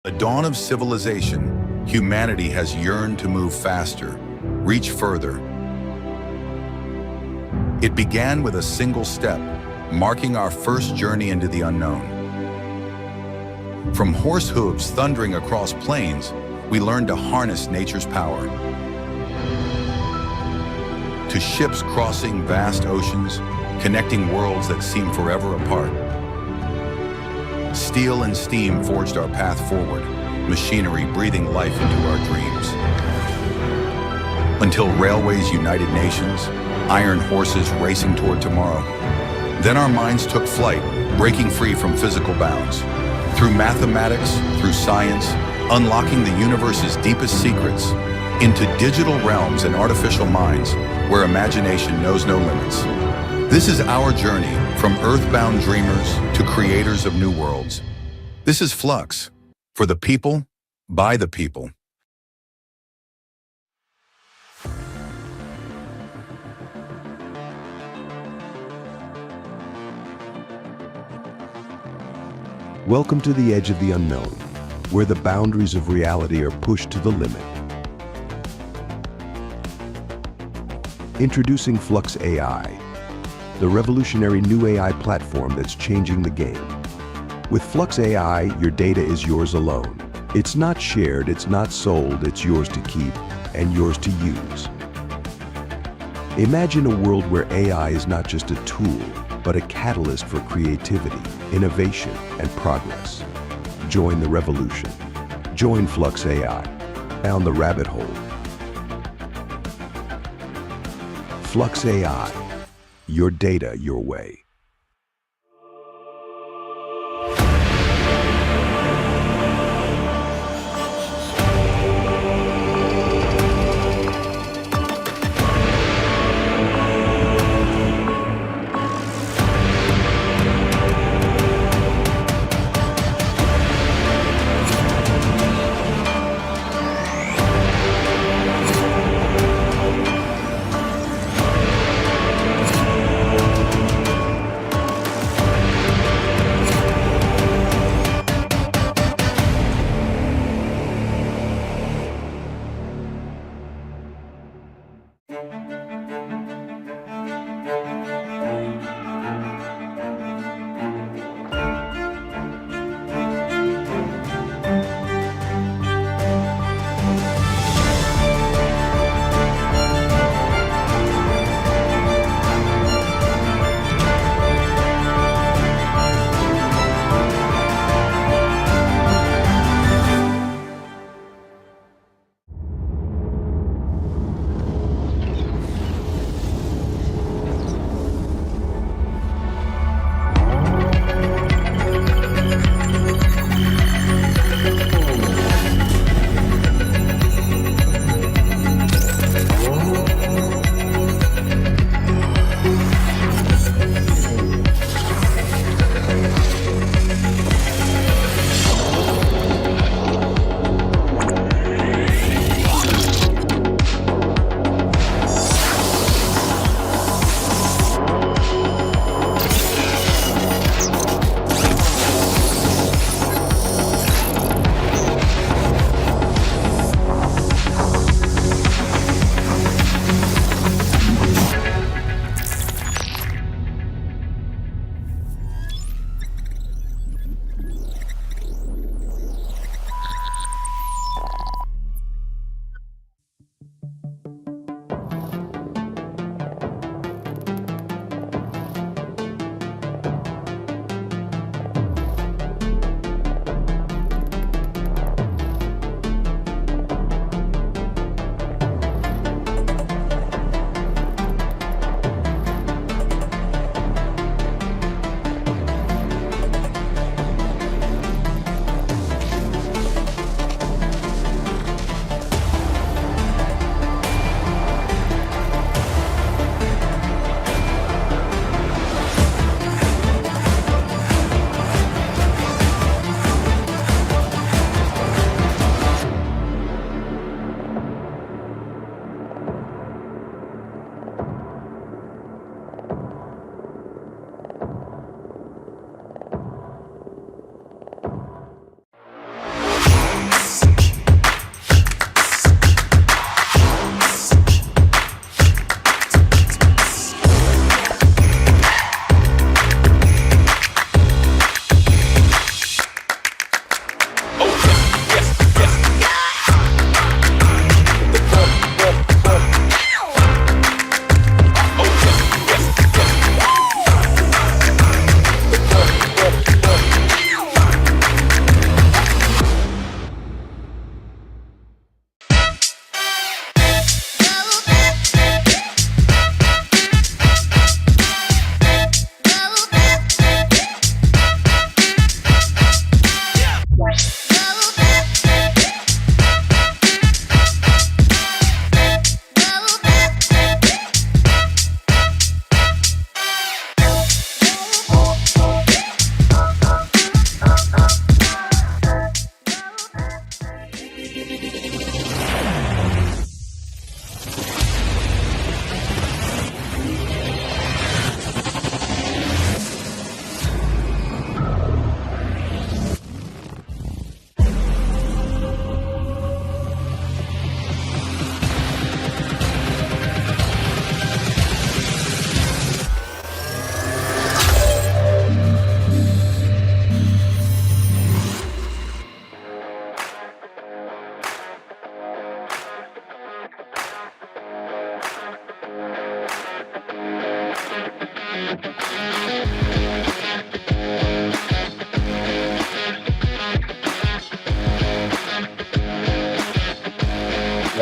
The dawn of civilization, humanity has yearned to move faster, reach further. It began with a single step, marking our first journey into the unknown. From horse hooves thundering across plains, we learned to harness nature's power. To ships crossing vast oceans, connecting worlds that seem forever apart. Steel and steam forged our path forward, machinery breathing life into our dreams. Until railways united nations, iron horses racing toward tomorrow. Then our minds took flight, breaking free from physical bounds. Through mathematics, through science, unlocking the universe's deepest secrets, into digital realms and artificial minds where imagination knows no limits. This is our journey from earthbound dreamers to creators of new worlds. This is Flux, for the people, by the people. Welcome to the edge of the unknown, where the boundaries of reality are pushed to the limit. Introducing Flux AI, the revolutionary new AI platform that's changing the game. With Flux AI, your data is yours alone. It's not shared, it's not sold, it's yours to keep and yours to use. Imagine a world where AI is not just a tool, but a catalyst for creativity, innovation, and progress. Join the revolution. Join Flux AI. Down the rabbit hole. Flux AI. Your data, your way.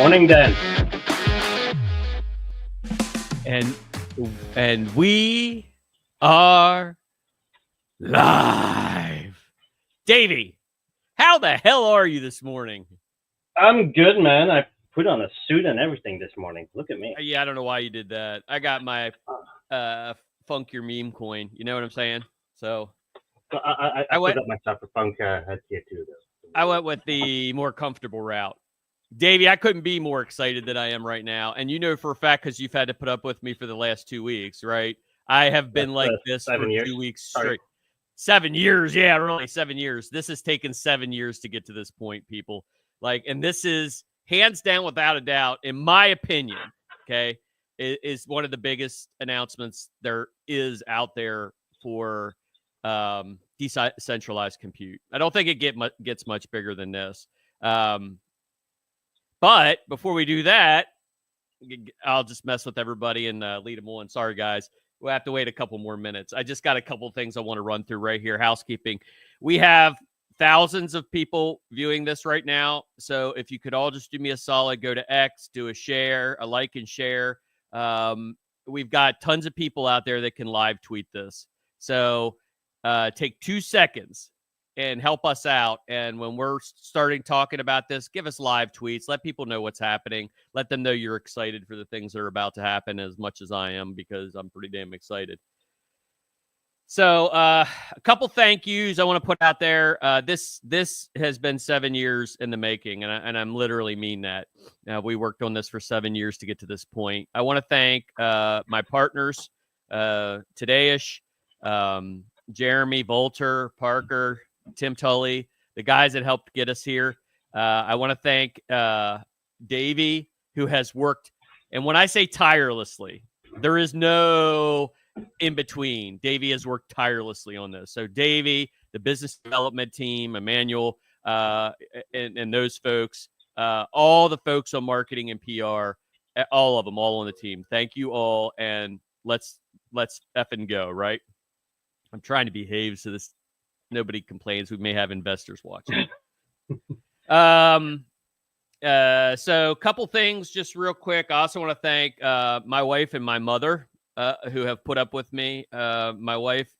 Morning, Dan. And we are live. Davey, how the hell are you this morning? I'm good, man. I put on a suit and everything this morning. Look at me. Yeah, I don't know why you did that. I got my Funk Your Meme coin. You know what I'm saying? So I put up my cyberpunk headgear too, though. I went with the more comfortable route. Davey, I couldn't be more excited than I am right now. And you know for a fact, because you've had to put up with me for the last 2 weeks, right? I have been like this for 2 weeks straight. 7 years. Yeah, really, 7 years. This has taken 7 years to get to this point, people. And this is hands down, without a doubt, in my opinion, okay, is one of the biggest announcements there is out there for decentralized compute. I don't think it gets much bigger than this. But before we do that, I'll just mess with everybody and lead them on. Sorry, guys. We'll have to wait a couple more minutes. I just got a couple things I want to run through right here. Housekeeping. We have thousands of people viewing this right now. So if you could all just do me a solid, go to X, do a share, a like and share. We've got tons of people out there that can live tweet this. So take 2 seconds and help us out. And when we're starting talking about this, give us live tweets. Let people know what's happening. Let them know you're excited for the things that are about to happen as much as I am, because I'm pretty damn excited. So a couple thank yous I want to put out there. This has been 7 years in the making, and I'm literally mean that. We worked on this for 7 years to get to this point. I want to thank my partners, Todayish, Jeremy, Volter, Parker, Tim Tully, the guys that helped get us here. I want to thank Davey, who has worked. And when I say tirelessly, there is no in between. Davey has worked tirelessly on this. So Davey, the business development team, Emmanuel, and those folks, all the folks on marketing and PR, all of them, all on the team. Thank you all. And let's effing go, right? I'm trying to behave so this nobody complains. We may have investors watching. So a couple things just real quick. I also want to thank my wife and my mother who have put up with me. My wife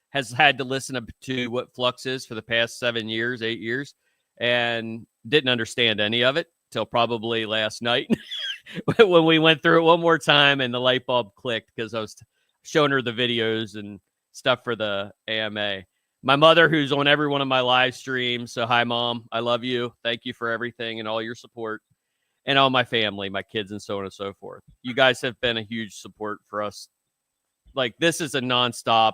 has had to listen to what Flux is for the past 7 years, 8 years, and didn't understand any of it till probably last night when we went through it one more time and the light bulb clicked, because I was showing her the videos and stuff for the AMA. My mother, who's on every one of my live streams. So hi, Mom. I love you. Thank you for everything and all your support. And all my family, my kids, and so on and so forth. You guys have been a huge support for us. This is a nonstop,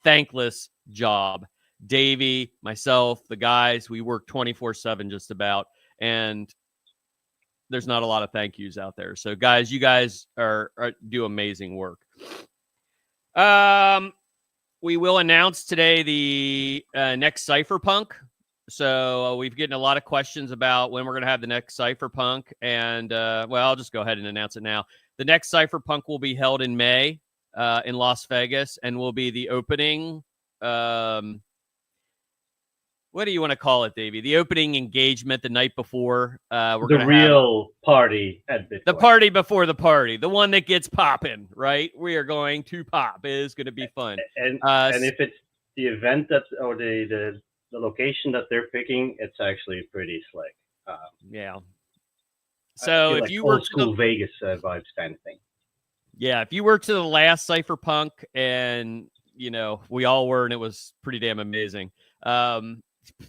thankless job. Davey, myself, the guys, we work 24/7 just about. And there's not a lot of thank yous out there. So guys, you guys do amazing work. We will announce today the next Cypherpunk. So we've getting a lot of questions about when we're going to have the next Cypherpunk. And, I'll just go ahead and announce it now. The next Cypherpunk will be held in May in Las Vegas, and will be the opening. What do you want to call it, Davey? The opening engagement the night before. We're the real party at Bitcoin. The party before the party. The one that gets popping, right? We are going to pop. It is going to be fun. And if it's the event or the location that they're picking, it's actually pretty slick. Yeah. So if you were old school Vegas vibes kind of thing. Yeah, if you were to the last Cypherpunk, and we all were, and it was pretty damn amazing.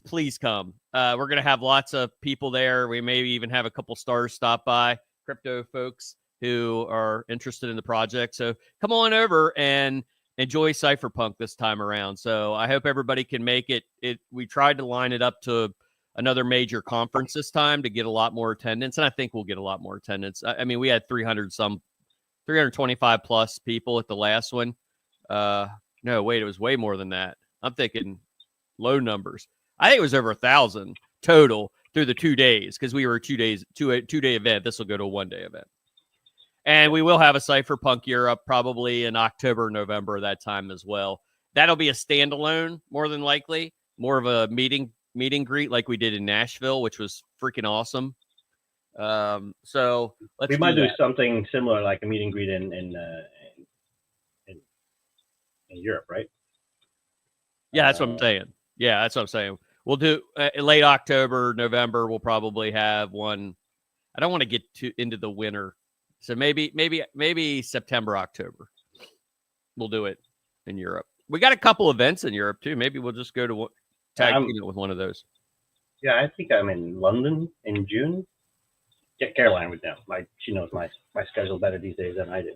Please come. We're going to have lots of people there. We may even have a couple stars stop by, crypto folks who are interested in the project. So come on over and enjoy Cypherpunk this time around. So I hope everybody can make it. We tried to line it up to another major conference this time to get a lot more attendance, and I think we'll get a lot more attendance. I mean, we had 325 plus people at the last one. No, wait, it was way more than that. I'm thinking low numbers. I think it was over 1,000 total through the 2 days, because we were 2 days, a 2-day event. This will go to a 1-day event. And we will have a Cypherpunk Europe probably in October, November, that time as well. That'll be a standalone, more than likely, more of a meet and greet like we did in Nashville, which was freaking awesome. So let's we might do that. something similar, like a meet and greet in Europe, right? Yeah, that's what I'm saying. Yeah, that's what I'm saying. We'll do late October, November. We'll probably have one. I don't want to get too into the winter, so maybe September, October. We'll do it in Europe. We got a couple events in Europe too. Maybe we'll just go to tag team it with one of those. Yeah, I think I'm in London in June. Yeah, Caroline would know. She knows my schedule better these days than I do.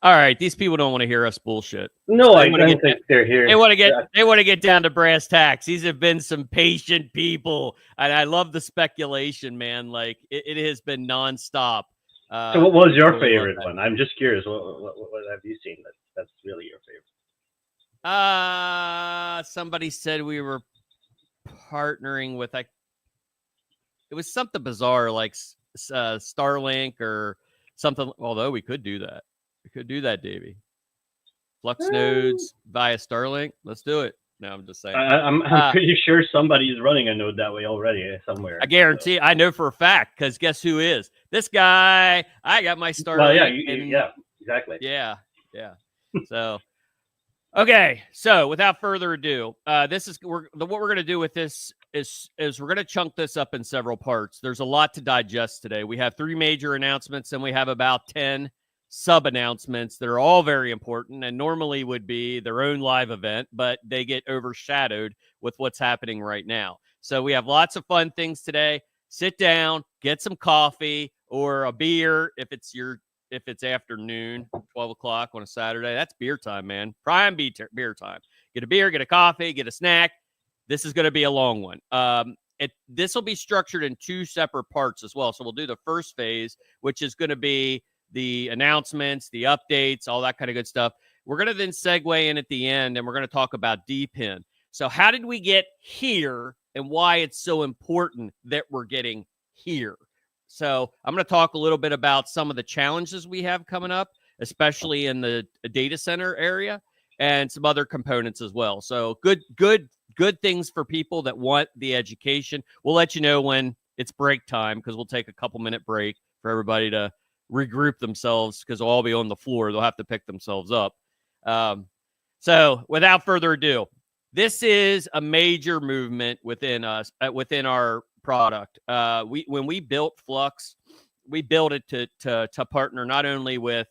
All right, these people don't want to hear us bullshit. No, I don't think they're here. They want to get down to brass tacks. These have been some patient people, and I love the speculation, man. Like it has been nonstop. So, what was your favorite one? I'm just curious. What have you seen that's really your favorite? Somebody said we were partnering with it was something bizarre like Starlink or something. Although we could do that. We could do that, Davey. Flux nodes via Starlink. Let's do it. No, I'm just saying. I'm pretty sure somebody's running a node that way already somewhere. I guarantee. So. I know for a fact because guess who is this guy? I got my Starlink. Well, yeah, exactly. Yeah. So, okay. So, without further ado, this is what we're going to do with this is we're going to chunk this up in several parts. There's a lot to digest today. We have 3 major announcements, and we have about 10 sub announcements that are all very important and normally would be their own live event, but they get overshadowed with what's happening right now. So we have lots of fun things today. Sit down, get some coffee or a beer if it's afternoon, 12 o'clock on a Saturday. That's beer time, man. Prime beer time. Get a beer, get a coffee, get a snack. This is going to be a long one. This will be structured in 2 separate parts as well. So we'll do the first phase, which is going to be the announcements, the updates, all that kind of good stuff. We're going to then segue in at the end, and we're going to talk about DPIN. So how did we get here and why it's so important that we're getting here? So I'm going to talk a little bit about some of the challenges we have coming up, especially in the data center area and some other components as well. So good things for people that want the education. We'll let you know when it's break time because we'll take a couple-minute break for everybody to regroup themselves because they'll all be on the floor. They'll have to pick themselves up. So without further ado, this is a major movement within us, within our product. When we built Flux, we built it to partner not only with,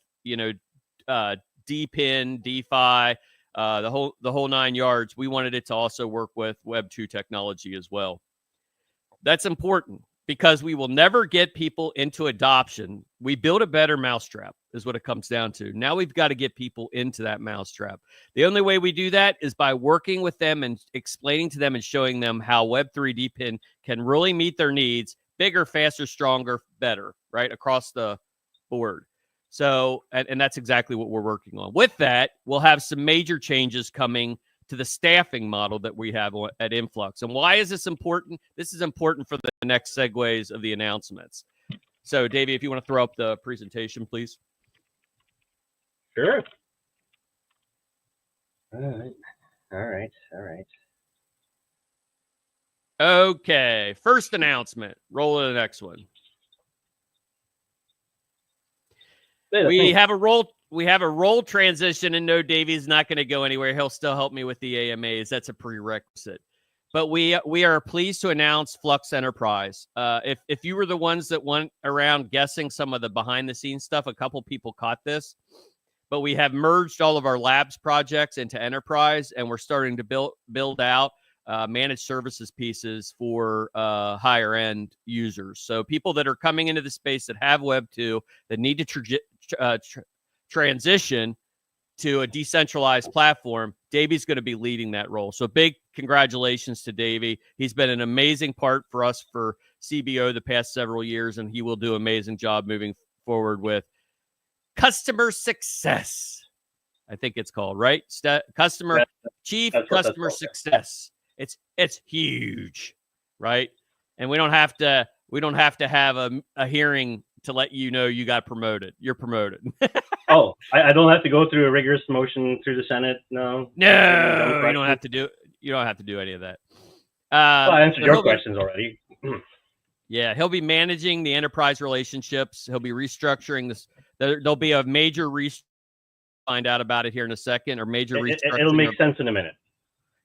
DPIN, DeFi, the whole 9 yards. We wanted it to also work with Web 2 technology as well. That's important because we will never get people into adoption. We build a better mousetrap is what it comes down to. Now we've got to get people into that mousetrap. The only way we do that is by working with them and explaining to them and showing them how Web3 DPIN can really meet their needs, bigger, faster, stronger, better, right, across the board. So, and that's exactly what we're working on. With that, we'll have some major changes coming to the staffing model that we have at Influx. And why is this important? This is important for the next segues of the announcements. So, Davey, if you want to throw up the presentation, please. Sure. All right. Okay, first announcement. Roll to the next one. We have a role transition, and no, Davey's not going to go anywhere. He'll still help me with the AMAs. That's a prerequisite. But we are pleased to announce Flux Enterprise. If you were the ones that went around guessing some of the behind-the-scenes stuff, a couple people caught this. But we have merged all of our labs projects into Enterprise, and we're starting to build out managed services pieces for higher-end users. So people that are coming into the space that have Web 2, that need to transition to a decentralized platform, Davey's going to be leading that role. So big congratulations to Davey. He's been an amazing part for us for CBO the past several years, and he will do an amazing job moving forward with customer success. I think it's called, right? Chief Customer Success. It's huge, right? And we don't have to have a hearing to let you know you got promoted. You're promoted. Oh, I don't have to go through a rigorous motion through the Senate. No, you don't have to do. You don't have to do any of that. Well, I answered your questions already. Yeah, he'll be managing the enterprise relationships. He'll be restructuring this. There'll be a major find out about it here in a second, or major restructuring. It'll make sense in a minute.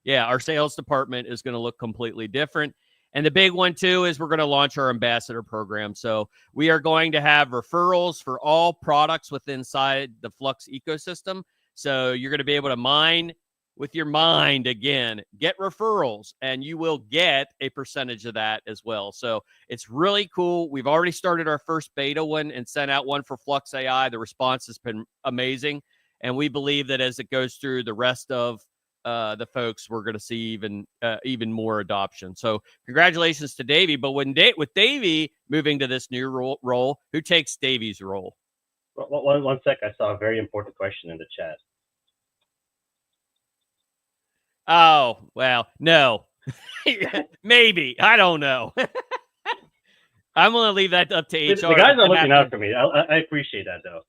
Yeah, our sales department is going to look completely different. And the big one, too, is we're going to launch our ambassador program. So we are going to have referrals for all products within inside the Flux ecosystem. So you're going to be able to mine with your mind again, get referrals, and you will get a percentage of that as well. So it's really cool. We've already started our first beta one and sent out one for Flux AI. The response has been amazing. And we believe that as it goes through the rest of the folks, we're going to see even more adoption. So congratulations to Davey. But with Davey moving to this new role, who takes Davey's role? One sec. I saw a very important question in the chat. Oh, well, no. Maybe. I don't know. I'm going to leave that up to HR. The guys are looking out for me. I appreciate that, though.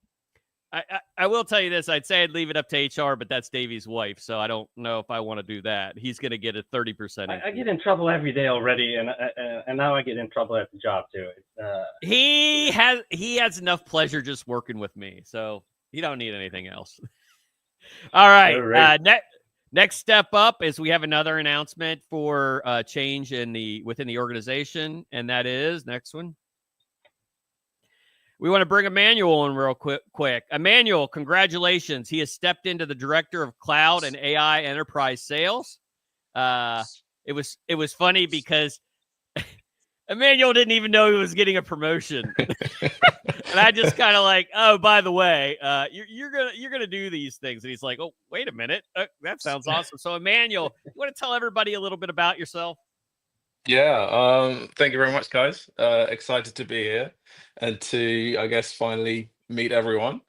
I will tell you this. I'd say I'd leave it up to HR, but that's Davey's wife, so I don't know if I want to do that. He's going to get a 30%. I get in trouble every day already, and now I get in trouble at the job too. He has enough pleasure just working with me, so he don't need anything else. All right. Next step up is we have another announcement for change within the organization, and that is next one. We want to bring Emmanuel in real quick. Emmanuel, congratulations. He has stepped into the director of cloud and AI enterprise sales. It was funny because Emmanuel didn't even know he was getting a promotion. And I just kind of like, oh, by the way, you're gonna do these things. And he's like, oh, wait a minute. That sounds awesome. So Emmanuel, you want to tell everybody a little bit about yourself? Yeah, thank you very much, guys. Excited to be here and to, I guess, finally meet everyone.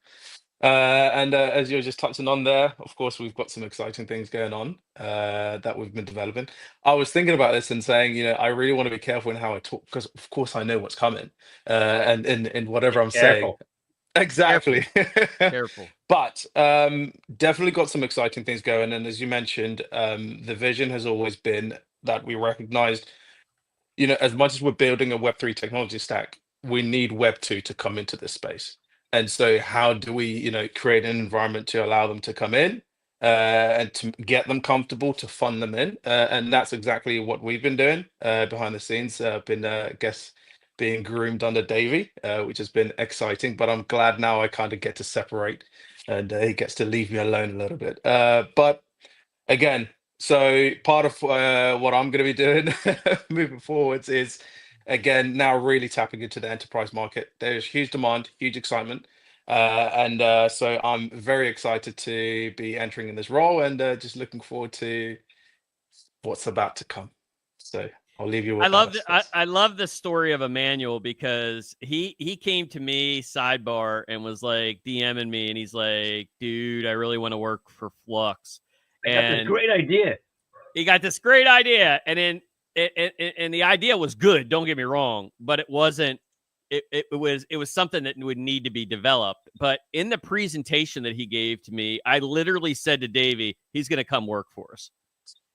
And as you were just touching on there, of course, we've got some exciting things going on that we've been developing. I was thinking about this and saying, I really want to be careful in how I talk because, of course, I know what's coming and in whatever I'm saying. Exactly. Careful. But definitely got some exciting things going. And as you mentioned, the vision has always been that we recognized, as much as we're building a Web3 technology stack, we need Web2 to come into this space. And so how do we, create an environment to allow them to come in and to get them comfortable, to fund them in? And that's exactly what we've been doing behind the scenes. Being groomed under Davey, which has been exciting, but I'm glad now I kind of get to separate and he gets to leave me alone a little bit. But again, so part of what I'm going to be doing moving forwards is, again, now really tapping into the enterprise market. There's huge demand, huge excitement. So I'm very excited to be entering in this role and just looking forward to what's about to come. So I'll leave you with I love the story of Emmanuel because he came to me sidebar and was like DMing me and he's like, dude, I really want to work for Flux. I got this great idea. He got this great idea, and then and the idea was good. Don't get me wrong, but it wasn't. It was something that would need to be developed. But in the presentation that he gave to me, I literally said to Davey, he's going to come work for us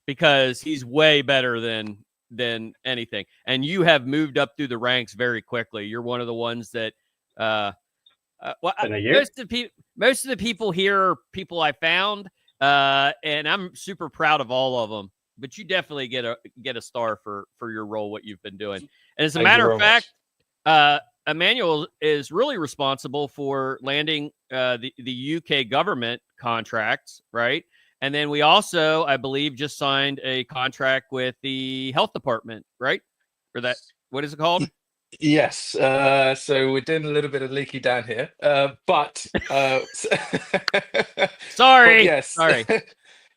because he's way better than anything. And you have moved up through the ranks very quickly. You're one of the ones that. Most of the people here are people I found. And I'm super proud of all of them, but you definitely get a star for your role, what you've been doing. And as a matter of fact, Emmanuel is really responsible for landing the UK government contracts, right? And then we also, I believe, just signed a contract with the health department, right? Or that, what is it called? Yes. So we're doing a little bit of leaky down here. But sorry. But yes. Sorry.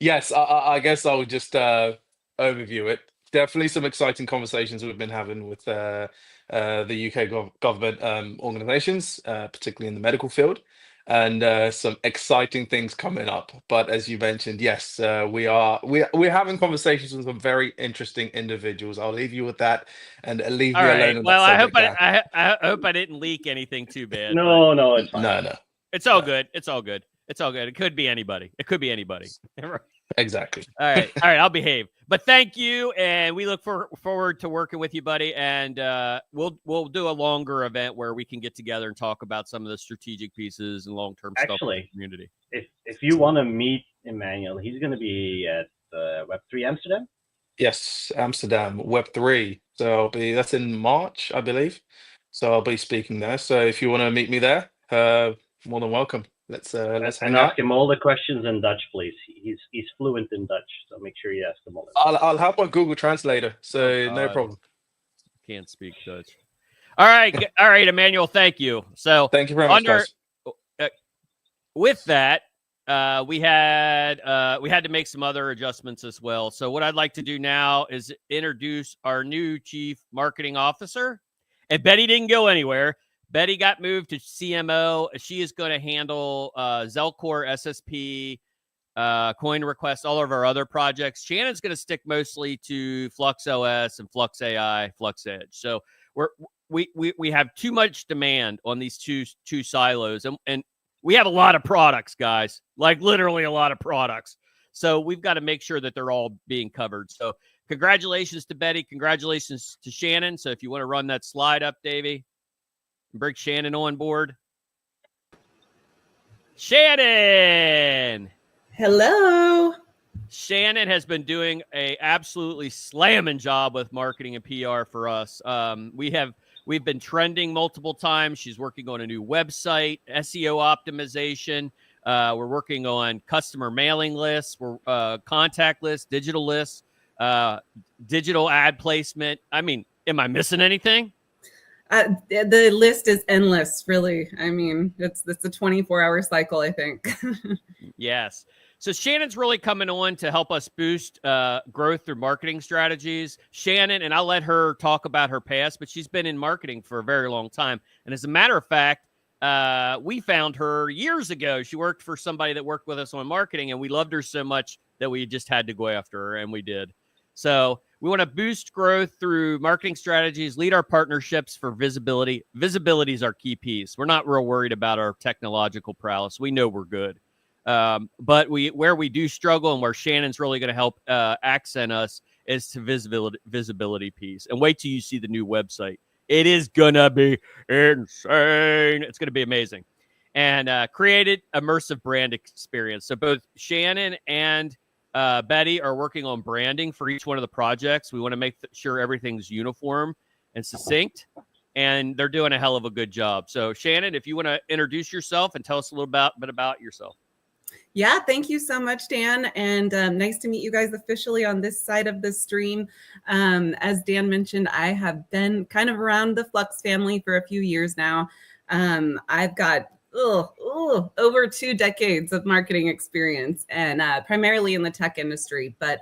Yes, I guess I'll just overview it. Definitely some exciting conversations we've been having with the UK government organizations, particularly in the medical field, and some exciting things coming up. But as you mentioned, yes, we're having conversations with some very interesting individuals. I'll leave you with that and leave me alone. Well, I hope I didn't leak anything too bad. No, it's fine. No. It's all good. It's all good. It could be anybody. Exactly. All right. I'll behave. But thank you, and we look forward to working with you, buddy. And we'll do a longer event where we can get together and talk about some of the strategic pieces and long-term stuff with the community. If you want to meet Emmanuel, he's going to be at Web3 Amsterdam. Yes, Amsterdam, Web3. So that's in March, I believe. So I'll be speaking there. So if you want to meet me there, more than welcome. Let's hang out. Ask him all the questions in Dutch, please. He's fluent in Dutch, so make sure you ask him all. I'll have my Google Translator, so no problem. Can't speak Dutch. All right, Emmanuel. Thank you. So thank you very much, guys. With that, we had to make some other adjustments as well. So what I'd like to do now is introduce our new Chief Marketing Officer. And Betty didn't go anywhere. Betty got moved to CMO. She is going to handle Zelcore, SSP, Coin Request, all of our other projects. Shannon's going to stick mostly to Flux OS and Flux AI, Flux Edge. So we have too much demand on these two silos, and we have a lot of products, guys, like literally a lot of products. So we've got to make sure that they're all being covered. So congratulations to Betty. Congratulations to Shannon. So if you want to run that slide up, Davey, and bring Shannon on board. Shannon. Hello. Shannon has been doing a absolutely slamming job with marketing and PR for us. We've been trending multiple times. She's working on a new website, SEO optimization. We're working on customer mailing lists, contact lists, digital lists, digital ad placement. I mean, am I missing anything? The list is endless, really. I mean, it's a 24-hour cycle, I think. Yes. So Shannon's really coming on to help us boost growth through marketing strategies. Shannon, and I'll let her talk about her past, but she's been in marketing for a very long time. And as a matter of fact, we found her years ago. She worked for somebody that worked with us on marketing, and we loved her so much that we just had to go after her, and we did. So we want to boost growth through marketing strategies, lead our partnerships for visibility. Visibility is our key piece. We're not real worried about our technological prowess. We know we're good. But where we do struggle and where Shannon's really going to help accent us is to visibility piece. And wait till you see the new website. It is going to be insane. It's going to be amazing. And created immersive brand experience. So both Shannon and Betty are working on branding for each one of the projects. We want to make sure everything's uniform and succinct, and they're doing a hell of a good job. So Shannon, if you want to introduce yourself and tell us a little bit about yourself. Yeah, thank you so much, Dan. And nice to meet you guys officially on this side of the stream. As Dan mentioned, I have been kind of around the Flux family for a few years now. I've got over 2 decades of marketing experience, and primarily in the tech industry, but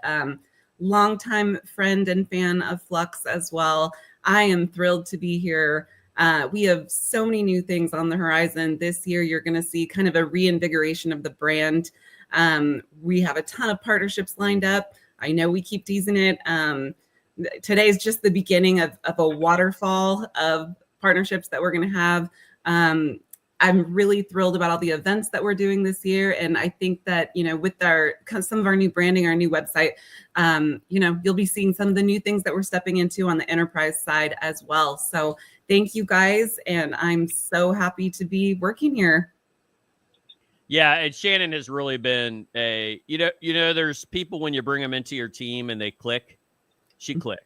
longtime friend and fan of Flux as well. I am thrilled to be here. We have so many new things on the horizon. This year, you're going to see kind of a reinvigoration of the brand. We have a ton of partnerships lined up. I know we keep teasing it. Today is just the beginning of a waterfall of partnerships that we're going to have. I'm really thrilled about all the events that we're doing this year. And I think that, with some of our new branding, our new website, you'll be seeing some of the new things that we're stepping into on the enterprise side as well. So thank you guys. And I'm so happy to be working here. Yeah. And Shannon has really been there's people when you bring them into your team and they click, she clicked.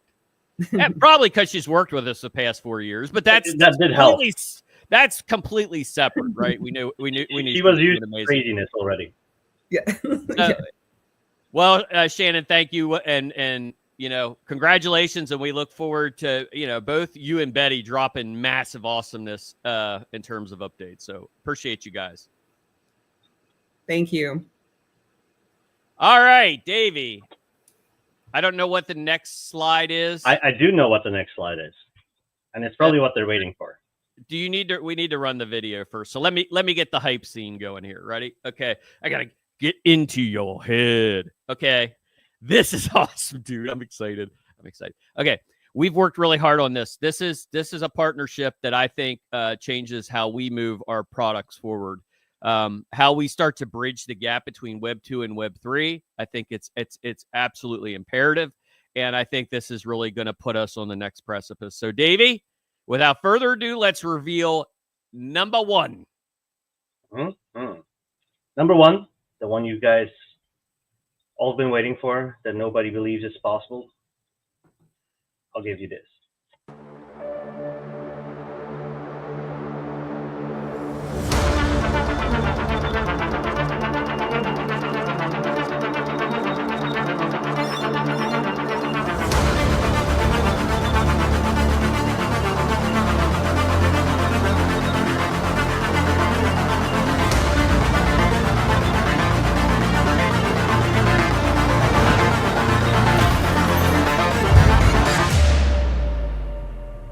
And probably because she's worked with us the past 4 years, but that did help. That's completely separate, right? We knew. She was used to craziness already. Yeah. Well, Shannon, thank you, and congratulations, and we look forward to both you and Betty dropping massive awesomeness in terms of updates. So appreciate you guys. Thank you. All right, Davey. I don't know what the next slide is. I do know what the next slide is, and it's probably what they're waiting for. Do you need to? We need to run the video first. So let me get the hype scene going here. Ready? Okay. I gotta get into your head. Okay. This is awesome, dude. I'm excited. Okay. We've worked really hard on this. This is a partnership that I think changes how we move our products forward. how we start to bridge the gap between Web 2 and Web 3. I think it's absolutely imperative. And I think this is really going to put us on the next precipice. So, Davey, without further ado, let's reveal number one. Number one, the one you guys all been waiting for, that nobody believes is possible. I'll give you this.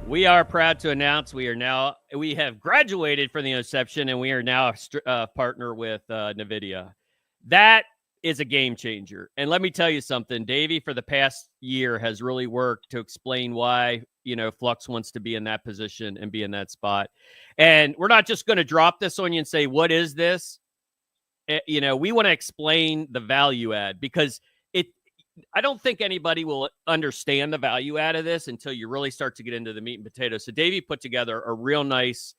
We are proud to announce we have graduated from the inception, and we are now a partner with Nvidia. That is a game changer. And let me tell you something, Davey, for the past year has really worked to explain why, Flux wants to be in that position and be in that spot. And we're not just going to drop this on you and say, what is this? We want to explain the value add, because I don't think anybody will understand the value add of this until you really start to get into the meat and potatoes. So Davey put together a real nice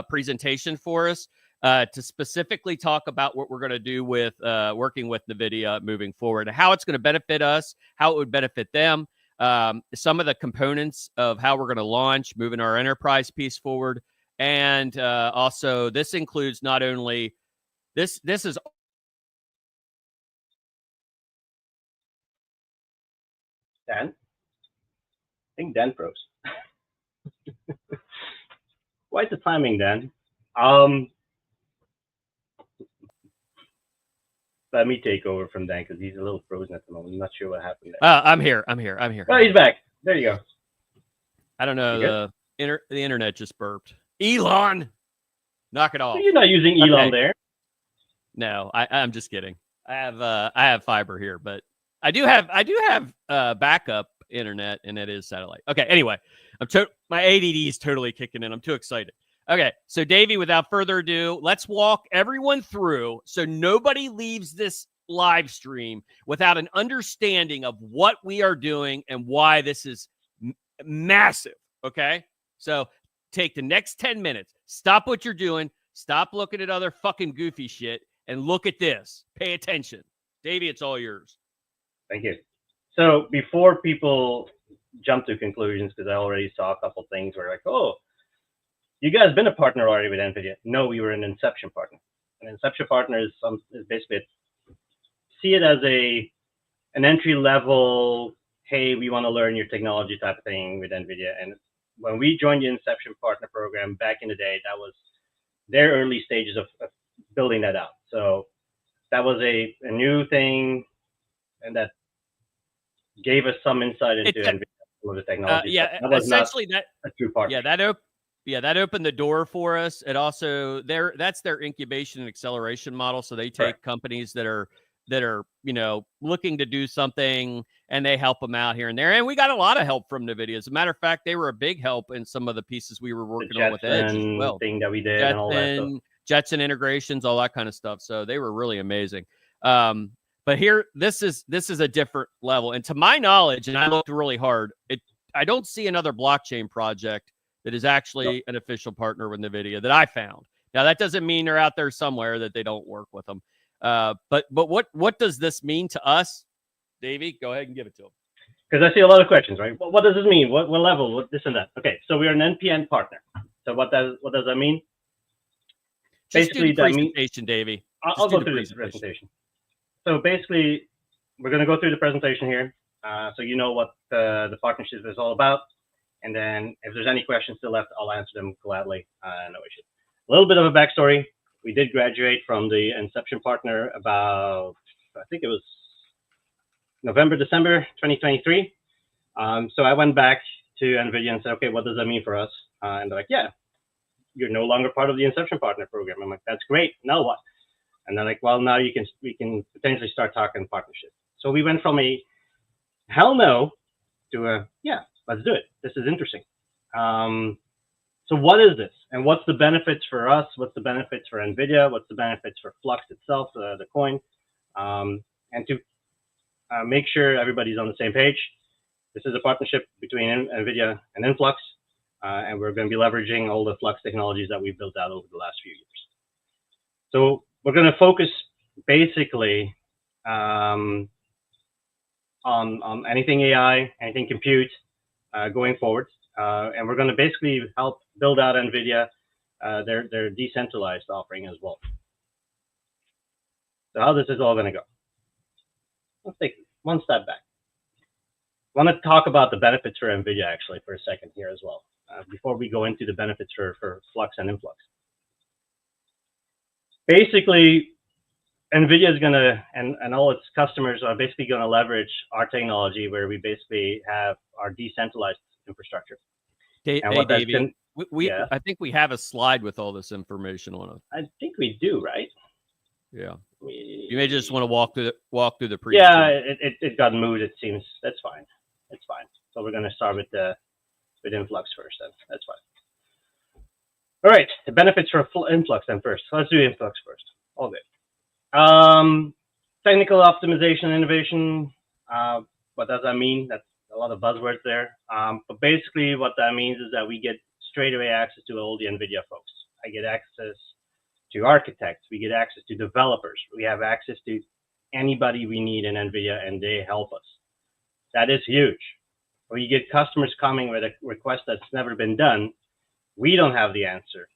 presentation for us to specifically talk about what we're going to do with working with NVIDIA moving forward, how it's going to benefit us, how it would benefit them, some of the components of how we're going to launch, moving our enterprise piece forward. And also this includes not only this is Dan? I think Dan froze. Quite the timing, Dan. Let me take over from Dan because he's a little frozen at the moment. I'm not sure what happened there. I'm here. Oh, he's back. There you go. I don't know. The internet just burped. Elon, knock it off. You're not using Elon there. No, I'm just kidding. I have fiber here, but I do have backup internet, and it is satellite. Okay, anyway, my ADD is totally kicking in. I'm too excited. Okay, so Davey, without further ado, let's walk everyone through so nobody leaves this live stream without an understanding of what we are doing and why this is massive. Okay, so take the next 10 minutes. Stop what you're doing. Stop looking at other fucking goofy shit and look at this. Pay attention. Davey, it's all yours. Thank you. So before people jump to conclusions, because I already saw a couple things where like, oh, you guys been a partner already with NVIDIA. No, we were an inception partner. An inception partner is basically see it as an entry level, hey, we want to learn your technology type of thing with NVIDIA. And when we joined the inception partner program back in the day, that was their early stages of building that out. So that was a new thing, and that gave us some insight into NVIDIA, some of the technology. That was essentially not a true partner. That opened the door for us. It also that's their incubation and acceleration model. So they take companies that are looking to do something, and they help them out here and there. And we got a lot of help from NVIDIA. As a matter of fact, they were a big help in some of the pieces we were working on with Edge as well. Thing that we did, and all that stuff. Jetson integrations, all that kind of stuff. So they were really amazing. But here, this is a different level. And to my knowledge, and I looked really hard, I don't see another blockchain project that is actually an official partner with NVIDIA that I found. Now, that doesn't mean they're out there somewhere that they don't work with them. But what does this mean to us? Davey, go ahead and give it to them. Because I see a lot of questions, right? What does this mean? What level? What this and that? Okay, so we are an NPN partner. So what does that mean? Just basically, do the presentation, Davey. I'll go through the presentation. So basically, we're going to go through the presentation here, so you know what the partnership is all about. And then if there's any questions still left, I'll answer them gladly. No issue. A little bit of a backstory. We did graduate from the Inception partner about, I think it was November, December 2023. So I went back to NVIDIA and said, okay, what does that mean for us? And they're like, yeah, you're no longer part of the Inception partner program. I'm like, that's great. Now what? And they're like, well, now we can potentially start talking partnership. So we went from a hell no to a, yeah, let's do it. This is interesting. So what is this? And what's the benefits for us? What's the benefits for Nvidia? What's the benefits for Flux itself, the coin? And to make sure everybody's on the same page, this is a partnership between Nvidia and Influx, and we're going to be leveraging all the Flux technologies that we've built out over the last few years. So we're going to focus basically on anything AI, anything compute going forward, and we're going to basically help build out Nvidia their decentralized offering as well. So how this is all going to go? Let's take one step back. I want to talk about the benefits for Nvidia actually for a second here as well, before we go into the benefits for Flux and Influx. Basically, Nvidia is going to, and all its customers are basically going to leverage our technology where we basically have our decentralized infrastructure. Hey, Davey, yeah. I think we have a slide with all this information on it. I think we do, right? Yeah. You may just want to walk through the previous. Yeah, it got moved. It seems that's fine. It's fine. So we're going to start with Influx first. Then that's fine. All right, the benefits for Influx then first. So let's do Influx first. All good. Technical optimization, innovation. What does that mean? That's a lot of buzzwords there. But basically, what that means is that we get straight away access to all the Nvidia folks. I get access to architects. We get access to developers. We have access to anybody we need in Nvidia, and they help us. That is huge. Or you get customers coming with a request that's never been done. We don't have the answer.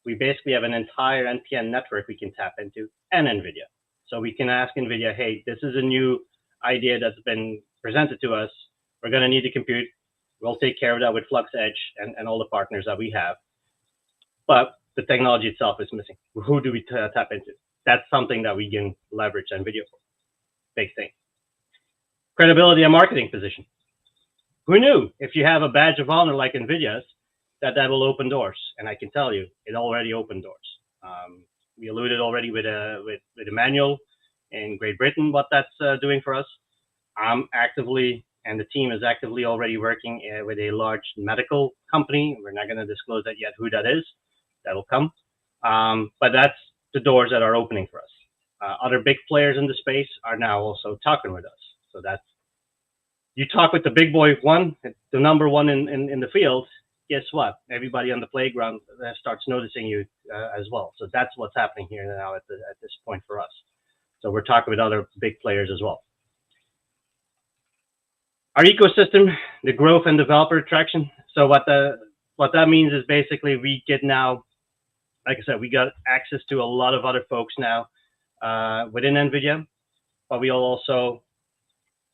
We basically have an entire NPN network we can tap into, and Nvidia. So we can ask Nvidia, hey, this is a new idea that's been presented to us. We're going to need to compute. We'll take care of that with Flux Edge and all the partners that we have. But the technology itself is missing. Who do we tap into? That's something that we can leverage Nvidia for. Big thing. Credibility and marketing position. Who knew if you have a badge of honor like Nvidia's, that will open doors? And I can tell you, it already opened doors. We alluded already with Emmanuel in Great Britain, what that's doing for us. I'm actively, and the team is actively already working with a large medical company. We're not going to disclose that yet, who that is. That'll come. But that's the doors that are opening for us. Other big players in the space are now also talking with us. So that's, you talk with the big boy one, the number one in the field, guess what? Everybody on the playground starts noticing you as well. So that's what's happening here now at this point for us. So we're talking with other big players as well. Our ecosystem, the growth and developer traction. So what that means is basically we get now, like I said, we got access to a lot of other folks now within Nvidia, but we'll also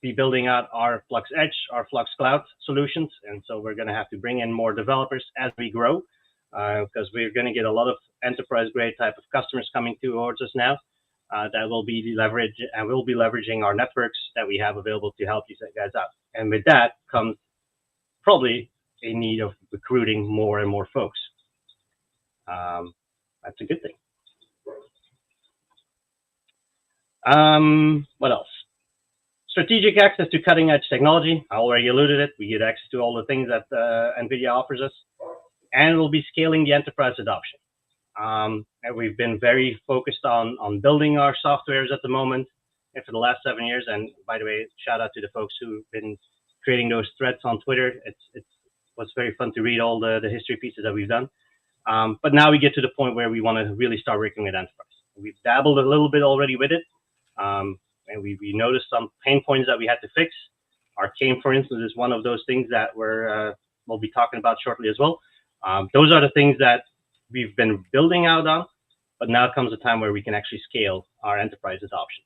be building out our Flux Edge, our Flux Cloud solutions. And so we're going to have to bring in more developers as we grow, because we're going to get a lot of enterprise grade type of customers coming towards us now that will be leveraged, and we'll be leveraging our networks that we have available to help these guys out. And with that comes probably a need of recruiting more and more folks. That's a good thing. What else? Strategic access to cutting edge technology. I already alluded it. We get access to all the things that Nvidia offers us, and we'll be scaling the enterprise adoption. And we've been very focused on building our softwares at the moment and for the last 7 years. And by the way, shout out to the folks who've been creating those threads on Twitter. It was very fun to read all the history pieces that we've done. But now we get to the point where we want to really start working with enterprise. We've dabbled a little bit already with it. And we noticed some pain points that we had to fix. Arcane, for instance, is one of those things that we'll be talking about shortly as well. Those are the things that we've been building out on, but now comes a time where we can actually scale our enterprise adoption.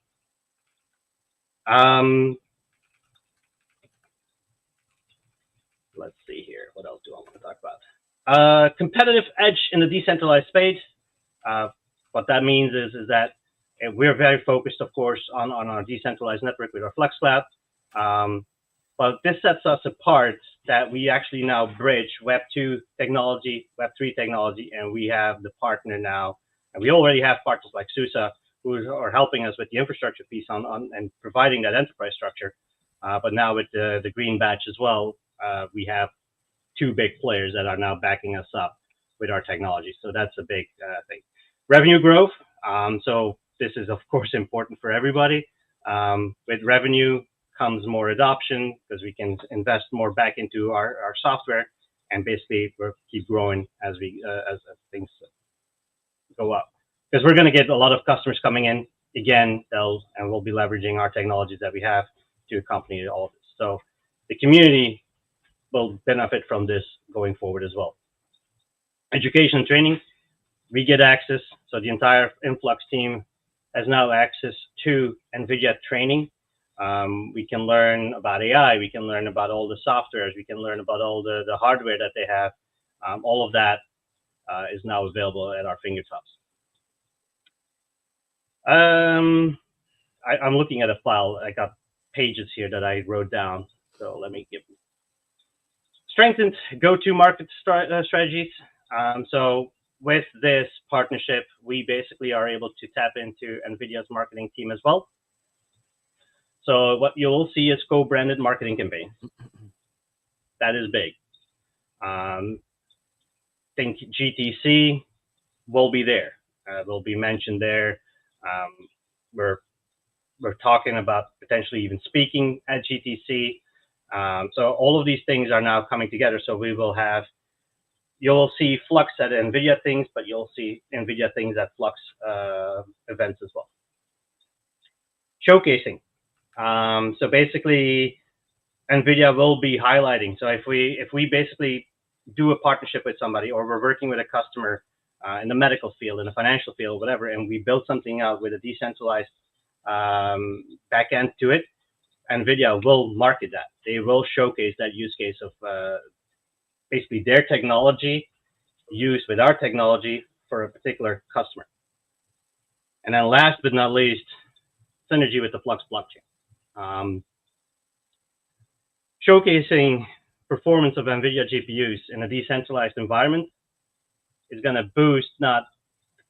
Let's see here. What else do I want to talk about? Competitive edge in the decentralized space. What that means is that we're very focused, of course, on our decentralized network with our Flux Cloud. But this sets us apart that we actually now bridge Web 2 technology, Web 3 technology, and we have the partner now. And we already have partners like SUSE who are helping us with the infrastructure piece and providing that enterprise structure. But now with the green badge as well, we have two big players that are now backing us up with our technology. So that's a big thing. Revenue growth. So this is, of course, important for everybody. With revenue comes more adoption because we can invest more back into our software, and basically we'll keep growing as we as things go up. Because we're going to get a lot of customers coming in again, and we'll be leveraging our technologies that we have to accompany all of this. So the community will benefit from this going forward as well. Education and training, we get access. So the entire Influx team has now access to Nvidia training. We can learn about AI. We can learn about all the softwares. We can learn about all the hardware that they have. All of that is now available at our fingertips. I'm looking at a file. I got pages here that I wrote down. So let me give strengthened go-to-market strategies. So with this partnership, we basically are able to tap into Nvidia's marketing team as well. So what you'll see is co-branded marketing campaigns. That is big. Think GTC will be there. Will be mentioned there. We're talking about potentially even speaking at GTC. So all of these things are now coming together. So we will have, you'll see Flux at Nvidia things, but you'll see Nvidia things at Flux events as well. Showcasing. So basically, Nvidia will be highlighting. So if we basically do a partnership with somebody, or we're working with a customer in the medical field, in the financial field, whatever, and we build something out with a decentralized back end to it, Nvidia will market that. They will showcase that use case of basically their technology used with our technology for a particular customer. And then last but not least, synergy with the Flux blockchain. Showcasing performance of Nvidia GPUs in a decentralized environment is going to boost not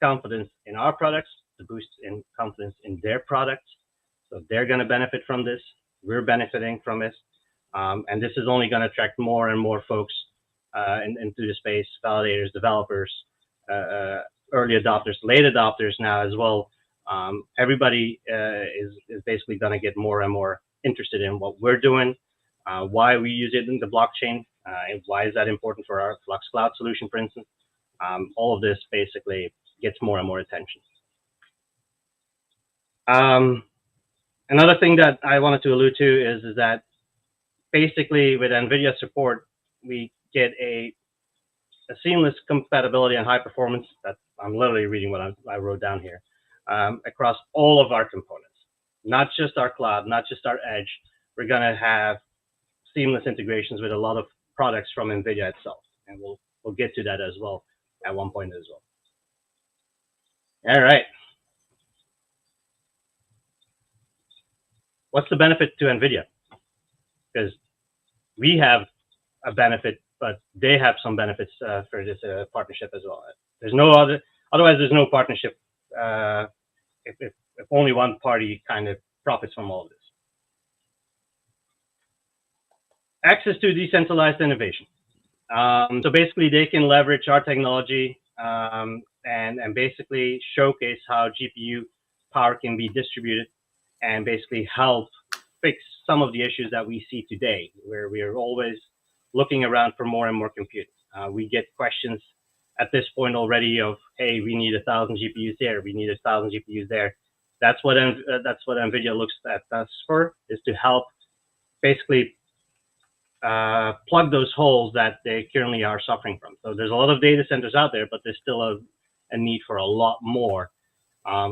confidence in our products, to boost in confidence in their products. So they're going to benefit from this. We're benefiting from this. And this is only going to attract more and more folks into the space, validators, developers, early adopters, late adopters now as well. Everybody is basically going to get more and more interested in what we're doing, why we use it in the blockchain, and why is that important for our Flux Cloud solution, for instance. All of this basically gets more and more attention. Another thing that I wanted to allude to is that basically with NVIDIA support, we get a seamless compatibility and high performance. That I'm literally reading what I wrote down here, across all of our components, not just our cloud, not just our edge. We're going to have seamless integrations with a lot of products from NVIDIA itself, and we'll get to that as well at one point as well. All right. What's the benefit to NVIDIA? Because we have a benefit, but they have some benefits for this partnership as well. There's no other, otherwise there's no partnership if only one party kind of profits from all of this. Access to decentralized innovation. So basically they can leverage our technology and basically showcase how GPU power can be distributed and basically help fix some of the issues that we see today, where we are always looking around for more and more compute. We get questions at this point already of, hey, we need 1,000 GPUs there, we need 1,000 GPUs there. That's what NVIDIA looks at us for, is to help basically plug those holes that they currently are suffering from. So there's a lot of data centers out there, but there's still a need for a lot more.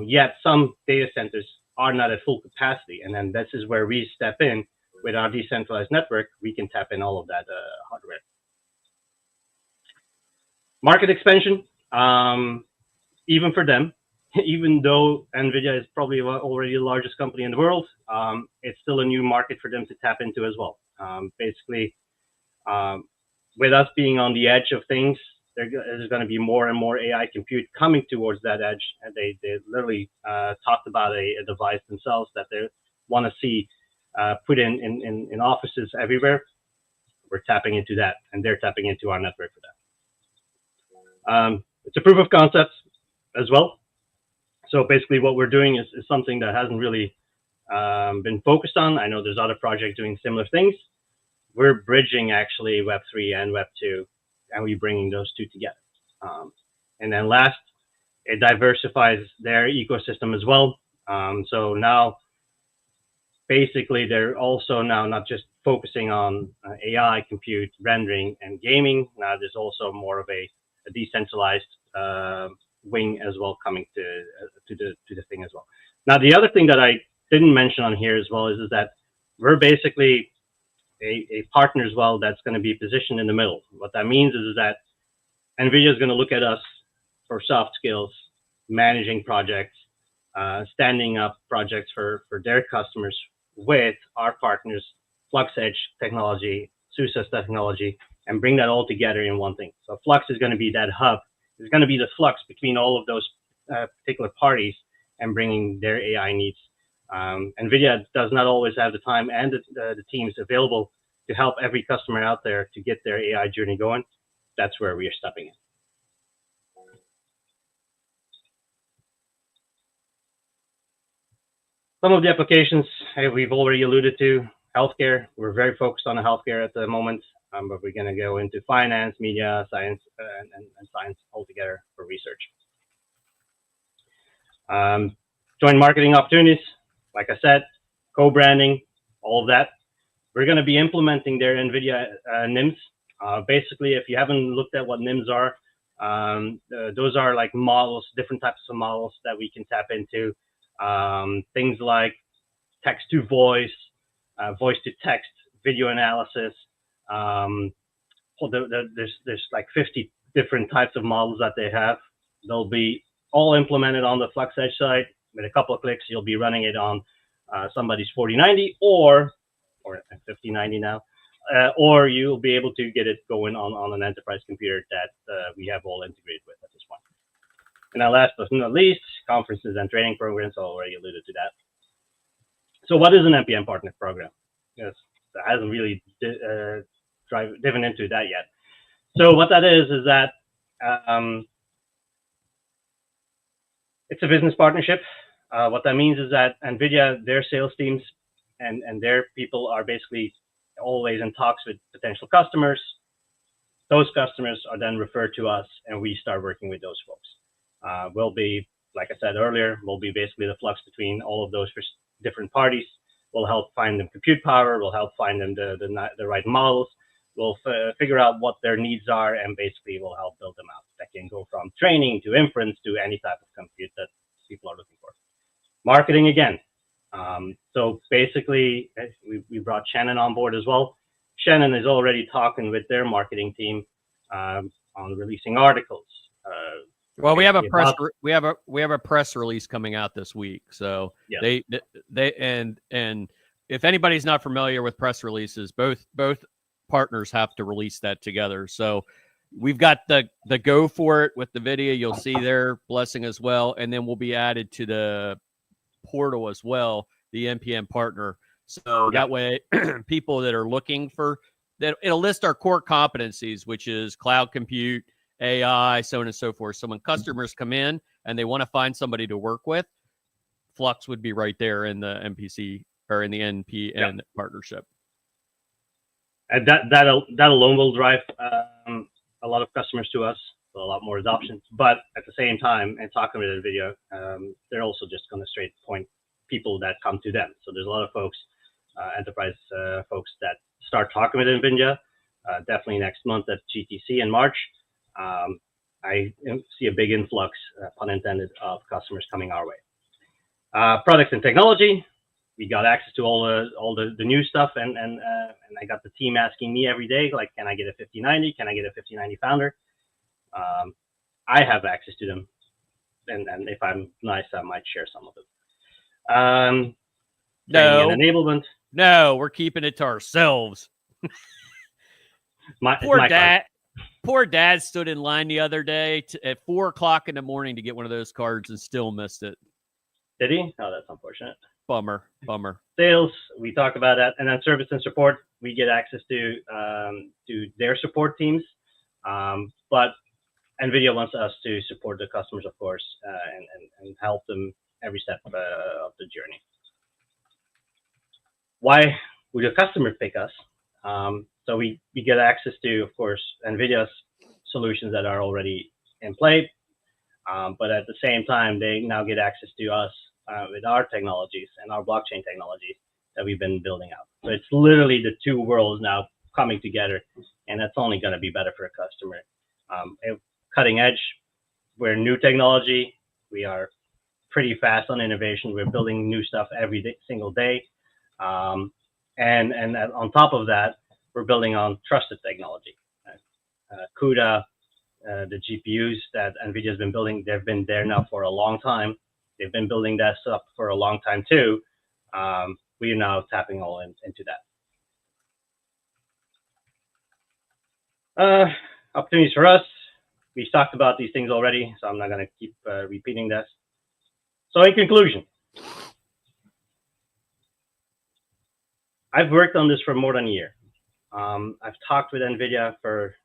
Yet some data centers are not at full capacity. And then this is where we step in with our decentralized network. We can tap in all of that hardware. Market expansion, even for them, even though NVIDIA is probably already the largest company in the world, it's still a new market for them to tap into as well. Basically, with us being on the edge of things, there's going to be more and more AI compute coming towards that edge. And they literally talked about a device themselves that they want to see put in offices everywhere. We're tapping into that, and they're tapping into our network for It's a proof of concept as well. So basically what we're doing is something that hasn't really been focused on. I know there's other projects doing similar things. We're bridging actually Web3 and Web2, and we're bringing those two together. And then last, it diversifies their ecosystem as well. So now, basically, they're also now not just focusing on AI, compute, rendering, and gaming. Now there's also more of a decentralized wing as well coming to the thing as well. Now the other thing that I didn't mention on here as well is that we're basically a partner as well that's going to be positioned in the middle. What that means is that Nvidia is going to look at us for soft skills, managing projects, standing up projects for their customers with our partners, Flux Edge technology, SUSE technology, and bring that all together in one thing. So Flux is going to be that hub. It's going to be the flux between all of those particular parties and bringing their AI needs. Nvidia does not always have the time and the teams available to help every customer out there to get their AI journey going. That's where we are stepping in. Some of the applications we've already alluded to. Healthcare, we're very focused on healthcare at the moment, but we're going to go into finance, media, science, and science altogether for research. Joint marketing opportunities, like I said, co-branding, all of that. We're going to be implementing their Nvidia NIMs. Basically, if you haven't looked at what NIMs are, those are like models, different types of models that we can tap into. Things like text to voice, voice to text, video analysis. There's like 50 different types of models that they have. They'll be all implemented on the Flux Edge side. With a couple of clicks, you'll be running it on somebody's 4090 or 5090 now, or you'll be able to get it going on an enterprise computer that we have all integrated with at this point. And now last but not least, conferences and training programs. I already alluded to that. So what is an NPM partner program? Yes, I hasn't really driven into that yet. So what that is that it's a business partnership. What that means is that Nvidia, their sales teams and their people are basically always in talks with potential customers. Those customers are then referred to us, and we start working with those folks. We'll be, like I said earlier, we'll be basically the flux between all of those different parties. We'll help find them compute power. We'll help find them the right models. We'll figure out what their needs are, and basically we'll help build them out. That can go from training to inference to any type of compute that people are looking for. Marketing again. So basically, we brought Shannon on board as well. Shannon is already talking with their marketing team on releasing articles. Well, we have a press release coming out this week. So yes. they and if anybody's not familiar with press releases, both partners have to release that together. So we've got the go for it with the video. You'll see their blessing as well, and then we'll be added to the portal as well, the NPM partner. So that way, people that are looking for that, it'll list our core competencies, which is cloud compute, AI, so on and so forth. So when customers come in and they want to find somebody to work with, Flux would be right there in the MPC or in the NPN partnership. And that alone will drive a lot of customers to us, so a lot more adoption. But at the same time, and talking with NVIDIA, they're also just going to straight point people that come to them. So there's a lot of folks, enterprise folks that start talking with NVIDIA. Definitely next month at GTC in March. I see a big influx, pun intended, of customers coming our way. Products and technology, we got access to all the new stuff, and I got the team asking me every day, like, can I get a 5090? Can I get a 5090 Founder? I have access to them, and if I'm nice, I might share some of them. No enablement. No, we're keeping it to ourselves. Poor dad stood in line the other day at 4 o'clock in the morning to get one of those cards and still missed it. Did he? Oh, that's unfortunate. Bummer. Sales, we talk about that, and then service and support, we get access to their support teams. But Nvidia wants us to support the customers, of course, and help them every step of the journey. Why would a customer pick us? So we get access to, of course, Nvidia's solutions that are already in play, but at the same time, they now get access to us with our technologies and our blockchain technologies that we've been building out. So it's literally the two worlds now coming together, and that's only going to be better for a customer. Cutting edge, we're new technology. We are pretty fast on innovation. We're building new stuff every single day. And on top of that, we're building on trusted technology. CUDA, the GPUs that Nvidia has been building, they've been there now for a long time. They've been building that stuff for a long time too. We are now tapping all into that. Opportunities for us. We've talked about these things already, so I'm not going to keep repeating this. So in conclusion, I've worked on this for more than a year. I've talked with Nvidia for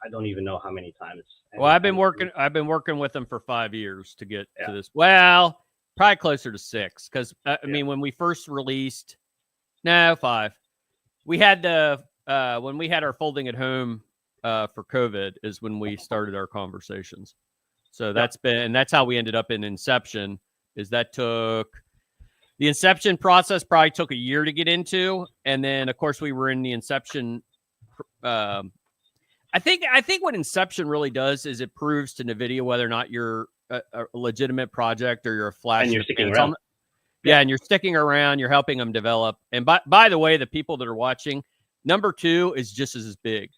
I don't even know how many times. Well, I've been working with them for 5 years to get to this. Well, probably closer to 6, because I mean, when we first released, 5. We had when we had our folding at home for COVID is when we started our conversations. So that's how we ended up in Inception. Is that took the Inception process probably took a year to get into, and then of course we were in the Inception. I think what Inception really does is it proves to Nvidia whether or not you're a legitimate project or you're a flash. And you're sticking around. And you're sticking around. You're helping them develop. And by the way, the people that are watching, number 2 is just as big,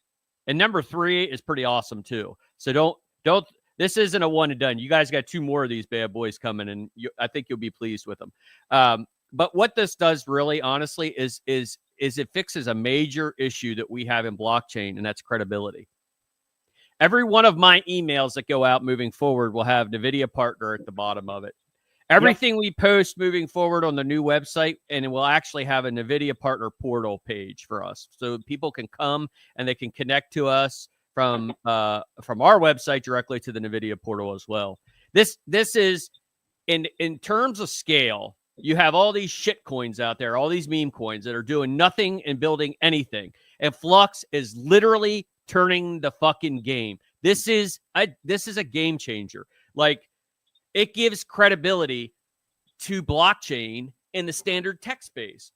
and number 3 is pretty awesome too. So don't. This isn't a one and done. You guys got 2 more of these bad boys coming, and I think you'll be pleased with them. But what this does really, honestly, is it fixes a major issue that we have in blockchain, and that's credibility. Every one of my emails that go out moving forward will have NVIDIA partner at the bottom of it. Everything we post moving forward on the new website, and it will actually have a NVIDIA partner portal page for us. So people can come and they can connect to us from our website directly to the NVIDIA portal as well. This is, in terms of scale, you have all these shit coins out there, all these meme coins that are doing nothing and building anything. And Flux is literally turning the fucking game. This is a game changer. Like, it gives credibility to blockchain in the standard tech space.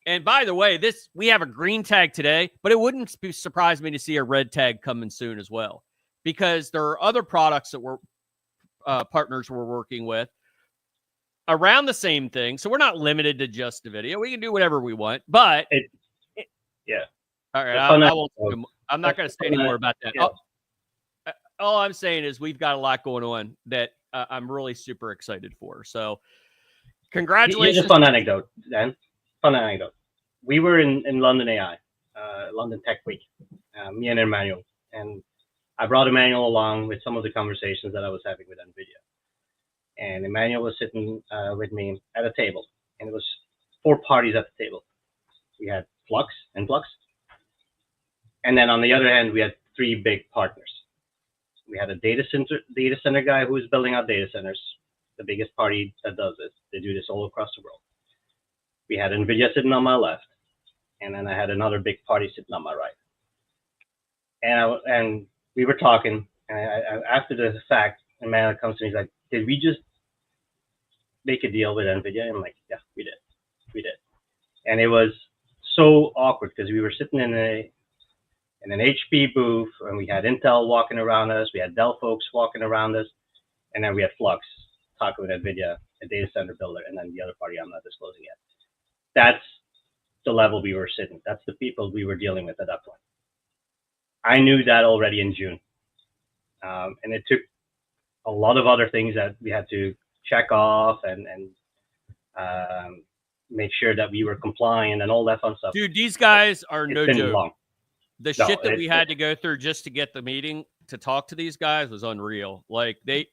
And by the way, we have a green tag today, but it wouldn't surprise me to see a red tag coming soon as well, because there are other products that we're partners we're working with around the same thing. So we're not limited to just the video. We can do whatever we want, but all right, I'm not going to say any more about that. All I'm saying is we've got a lot going on that I'm really super excited for. So congratulations. Here's a fun anecdote, Dan. Fun anecdote. We were in London AI, London Tech Week, me and Emmanuel. And I brought Emmanuel along with some of the conversations that I was having with Nvidia. And Emmanuel was sitting with me at a table. And it was 4 parties at the table. We had Flux. And then on the other hand, we had 3 big partners. We had a data center guy who was building out data centers, the biggest party that does this. They do this all across the world. We had Nvidia sitting on my left, and then I had another big party sitting on my right. And we were talking, and after the fact, a man comes to me, he's like, "Did we just make a deal with Nvidia?" I'm like, "Yeah, we did." And it was so awkward because we were sitting in an HP booth, and we had Intel walking around us, we had Dell folks walking around us, and then we had Flux talking with Nvidia, a data center builder, and then the other party I'm not disclosing yet. That's the level we were sitting. That's the people we were dealing with at that point. I knew that already in June. And it took a lot of other things that we had to check off and make sure that we were compliant and all that fun stuff. Dude, these guys are no joke. Long. The shit that we had to go through just to get the meeting to talk to these guys was unreal. Like, they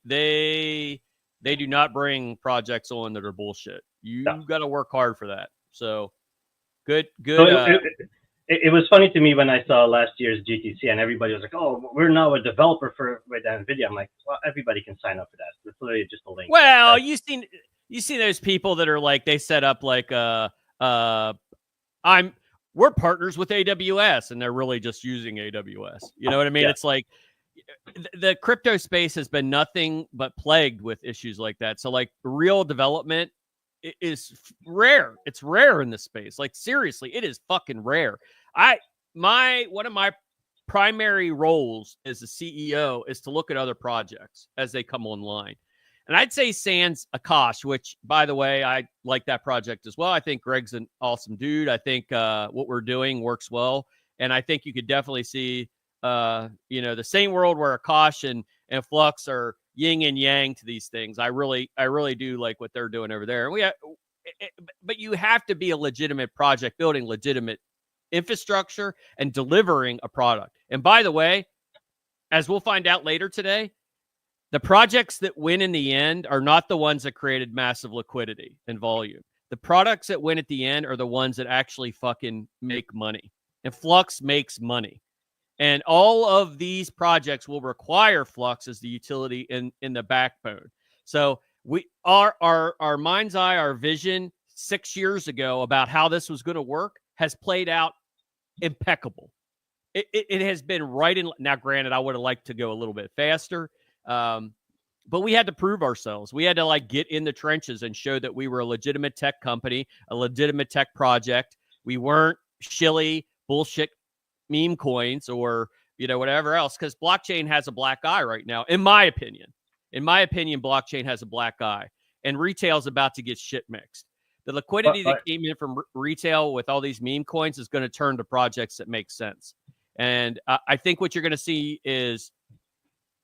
do not bring projects on that are bullshit. You got to work hard for that. So good. So it was funny to me when I saw last year's GTC and everybody was like, "Oh, we're now a developer with Nvidia." I'm like, "Well, everybody can sign up for that. It's literally just a link." Well, you see those people that are like they set up like we're partners with AWS and they're really just using AWS. You know what I mean? Yeah. It's like the crypto space has been nothing but plagued with issues like that. So like real development is rare. It's rare in this space. Like seriously, it is fucking rare. One of my primary roles as a CEO is to look at other projects as they come online. And I'd say sans Akash, which, by the way, I like that project as well. I think Greg's an awesome dude. I think what we're doing works well. And I think you could definitely see, the same world where Akash and Flux are yin and yang to these things. I really do like what they're doing over there. But you have to be a legitimate project, building legitimate infrastructure and delivering a product. And by the way, as we'll find out later today, the projects that win in the end are not the ones that created massive liquidity and volume. The products that win at the end are the ones that actually fucking make money. And Flux makes money. And all of these projects will require Flux as the utility in the backbone. So our mind's eye, our vision 6 years ago about how this was going to work has played out impeccable. It has been right in. Now, granted, I would have liked to go a little bit faster. But we had to prove ourselves. We had to like get in the trenches and show that we were a legitimate tech company, a legitimate tech project. We weren't shilly bullshit meme coins or, whatever else. Because blockchain has a black eye right now, in my opinion. In my opinion, blockchain has a black eye. And retail's about to get shit mixed. The liquidity that came in from retail with all these meme coins is going to turn to projects that make sense. And I think what you're going to see is,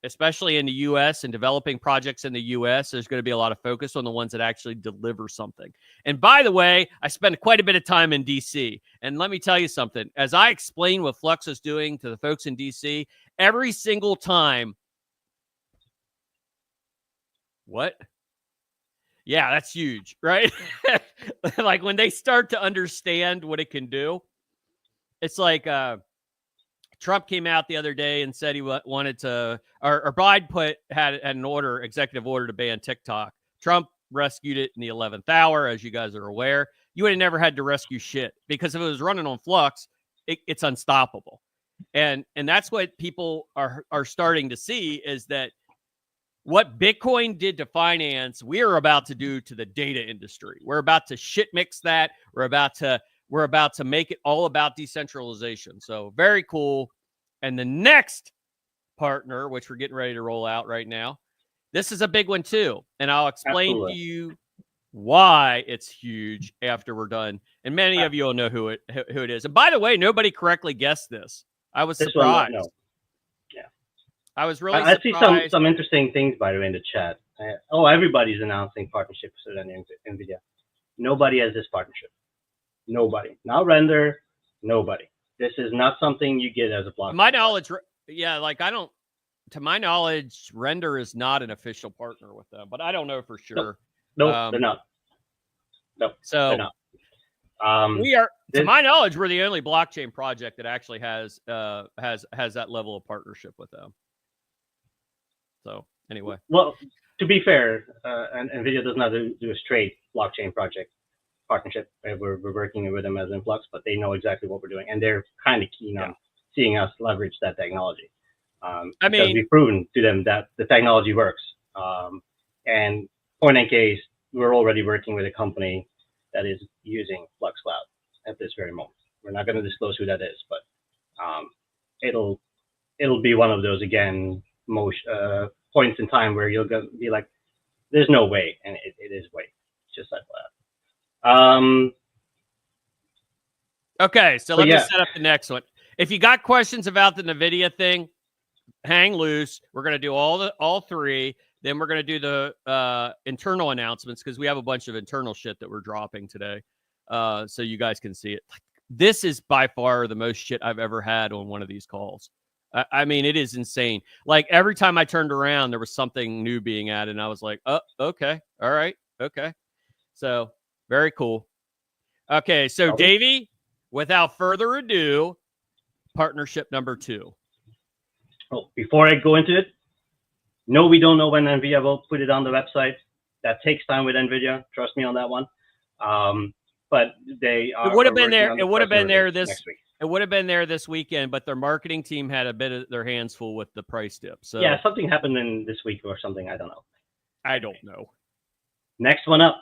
especially in the U.S. and developing projects in the U.S., there's going to be a lot of focus on the ones that actually deliver something. And by the way, I spent quite a bit of time in D.C. And let me tell you something. As I explain what Flux is doing to the folks in D.C., every single time. What? Yeah, that's huge, right? Like when they start to understand what it can do, it's like Trump came out the other day and said he wanted to, or Biden had an executive order to ban TikTok. Trump rescued it in the 11th hour, as you guys are aware. You would have never had to rescue shit because if it was running on Flux, it's unstoppable. And that's what people are starting to see is that what Bitcoin did to finance, we are about to do to the data industry. We're about to shit mix that. We're about to make it all about decentralization. So very cool. And the next partner, which we're getting ready to roll out right now, this is a big one too. And I'll explain to you why it's huge after we're done. And many of you will know who it is. And by the way, nobody correctly guessed this. I was surprised. Yeah. I was really I surprised. see some interesting things, by the way, in the chat. Everybody's announcing partnerships with Nvidia. Nobody has this partnership. Nobody. Not Render. Nobody. This is not something you get as a blockchain. My knowledge, to my knowledge, Render is not an official partner with them, but I don't know for sure. No, they're not. No, so they're not. We are, to my knowledge, we're the only blockchain project that actually has that level of partnership with them. So anyway, well, to be fair, Nvidia does not do a straight blockchain partnership. We're working with them as Influx, but they know exactly what we're doing, and they're kind of keen on seeing us leverage that technology. Because we've proven to them that the technology works. And point in case, we're already working with a company that is using Flux Cloud at this very moment. We're not going to disclose who that is, but it'll be one of those points in time where you'll be like, "There's no way," and it is way, just like that. Okay, so let me set up the next one. If you got questions about the Nvidia thing, hang loose. We're going to do all three. Then we're going to do the internal announcements because we have a bunch of internal shit that we're dropping today, so you guys can see it. This is by far the most shit I've ever had on one of these calls. I mean, it is insane. Like every time I turned around, there was something new being added, and I was like, "Oh, okay, all right, okay." So very cool. Okay, so Davey, without further ado, partnership number 2. Oh, before I go into it, no, we don't know when Nvidia will put it on the website. That takes time with Nvidia. Trust me on that one. But they are. It would have been there. It would have been there next week. It would have been there this weekend, but their marketing team had a bit of their hands full with the price dip. So yeah, something happened in this week or something. I don't know. I don't know. Next one up.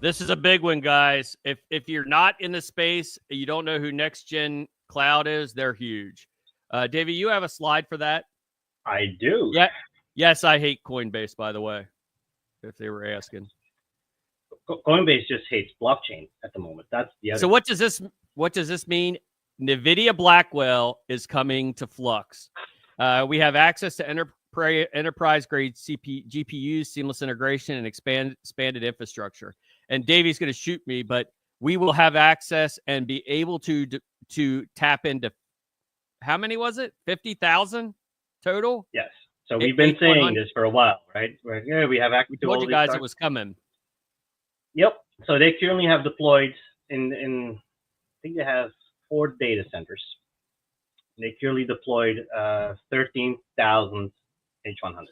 This is a big one, guys. If you're not in the space, you don't know who NextGen Cloud is, they're huge. Davey, you have a slide for that? I do. Yeah. Yes, I hate Coinbase, by the way, if they were asking. Coinbase just hates blockchain at the moment. That's the other. So what does this mean? Nvidia Blackwell is coming to Flux. We have access to enterprise grade GPUs, seamless integration, and expanded infrastructure. And Davey's going to shoot me, but we will have access and be able to tap into, how many was it? 50,000 total? Yes. So we've been saying this for a while, right? Yeah, we have access to all told you guys it was coming. Yep. So they currently have deployed in I think they have 4 data centers. They currently deployed 13,000 H100s.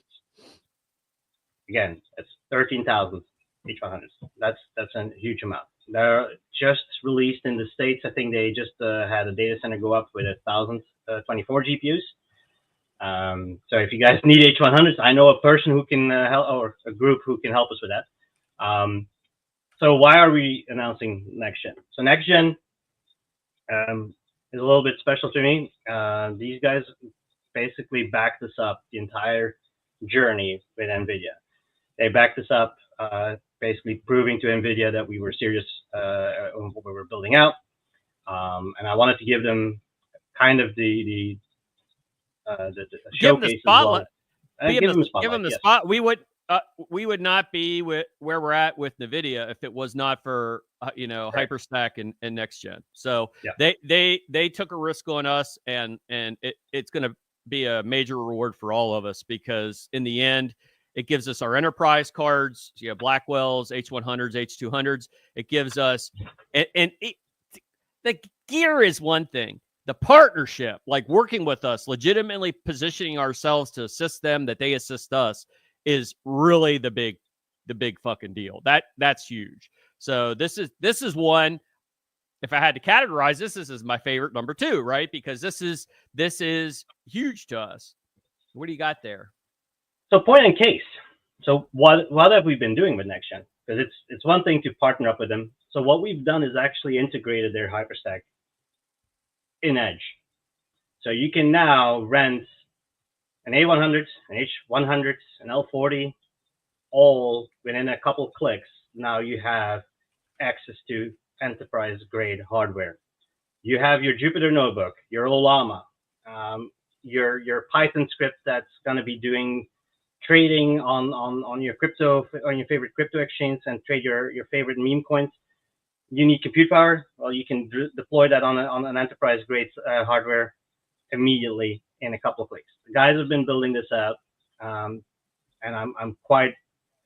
Again, that's 13,000 H100s. That's a huge amount. They're just released in the States. I think they just had a data center go up with 1,024 GPUs. So if you guys need H100s, I know a person who can help, or a group who can help us with that. So why are we announcing NextGen? So NextGen is a little bit special to me. These guys basically backed us up the entire journey with Nvidia. They backed us up, basically proving to Nvidia that we were serious on what we were building out. And I wanted to give them kind of the showcase as well. Give them the spotlight. We would not be where we're at with Nvidia if it was not for Hyperstack and NextGen. So yeah. they took a risk on us, and it's going to be a major reward for all of us, because in the end, it gives us our enterprise cards. So you have Blackwells, H100s, H200s. It gives us, the gear is one thing. The partnership, like working with us, legitimately positioning ourselves to assist them, that they assist us, is really the big fucking deal. That's huge. So this is one. If I had to categorize this is my favorite number 2, right? Because this is huge to us. What do you got there? So point in case. So what have we been doing with NextGen? Because it's one thing to partner up with them. So what we've done is actually integrated their Hyperstack in Edge. So you can now rent an A100, an H100, an L40, all within a couple of clicks. Now you have access to enterprise grade hardware. You have your Jupyter notebook, your Olama, your Python script that's going to be doing trading on your favorite crypto exchange and trade your favorite meme coins. You need compute power. Well, you can deploy that on an enterprise grade hardware immediately in a couple of clicks. The guys have been building this out, and I'm quite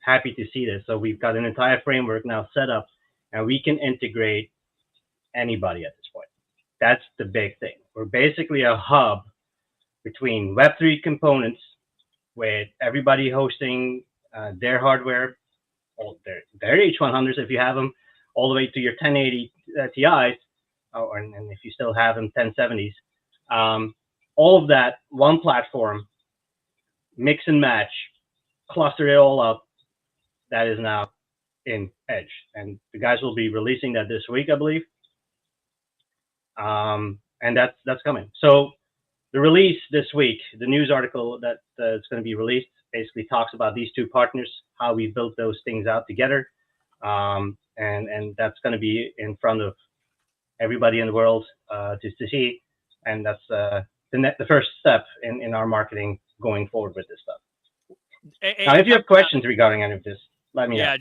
happy to see this. So we've got an entire framework now set up, and we can integrate anybody at this point. That's the big thing. We're basically a hub between Web3 components, with everybody hosting their hardware, or their H100s if you have them, all the way to your 1080 Ti's, and if you still have them, 1070s. All of that, one platform, mix and match, cluster it all up. That is now in Edge, and the guys will be releasing that this week, I believe. And that's coming. So the release this week, the news article that is going to be released, basically talks about these two partners, how we built those things out together. and that's going to be in front of everybody in the world to see, and that's the first step in our marketing going forward with this stuff. Now, if you have questions regarding any of this, let me know.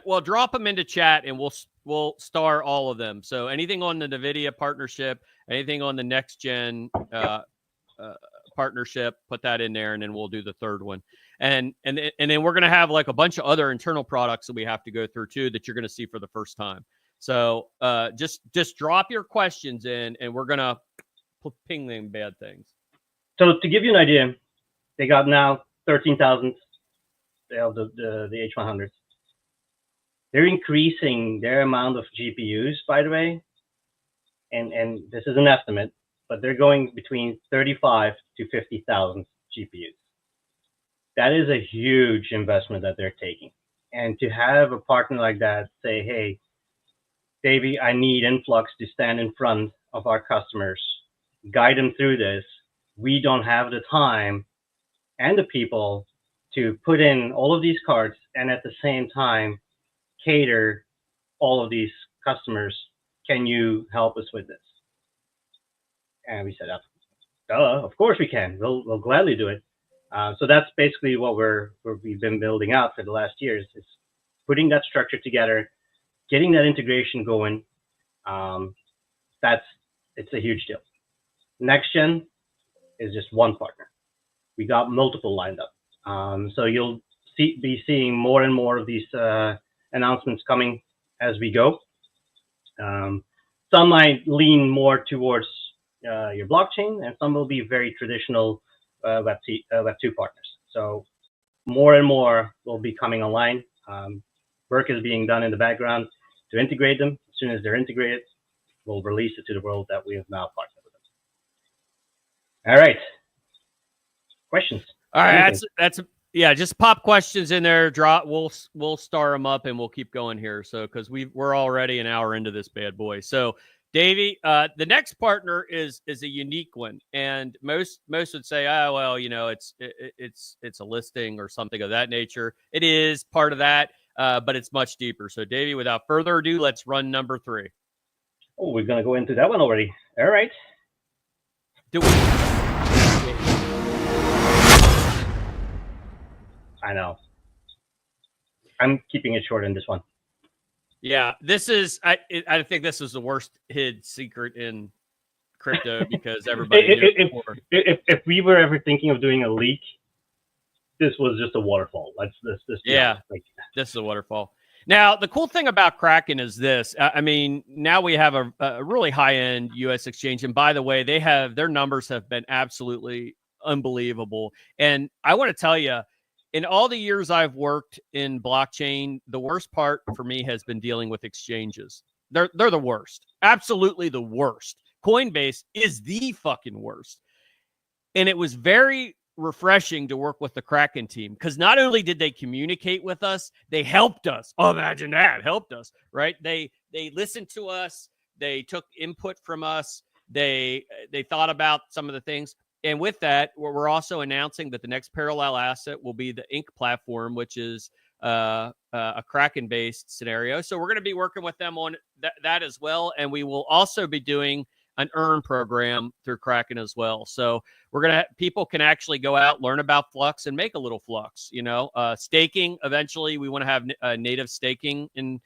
Well, drop them into chat and we'll star all of them. So anything on the Nvidia partnership, anything on the NextGen partnership, put that in there, and then we'll do the third one. And then we're gonna have like a bunch of other internal products that we have to go through too that you're gonna see for the first time. So just drop your questions in, and we're gonna ping them bad things. So to give you an idea, they got now 13,000 of the H100s. They're increasing their amount of GPUs, by the way, and this is an estimate, but they're going between 35 to 50,000 GPUs. That is a huge investment that they're taking. And to have a partner like that say, hey, Davey, I need Influx to stand in front of our customers, guide them through this. We don't have the time and the people to put in all of these cards and at the same time cater all of these customers. Can you help us with this? And we said, of course we can. We'll gladly do it. So that's basically what we've been building out for the last years, is putting that structure together, getting that integration going. It's a huge deal. NextGen is just one partner. We got multiple lined up. So you'll be seeing more and more of these announcements coming as we go. Some might lean more towards your blockchain, and some will be very traditional Web 2 partners. So more and more will be coming online. Work is being done in the background to integrate them. As soon as they're integrated, we'll release it to the world that we have now partnered with them. All right. Questions? All right, just pop questions in there. We'll star them up and we'll keep going here. So because we're already an hour into this bad boy. So Davey, the next partner is a unique one, and most would say, oh well, it's a listing or something of that nature. It is part of that, but it's much deeper. So Davey, without further ado, let's run number 3. Oh, we're gonna go into that one already. All right. I know. I'm keeping it short in this one. Yeah, this is. I think this is the worst hid secret in crypto because everybody knew it before. If we were ever thinking of doing a leak, this was just a waterfall. This is a waterfall. Now, the cool thing about Kraken is this. I mean, now we have a really high-end U.S. exchange, and by the way, their numbers have been absolutely unbelievable. And I want to tell you, in all the years I've worked in blockchain, the worst part for me has been dealing with exchanges. They're the worst. Absolutely the worst. Coinbase is the fucking worst. And it was very refreshing to work with the Kraken team because not only did they communicate with us, they helped us. Oh, imagine that. Helped us, right? They listened to us. They took input from us. They thought about some of the things. And with that, we're also announcing that the next parallel asset will be the Inc. platform, which is a Kraken-based scenario. So we're going to be working with them on that as well. And we will also be doing an earn program through Kraken as well. So we're going to people can actually go out, learn about Flux, and make a little Flux. Staking. Eventually, we want to have native staking in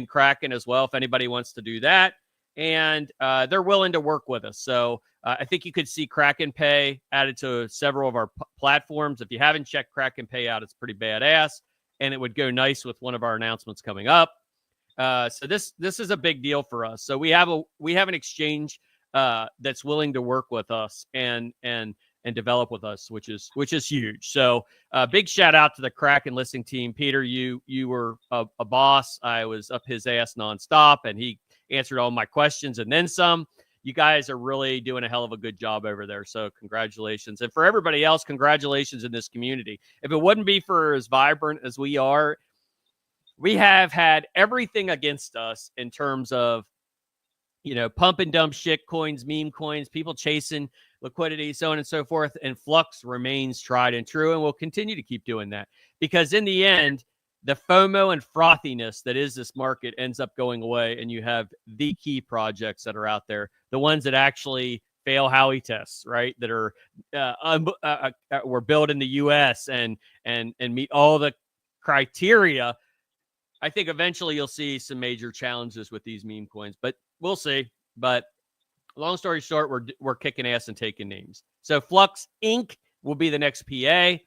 Kraken as well, if anybody wants to do that. And they're willing to work with us. So I think you could see Kraken Pay added to several of our platforms. If you haven't checked Kraken Pay out, it's pretty badass, and it would go nice with one of our announcements coming up. So this is a big deal for us. So we have an exchange that's willing to work with us and develop with us, which is huge. So big shout out to the Kraken listing team. Peter, you were a boss. I was up his ass nonstop, and he answered all my questions and then some. You guys are really doing a hell of a good job over there. So congratulations. And for everybody else, congratulations in this community. If it wouldn't be for as vibrant as we are, we have had everything against us in terms of, pump and dump shit coins, meme coins, people chasing liquidity, so on and so forth. And Flux remains tried and true. And we'll continue to keep doing that because in the end, the FOMO and frothiness that is this market ends up going away, and you have the key projects that are out there, the ones that actually fail Howey tests, right? That are were built in the U.S. and meet all the criteria. I think eventually you'll see some major challenges with these meme coins, but we'll see. But long story short, we're kicking ass and taking names. So Flux Inc. will be the next PA.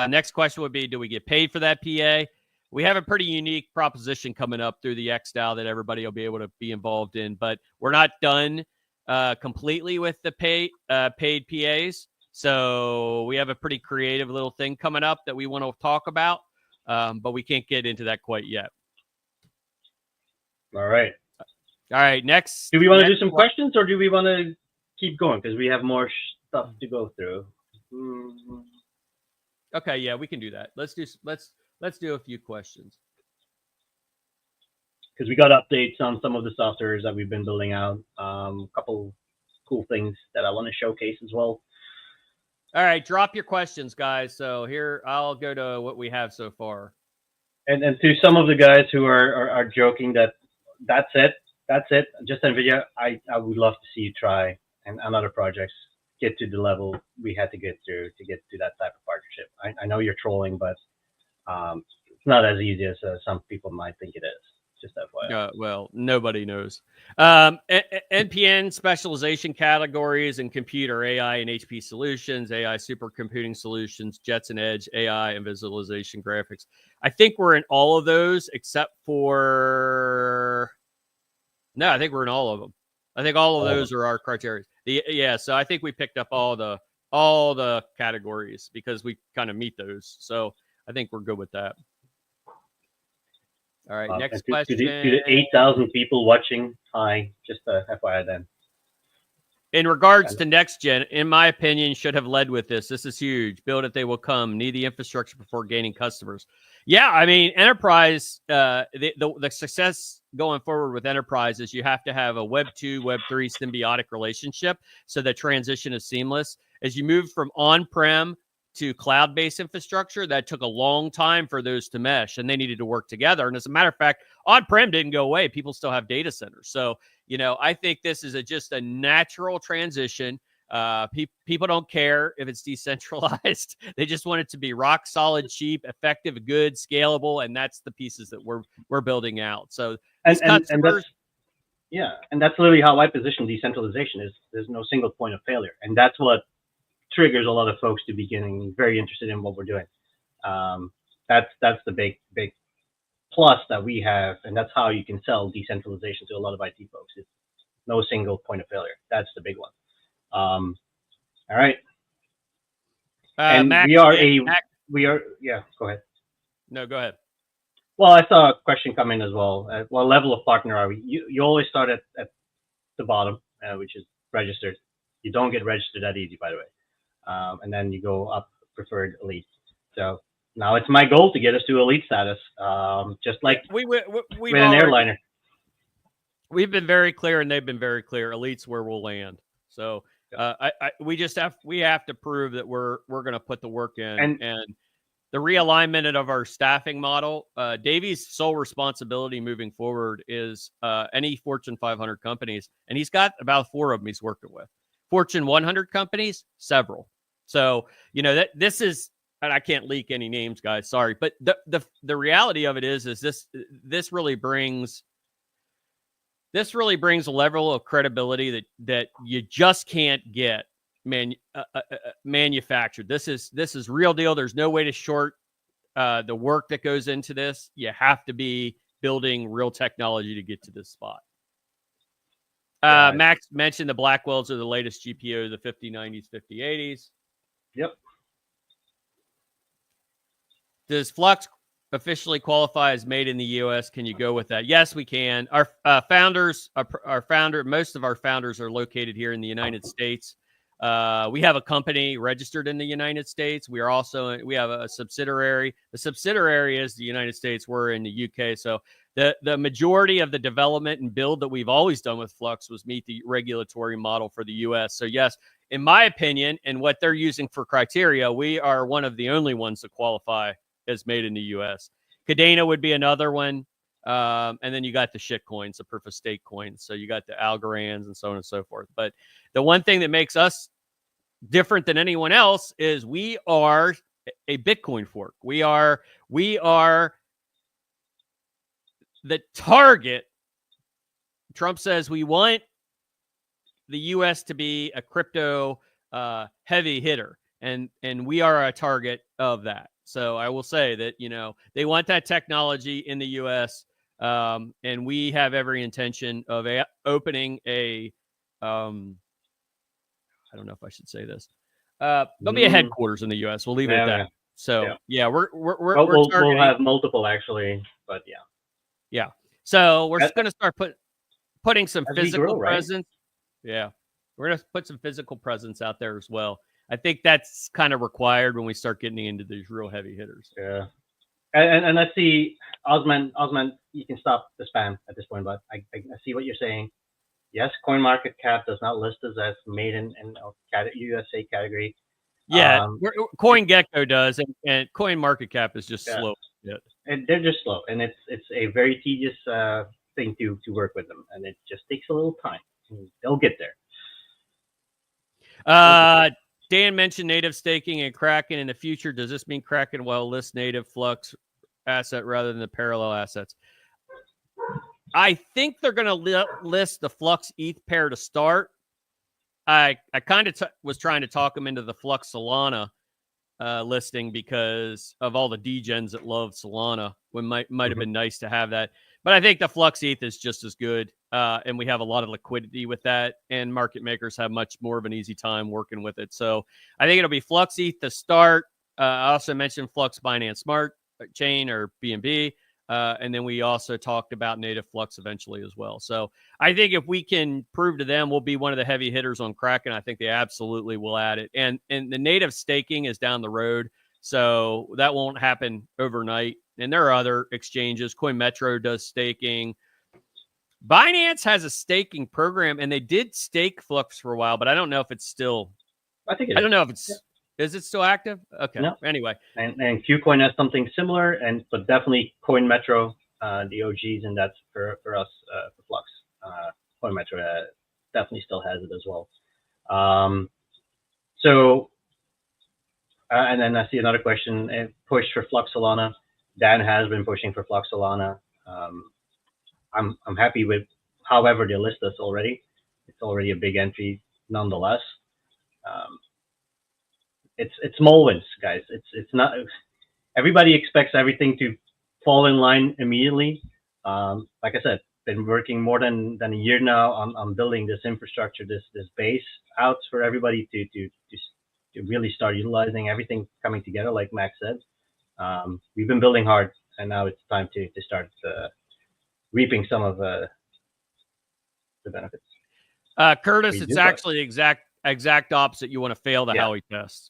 Next question would be, do we get paid for that PA? We have a pretty unique proposition coming up through the XDAO that everybody will be able to be involved in, but we're not done completely with the paid PAs. So we have a pretty creative little thing coming up that we want to talk about, but we can't get into that quite yet. All right. All right. Next. Do we want to do some questions, or do we want to keep going because we have more stuff to go through? Okay. Yeah, we can do that. Let's do a few questions. Because we got updates on some of the softwares that we've been building out. A couple cool things that I want to showcase as well. All right, drop your questions, guys. So here, I'll go to what we have so far. And to some of the guys who are joking that that's it, just Nvidia, I would love to see you try and other projects get to the level we had to get to get to that type of partnership. I know you're trolling, but it's not as easy as some people might think it is. Just FYI. Well, nobody knows. NPN specialization categories in computer AI and HP solutions, AI supercomputing solutions, Jetson Edge, AI and visualization graphics. I think we're in all of those except for... No, I think we're in all of them. I think all of those are our criteria. So I think we picked up all the categories because we kind of meet those. So I think we're good with that. All right, next question. To the 8,000 people watching, hi, just FYI then. In regards to NextGen, in my opinion, should have led with this. This is huge. Build it, they will come. Need the infrastructure before gaining customers. Yeah, I mean, enterprise, the success going forward with enterprise is you have to have a Web 2, Web 3 symbiotic relationship so the transition is seamless. As you move from on-prem to cloud-based infrastructure, that took a long time for those to mesh, and they needed to work together. And as a matter of fact, on-prem didn't go away. People still have data centers. So, I think this is just a natural transition. People don't care if it's decentralized. They just want it to be rock solid, cheap, effective, good, scalable, and that's the pieces that we're building out. So, and that's literally how I position decentralization. Is there's no single point of failure, and that's what triggers a lot of folks to be getting very interested in what we're doing. That's the big plus that we have, and that's how you can sell decentralization to a lot of IT folks. It's no single point of failure. That's the big one. All right. And Max, yeah, go ahead. No, go ahead. Well, I saw a question come in as well. What level of partner are we? You always start at the bottom, which is registered. You don't get registered that easy, by the way. And then you go up preferred elite. So now it's my goal to get us to elite status, just like with an airliner. We've been very clear, and they've been very clear. Elite's where we'll land. So we have to prove that we're going to put the work in, and the realignment of our staffing model. Davey's sole responsibility moving forward is any Fortune 500 companies, and he's got about 4 of them he's working with. Fortune 100 companies, several. So, this is, and I can't leak any names, guys, sorry, but the reality of it is this really brings a level of credibility that you just can't get manufactured. This is real deal. There's no way to short the work that goes into this. You have to be building real technology to get to this spot. Max mentioned the Blackwells are the latest GPU, the 5090s, 5080s. Yep. Does Flux officially qualify as made in the US? Can you go with that? Yes, we can. Our most of our founders are located here in the United States. We have a company registered in the United States. We have a subsidiary. The subsidiary is the United States. We're in the UK. So the majority of the development and build that we've always done with Flux was meet the regulatory model for the US. So yes, in my opinion, and what they're using for criteria, we are one of the only ones that qualify as made in the US. Cadena would be another one. And then you got the shit coins, the proof of stake coins. So you got the Algorands and so on and so forth. But the one thing that makes us different than anyone else is we are a Bitcoin fork. We are the target. Trump says we want the U.S. to be a crypto heavy hitter, and we are a target of that. So I will say that, you know, they want that technology in the U.S., and we have every intention of opening a I don't know if I should say this. There'll be a headquarters in the U.S. We'll leave it at that. So yeah, we're we'll targeting. have multiple actually, but yeah. So we're going to start putting some as we physical grow, presence. Right? Yeah, we're going to put some physical presence out there as well. I think that's kind of required when we start getting into these real heavy hitters. Yeah. And I see Osman, you can stop the spam at this point, but I see what you're saying. Yes, CoinMarketCap does not list us as made in USA category. Yeah, CoinGecko does, and CoinMarketCap is just slow. Yeah. And they're just slow, and it's a very tedious thing to work with them, and it just takes a little time. They'll get there. Dan mentioned native staking and Kraken in the future. Does this mean Kraken will list native Flux asset rather than the parallel assets? I think they're going to list the Flux ETH pair to start. I kind of was trying to talk them into the Flux Solana listing because of all the degens that love Solana. It might have been nice to have that. But I think the Flux ETH is just as good, and we have a lot of liquidity with that, and market makers have much more of an easy time working with it. So I think it'll be Flux ETH to start. I also mentioned Flux Binance Smart Chain or BNB. And then we also talked about native Flux eventually as well. So I think if we can prove to them we'll be one of the heavy hitters on Kraken, I think they absolutely will add it. And the native staking is down the road, so that won't happen overnight. And there are other exchanges. CoinMetro does staking. Binance has a staking program, and they did stake Flux for a while, but I don't know if it's still. I think I don't know if it's. Yeah. Is it still active? Okay. No. Anyway. And Qcoin has something similar, but definitely CoinMetro, the OGs, and that's for us for Flux. CoinMetro definitely still has it as well. And then I see another question: push for Flux Solana. Dan has been pushing for Flux Solana. I'm happy with however they list us already. It's already a big entry, nonetheless. It's small wins, guys. It's not. Everybody expects everything to fall in line immediately. Like I said, been working more than a year now on building this infrastructure, this base out for everybody to really start utilizing everything coming together. Like Max said, we've been building hard, and now it's time to start reaping some of the benefits. Curtis, it's actually exact opposite. You want to fail the Howey test.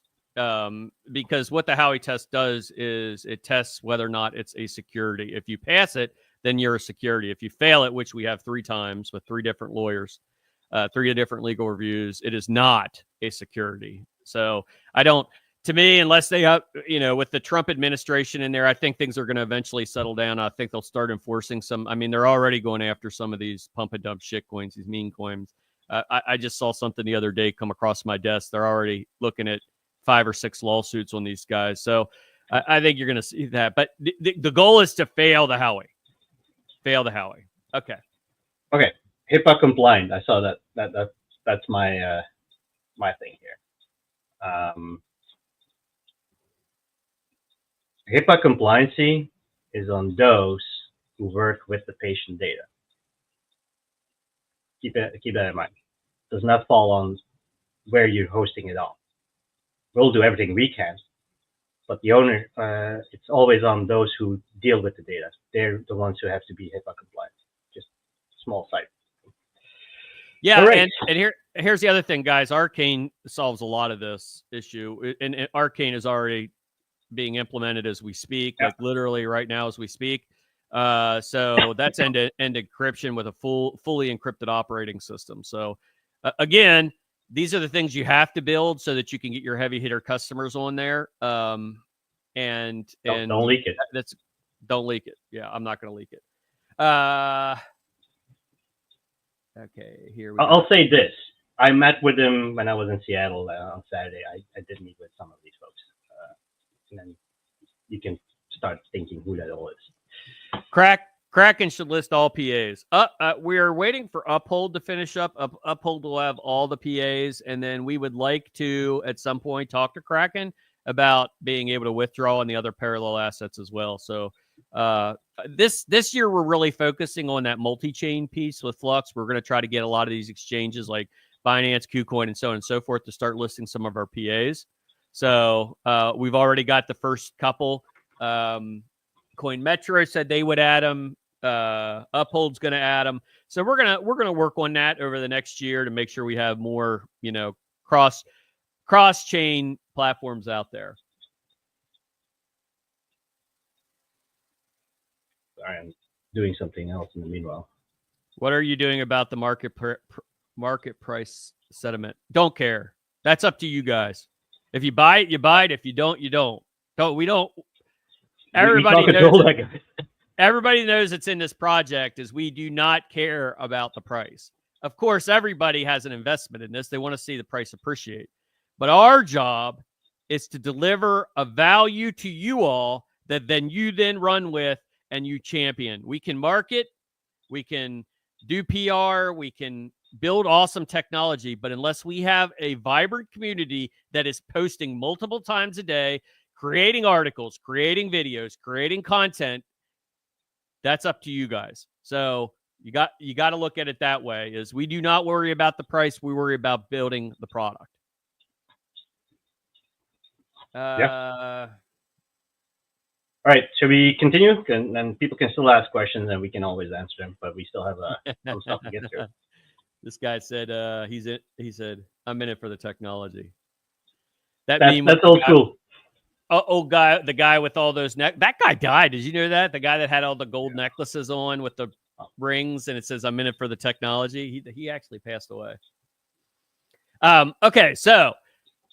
Because what the Howey test does is it tests whether or not it's a security. If you pass it, then you're a security. If you fail it, which we have 3 times with 3 different lawyers, 3 different legal reviews, it is not a security. So to me, unless they have, with the Trump administration in there, I think things are going to eventually settle down. I think they'll start enforcing some. I mean, they're already going after some of these pump and dump shit coins, these meme coins. I just saw something the other day come across my desk. They're already looking at 5 or 6 lawsuits on these guys. So I think you're going to see that. But the goal is to fail the Howey. Fail the Howey. Okay. HIPAA compliant. I saw that. That's my my thing here. HIPAA compliancy is on those who work with the patient data. Keep that in mind. It does not fall on where you're hosting it on. We'll do everything we can, but the owner, it's always on those who deal with the data. They're the ones who have to be HIPAA compliant. Just small site. Yeah, right. and here's the other thing, guys. Arcane solves a lot of this issue, and Arcane is already being implemented as we speak, like literally right now as we speak. So that's end-to-end encryption with a fully encrypted operating system. So again, these are the things you have to build so that you can get your heavy hitter customers on there. And don't leak it. Don't leak it. Yeah, I'm not going to leak it. Okay, here we go. I'll say this. I met with him when I was in Seattle on Saturday. I did meet with some of these folks. And then you can start thinking who that all is. Kraken should list all PAs. We are waiting for Uphold to finish up. Uphold will have all the PAs, and then we would like to, at some point, talk to Kraken about being able to withdraw on the other parallel assets as well. So this year, we're really focusing on that multi-chain piece with Flux. We're going to try to get a lot of these exchanges like Binance, KuCoin, and so on and so forth to start listing some of our PAs. So we've already got the first couple. Coin Metro said they would add them. Uphold's going to add them. So we're gonna work on that over the next year to make sure we have more, cross chain platforms out there. Sorry, I'm doing something else in the meanwhile. What are you doing about the market price sentiment? Don't care. That's up to you guys. If you buy it, you buy it. If you don't, you don't. We don't. Everybody knows it's in this project is we do not care about the price. Of course, everybody has an investment in this. They want to see the price appreciate. But our job is to deliver a value to you all that then you then run with and you champion. We can market, we can do PR, we can build awesome technology, but unless we have a vibrant community that is posting multiple times a day, creating articles, creating videos, creating content, that's up to you guys. So you got to look at it that way. Is we do not worry about the price, we worry about building the product. Yeah. All right, should we continue? And people can still ask questions, and we can always answer them. But we still have some stuff to get to. This guy said he said I'm in it for the technology. That's old school. The guy with all those that guy died. Did you know that? The guy that had all the gold necklaces on with the rings, and it says I'm in it for the technology. He actually passed away. Okay, so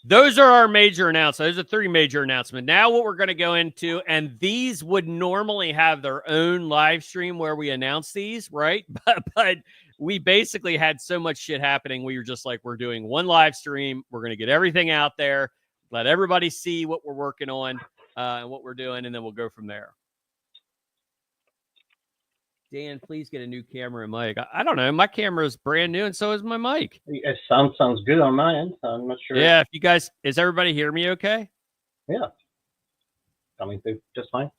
those are our major announcements. Those are 3 major announcements. Now what we're going to go into, and these would normally have their own live stream where we announce these, right? But we basically had so much shit happening. We were just like, we're doing one live stream. We're going to get everything out there, let everybody see what we're working on and what we're doing, and then we'll go from there. Dan, please get a new camera and mic. I don't know. My camera is brand new, and so is my mic. It sounds good on my end. I'm not sure. Yeah, if you guys, is everybody hear me okay? Yeah. Coming through just fine.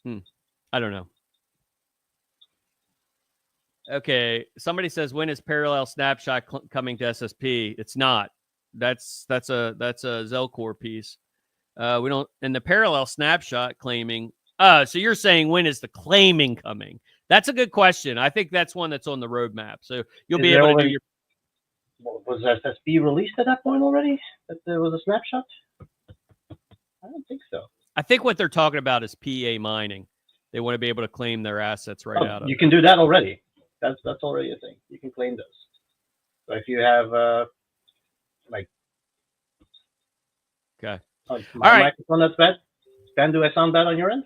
I don't know. Okay, somebody says, when is Parallel Snapshot coming to SSP? It's not. That's a Zelcore piece. We don't, and the Parallel Snapshot claiming. So you're saying when is the claiming coming? That's a good question. I think that's one that's on the roadmap. So you'll be able to do your. Was SSP released at that point already? That there was a snapshot? I don't think so. I think what they're talking about is PA mining. They want to be able to claim their assets right out of it. You can do that already. That's already a thing. You can claim those. So if you have okay. All right. Microphone that's bad. Dan, do I sound bad on your end?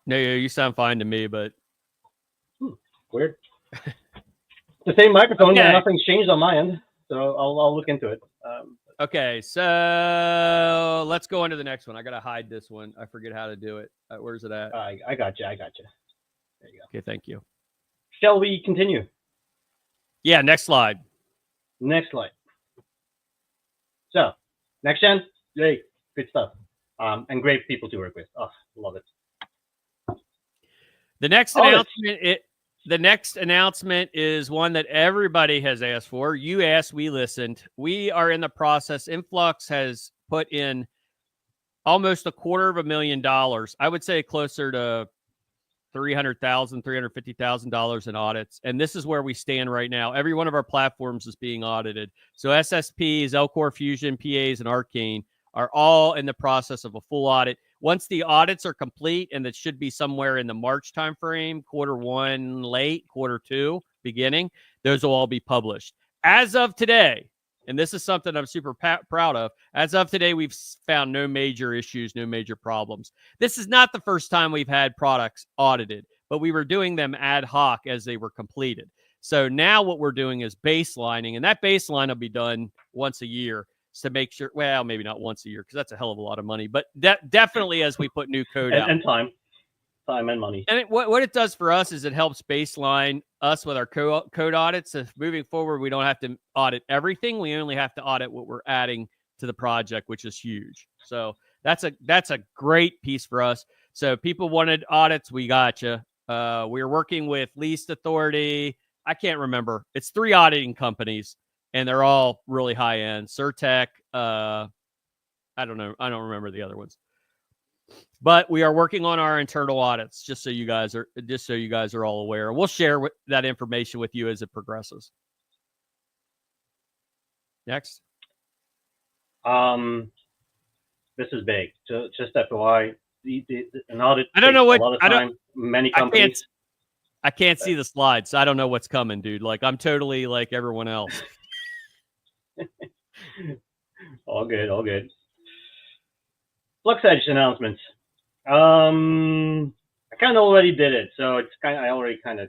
No, you sound fine to me, but weird. The same microphone, okay. And nothing's changed on my end, so I'll look into it. Okay, so let's go on to the next one. I gotta hide this one. I forget how to do it. Where's it at? I got you. There you go. Okay, thank you. Shall we continue? Yeah, next slide. Next slide. So, NextGen, yay, good stuff. And great people to work with. Oh, love it. The next announcement is one that everybody has asked for. You asked, we listened. We are in the process. Influx has put in almost $250,000. I would say closer to $300,000, $350,000 in audits. And this is where we stand right now. Every one of our platforms is being audited. So SSP, Zelcore Fusion, PAs, and Arcane are all in the process of a full audit. Once the audits are complete, and that should be somewhere in the March timeframe, Q1 late, Q2 beginning, those will all be published. As of today, and this is something I'm super proud of. As of today, we've found no major issues, no major problems. This is not the first time we've had products audited, but we were doing them ad hoc as they were completed. So now what we're doing is baselining, and that baseline will be done once a year to make sure, well, maybe not once a year because that's a hell of a lot of money, but definitely as we put new code out. And time and money. And what it does for us is it helps baseline us with our code audits. So moving forward, we don't have to audit everything. We only have to audit what we're adding to the project, which is huge. So that's a great piece for us. So people wanted audits, we got you. We're working with Least Authority. I can't remember. It's 3 auditing companies, and they're all really high end. Surtech. I don't know. I don't remember the other ones. But we are working on our internal audits, just so you guys are all aware. We'll share that information with you as it progresses. Next. This is big. Just FYI, an audit. I don't know what. A lot of time. Many companies. I can't see the slides, so I don't know what's coming, dude. Like I'm totally like everyone else. All good. Flux Edge announcements. I kind of already did it, so I already kind of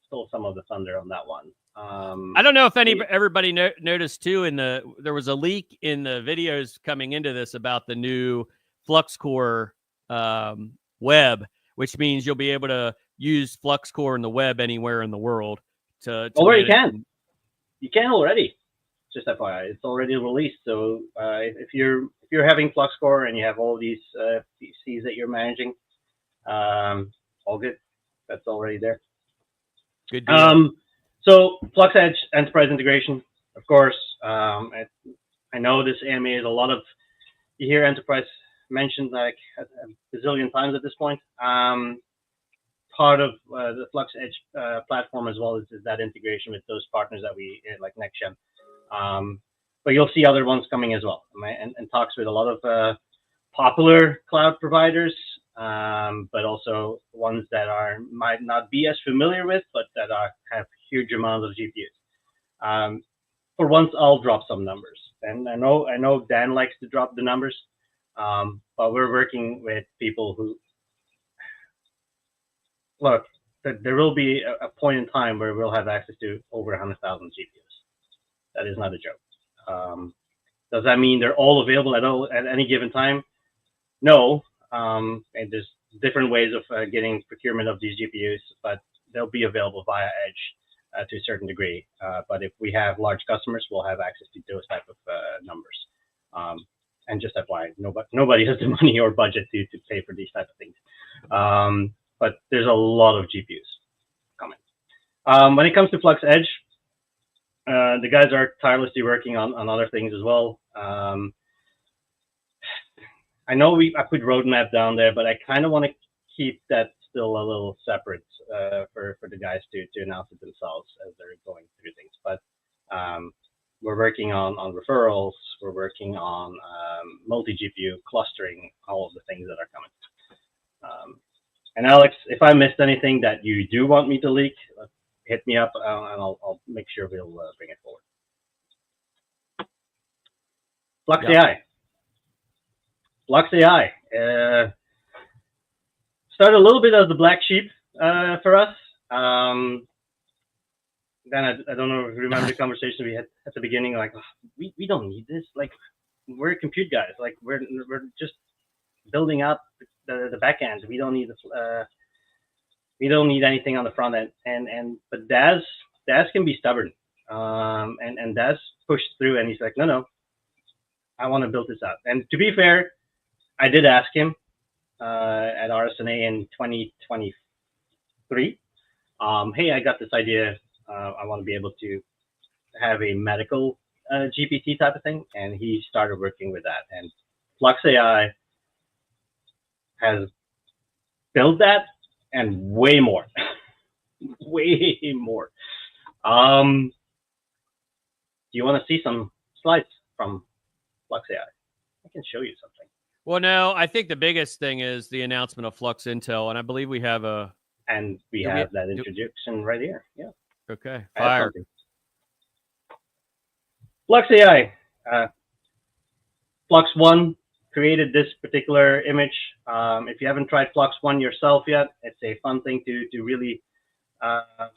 stole some of the thunder on that one. I don't know if everybody noticed too. There was a leak in the videos coming into this about the new Flux Core web, which means you'll be able to use Flux Core in the web anywhere in the world. You can already. Just FYI, it's already released. So if you're having Flux Core and you have all these PCs that you're managing, all good. That's already there. Good deal. So Flux Edge Enterprise Integration, of course. I know this AMA is a lot of, you hear enterprise mentioned like a bazillion times at this point. Part of the Flux Edge platform as well is that integration with those partners that we like NextGen. But you'll see other ones coming as well, and talks with a lot of popular cloud providers, but also ones that might not be as familiar with, but that have huge amounts of GPUs. For once, I'll drop some numbers, and I know Dan likes to drop the numbers, but we're working with people who look. There will be a point in time where we'll have access to over 100,000 GPUs. That is not a joke. Does that mean they're all available at any given time? No. And there's different ways of getting procurement of these GPUs, but they'll be available via Edge to a certain degree. But if we have large customers, we'll have access to those type of numbers. And just FYI, nobody has the money or budget to pay for these type of things. But there's a lot of GPUs coming. When it comes to Flux Edge, the guys are tirelessly working on other things as well. I know I put roadmap down there, but I kind of want to keep that still a little separate for the guys to announce it themselves as they're going through things. But we're working on referrals. We're working on multi-GPU clustering, all of the things that are coming. And Alex, if I missed anything that you do want me to leak, hit me up, and I'll make sure we'll bring it forward. Flux AI. Flux AI started a little bit as the black sheep for us. Then I don't know if you remember the conversation we had at the beginning. Like, we don't need this. Like, we're compute guys. Like, we're just building up the back end. We don't need we don't need anything on the front end. But Daz can be stubborn. And Daz pushed through, and he's like, no, I want to build this out. And to be fair, I did ask him at RSNA in 2023. Hey, I got this idea. I want to be able to have a medical GPT type of thing, and he started working with that. And Flux AI has built that and way more, way more. Do you want to see some slides from Flux AI? I can show you something. Well, no, I think the biggest thing is the announcement of Flux Intel, and I believe we have a. And we have that introduction right here. Yeah. Okay. Fire. Flux AI. Flux One created this particular image. If you haven't tried Flux One yourself yet, it's a fun thing to really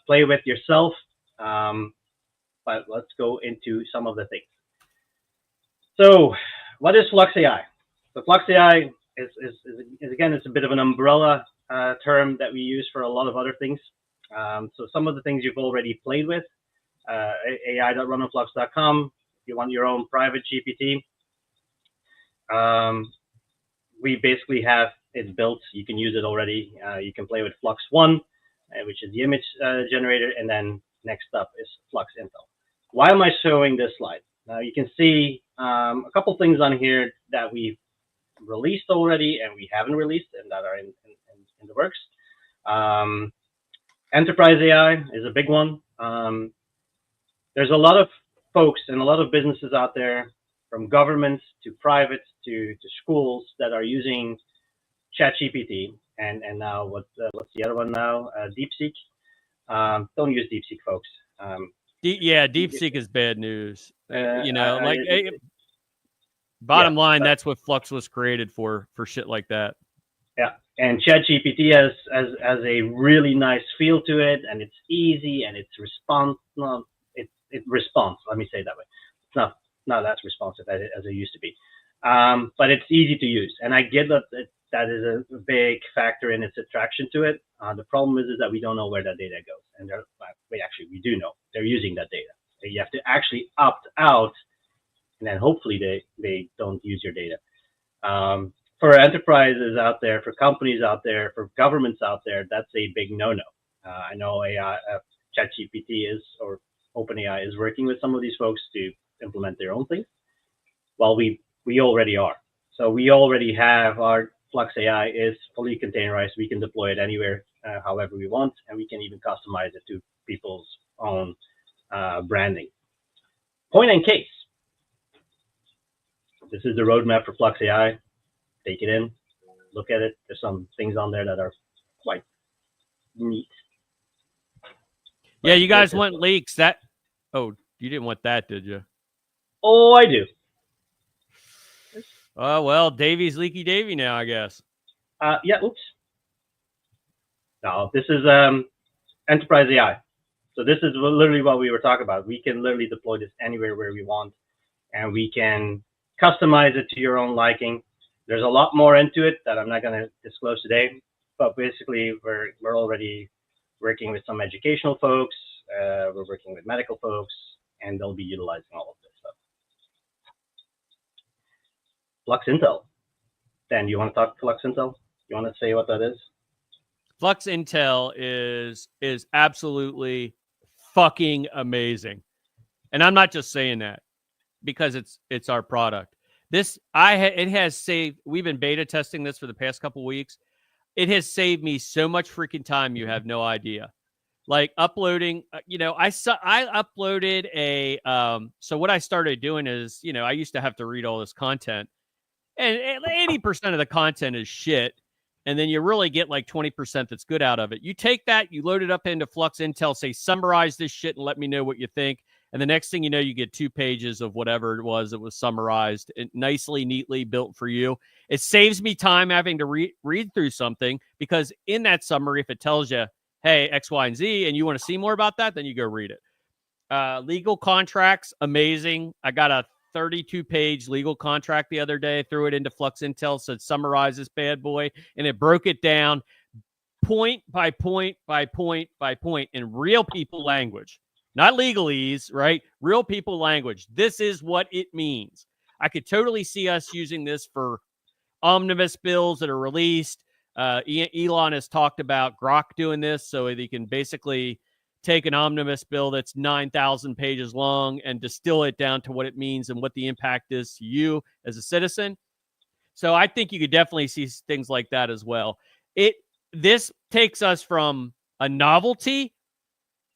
play with yourself. But let's go into some of the things. So, what is Flux AI? So, Flux AI is again, it's a bit of an umbrella term that we use for a lot of other things. So, some of the things you've already played with, ai.runonflux.com. If you want your own private GPT, we basically have it built. You can use it already. You can play with Flux One, which is the image generator, and then next up is Flux Intel. Why am I showing this slide? Now you can see a couple things on here that we've released already and we haven't released and that are in the works. Enterprise AI is a big one. There's a lot of folks and a lot of businesses out there, from governments to private to schools, that are using ChatGPT and now what's the other one now? DeepSeek. Don't use DeepSeek, folks. Yeah, DeepSeek is bad news. You know, like yeah. bottom line, that's what Flux was created for shit like that. Yeah, and ChatGPT has a really nice feel to it, and it's easy, and it's it responds. Let me say it that way. It's not as responsive as it used to be, but it's easy to use, and I get that is a big factor in its attraction to it. The problem is that we don't know where that data goes, and actually we do know they're using that data. You have to actually opt out, and then hopefully they don't use your data. For enterprises out there, for companies out there, for governments out there, that's a big no-no. I know ChatGPT or OpenAI is working with some of these folks to implement their own things. Well, we already are. So we already have our Flux AI is fully containerized. We can deploy it anywhere, however we want, and we can even customize it to people's own branding. Point in case. This is the roadmap for Flux AI. Take it in, look at it. There's some things on there that are quite neat. Yeah, you guys want leaks. Oh, you didn't want that, did you? Oh, I do. Oh, well, Davy's Leaky Davy now, I guess. Yeah, oops. No, this is Enterprise AI. So this is literally what we were talking about. We can literally deploy this anywhere where we want, and we can customize it to your own liking. There's a lot more into it that I'm not going to disclose today, but basically we're already working with some educational folks. We're working with medical folks, and they'll be utilizing all of this stuff. Flux Intel. Dan, do you want to talk Flux Intel? You want to say what that is? Flux Intel is absolutely fucking amazing. And I'm not just saying that because it's our product. It has saved, we've been beta testing this for the past couple weeks. It has saved me so much freaking time, you have no idea. Like uploading, I uploaded so what I started doing is, I used to have to read all this content, and 80% of the content is shit. And then you really get like 20% that's good out of it. You take that, you load it up into Flux Intel, say, summarize this shit and let me know what you think. And the next thing you know, you get 2 pages of whatever it was that was summarized, and nicely, neatly built for you. It saves me time having to read through something, because in that summary, if it tells you, hey, X, Y, and Z, and you want to see more about that, then you go read it. Legal contracts, amazing. I got a 32-page legal contract the other day, threw it into Flux Intel, so it summarized this bad boy, and it broke it down point by point by point by point in real people language. Not legalese, right? Real people language. This is what it means. I could totally see us using this for omnibus bills that are released. Elon has talked about Grok doing this, so that he can basically take an omnibus bill that's 9,000 pages long and distill it down to what it means and what the impact is to you as a citizen. So I think you could definitely see things like that as well. This takes us from a novelty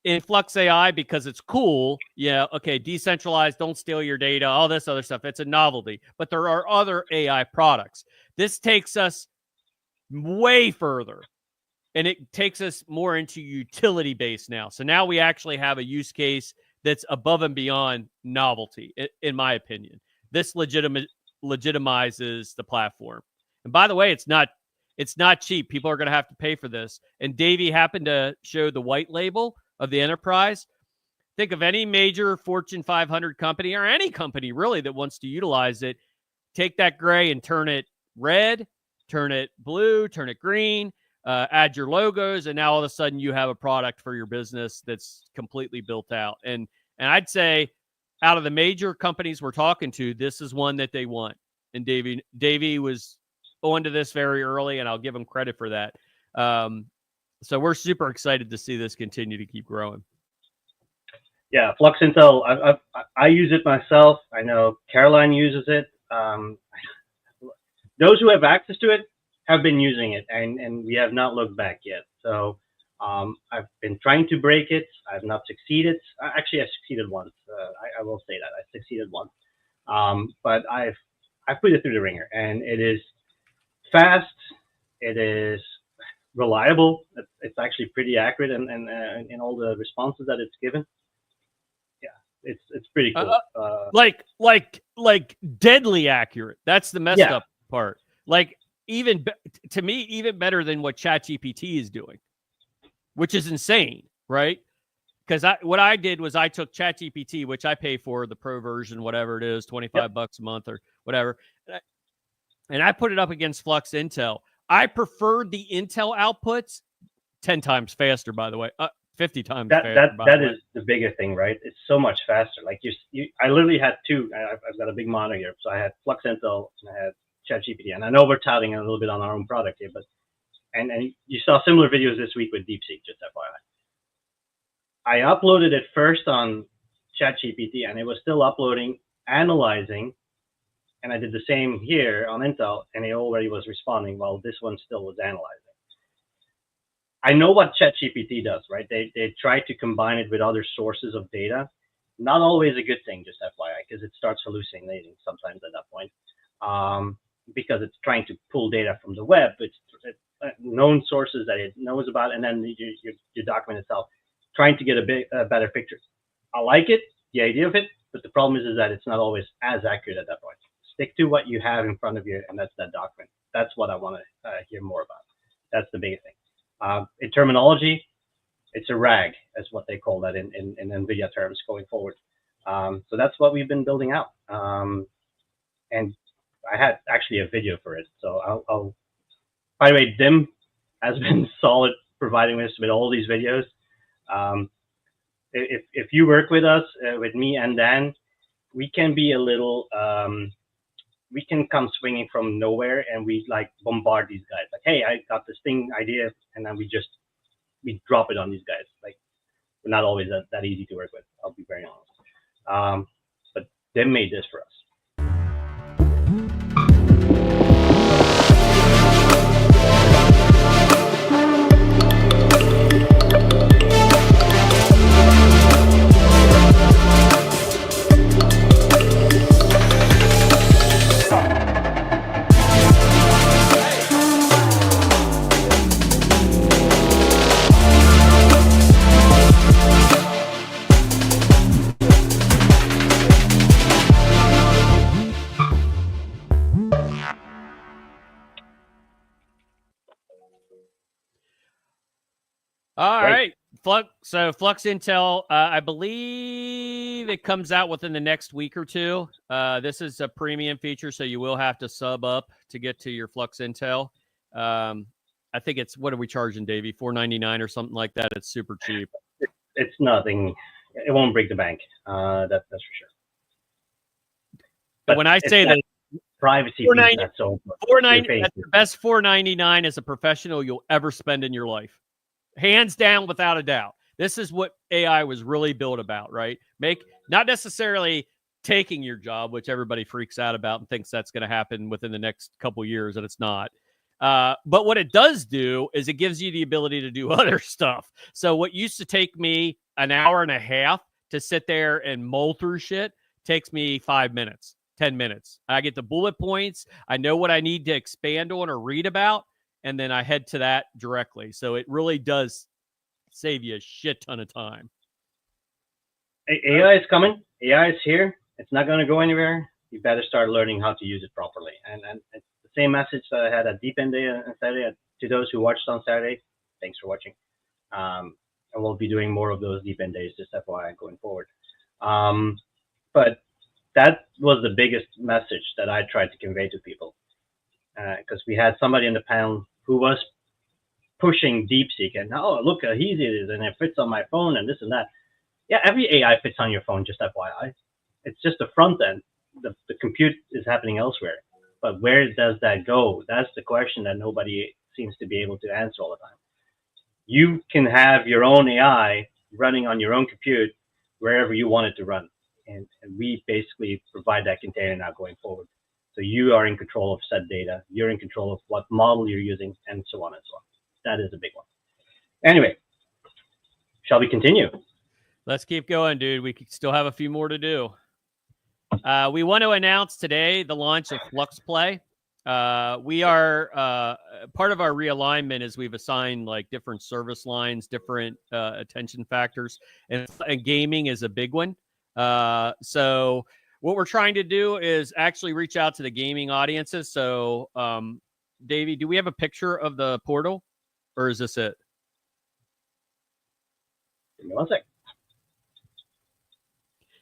in Flux AI because it's cool. Yeah, okay, decentralized, don't steal your data, all this other stuff. It's a novelty. But there are other AI products. This takes us way further, and it takes us more into utility based now. So now we actually have a use case that's above and beyond novelty, in my opinion. This legitimizes the platform. And by the way, it's not cheap. People are going to have to pay for this. And Davey happened to show the white label of the enterprise. Think of any major Fortune 500 company, or any company really that wants to utilize it. Take that gray and turn it red, turn it blue, turn it green, add your logos, and now all of a sudden you have a product for your business that's completely built out. And I'd say out of the major companies we're talking to, this is one that they want. And Davey was onto this very early, and I'll give him credit for that. So we're super excited to see this continue to keep growing. Yeah, Flux Intel, I use it myself. I know Caroline uses it. Those who have access to it have been using it, and we have not looked back yet. So I've been trying to break it. I've not succeeded. Actually, I succeeded once. I will say that I succeeded once. But I've put it through the ringer, and it is fast. It is reliable. It's actually pretty accurate in all the responses that it's given. Yeah, it's pretty cool. Like deadly accurate. That's the messed up part. Like to me, even better than what ChatGPT is doing, which is insane, right? Because what I did was I took ChatGPT, which I pay for, the pro version, whatever it is, $25 a month or whatever, and I put it up against Flux Intel. I preferred the Intel outputs 10 times faster, by the way, 50 times faster. That is the bigger thing, right? It's so much faster. Like I literally had two. I've got a big monitor here, so I had Flux Intel and I had ChatGPT, and I know we're touting a little bit on our own product here, but and you saw similar videos this week with DeepSeek, just FYI. I uploaded it first on ChatGPT, and it was still uploading, analyzing, and I did the same here on Intel, and it already was responding while this one still was analyzing. I know what ChatGPT does, right? They try to combine it with other sources of data. Not always a good thing, just FYI, because it starts hallucinating sometimes at that point, because it's trying to pull data from the web. It's known sources that it knows about, and then your document itself, trying to get a better picture. I like it, the idea of it, but the problem is that it's not always as accurate at that point. Stick to what you have in front of you, and that's that document. That's what I want to hear more about. That's the biggest thing. In terminology, it's a RAG, as what they call that in Nvidia terms going forward. So that's what we've been building out. And I had actually a video for it. So I'll by the way, Dim has been solid providing us with all these videos. If you work with us, with me and Dan, we can be a little, we can come swinging from nowhere, and we like bombard these guys. Like, hey, I got this thing idea, and then we drop it on these guys. Like, we're not always that easy to work with. I'll be very honest. But they made this for us. All right. Flux Intel, I believe it comes out within the next week or two. This is a premium feature, so you will have to sub up to get to your Flux Intel. I think it's, what are we charging, Davey? $4.99 or something like that. It's super cheap. It's nothing. It won't break the bank. That's for sure. But when I say that privacy, that's so $4.99, that's the best $4.99 as a professional you'll ever spend in your life. Hands down, without a doubt. This is what AI was really built about, right? Not necessarily taking your job, which everybody freaks out about and thinks that's going to happen within the next couple years, and it's not. But what it does do is it gives you the ability to do other stuff. So what used to take me an hour and a half to sit there and mull through shit takes me 5 minutes, 10 minutes. I get the bullet points. I know what I need to expand on or read about, and then I head to that directly. So it really does save you a shit ton of time. AI is coming. AI is here. It's not going to go anywhere. You better start learning how to use it properly. And it's the same message that I had at Deep End Day on Saturday. To those who watched on Saturday, thanks for watching. And we'll be doing more of those Deep End Days, just FYI, going forward. But that was the biggest message that I tried to convey to people. Because we had somebody in the panel who was pushing DeepSeek, and oh, look how easy it is, and it fits on my phone, and this and that. Yeah, every AI fits on your phone, just FYI. It's just the front end. The compute is happening elsewhere. But where does that go? That's the question that nobody seems to be able to answer all the time. You can have your own AI running on your own compute wherever you want it to run. And we basically provide that container now going forward. So you are in control of said data. You're in control of what model you're using, and so on and so on. That is a big one. Anyway, shall we continue? Let's keep going, dude. We still have a few more to do. We want to announce today the launch of Flux Pay. We are part of our realignment is we've assigned like different service lines, different attention factors, and gaming is a big one. So what we're trying to do is actually reach out to the gaming audiences. So, Davey, do we have a picture of the portal, or is this it? Give me one sec.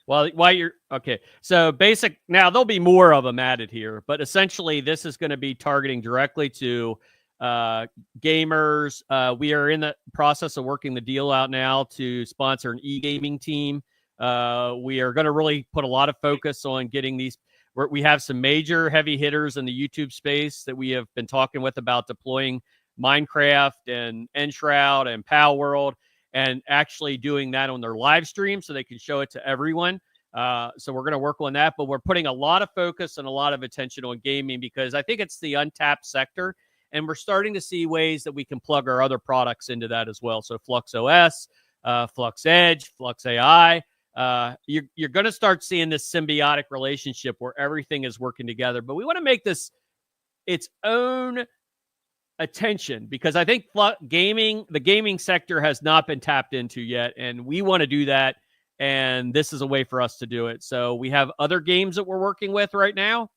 Well, while you're okay, so basic now there'll be more of them added here, but essentially this is going to be targeting directly to gamers. We are in the process of working the deal out now to sponsor an e-gaming team. We are going to really put a lot of focus on getting these. We have some major heavy hitters in the YouTube space that we have been talking with about deploying Minecraft and Enshroud and Pal World, and actually doing that on their live stream so they can show it to everyone. So we're going to work on that, but we're putting a lot of focus and a lot of attention on gaming because I think it's the untapped sector, and we're starting to see ways that we can plug our other products into that as well. So Flux OS, Flux Edge, Flux AI. You're going to start seeing this symbiotic relationship where everything is working together, but we want to make this its own attention because I think the gaming sector has not been tapped into yet, and we want to do that, and this is a way for us to do it. So we have other games that we're working with right now.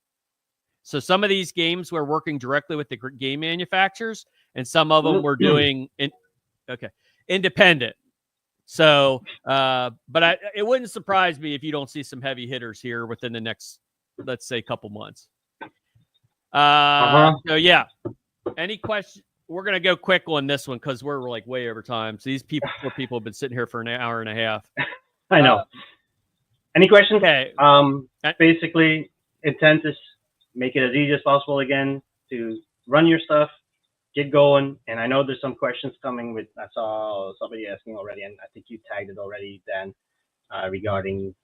So some of these games we're working directly with the game manufacturers, and some of them we're doing independent. So, but it wouldn't surprise me if you don't see some heavy hitters here within the next, let's say, couple months. So yeah. Any questions? We're going to go quick on this one because we're like way over time. So these four people have been sitting here for an hour and a half. I know. Any questions? Okay. Basically, intent is make it as easy as possible again to run your stuff, get going. And I know there's some questions coming with, I saw somebody asking already, and I think you tagged it already, Dan, regarding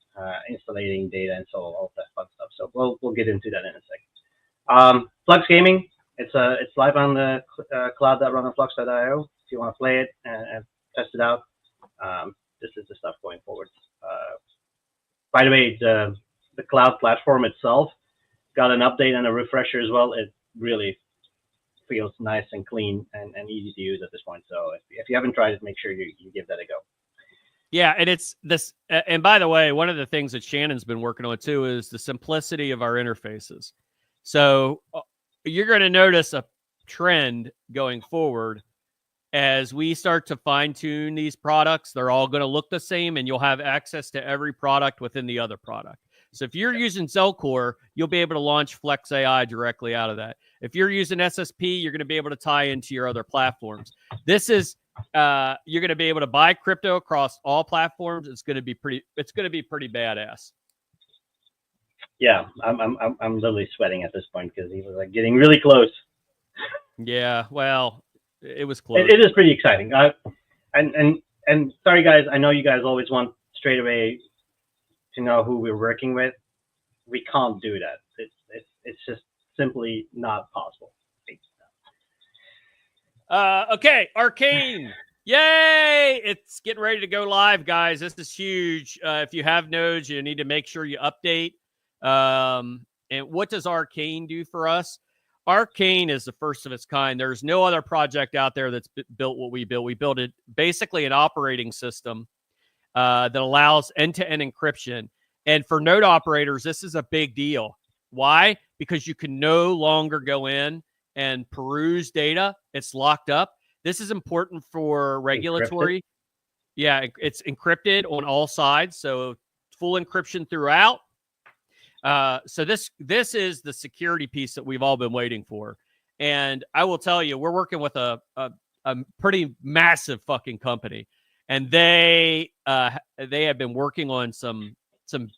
installing data and so all that fun stuff. So we'll get into that in a second. Flux Gaming. It's live on the cloud that run on flux.io. If you want to play it and test it out, this is the stuff going forward. By the way, the cloud platform itself got an update and a refresher as well. It really feels nice and clean and easy to use at this point. So if you haven't tried it, make sure you give that a go. Yeah, and it's this. And by the way, one of the things that Shannon's been working on too is the simplicity of our interfaces. So you're going to notice a trend going forward as we start to fine tune these products. They're all going to look the same, and you'll have access to every product within the other product. So if you're using Zelcore, you'll be able to launch Flux AI directly out of that. If you're using SSP, you're going to be able to tie into your other platforms. This is you're going to be able to buy crypto across all platforms. It's going to be pretty badass. Yeah, I'm literally sweating at this point because he was like getting really close. Yeah, well, it was close. It is pretty exciting. And sorry guys, I know you guys always want straight away to know who we're working with. We can't do that. It's just simply not possible. Okay, Arcane. Yay! It's getting ready to go live, guys. This is huge. If you have nodes, you need to make sure you update. And what does Arcane do for us? Arcane is the first of its kind. There's no other project out there that's built what we built. We built it basically an operating system that allows end-to-end encryption. And for node operators, this is a big deal. Why? Because you can no longer go in and peruse data. It's locked up. This is important for regulatory. Encrypted? Yeah, it's encrypted on all sides, so full encryption throughout. So this is the security piece that we've all been waiting for. And I will tell you, we're working with a pretty massive fucking company, and they have been working on some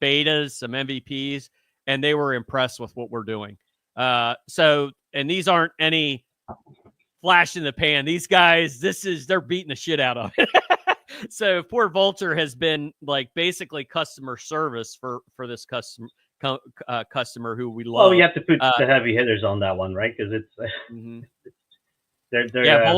betas, some MVPs, and they were impressed with what we're doing. So, and these aren't any flash in the pan. These guys, they're beating the shit out of it. So poor Vulture has been like basically customer service for this customer who we love. Well, you have to put the heavy hitters on that one, right? Because it's they're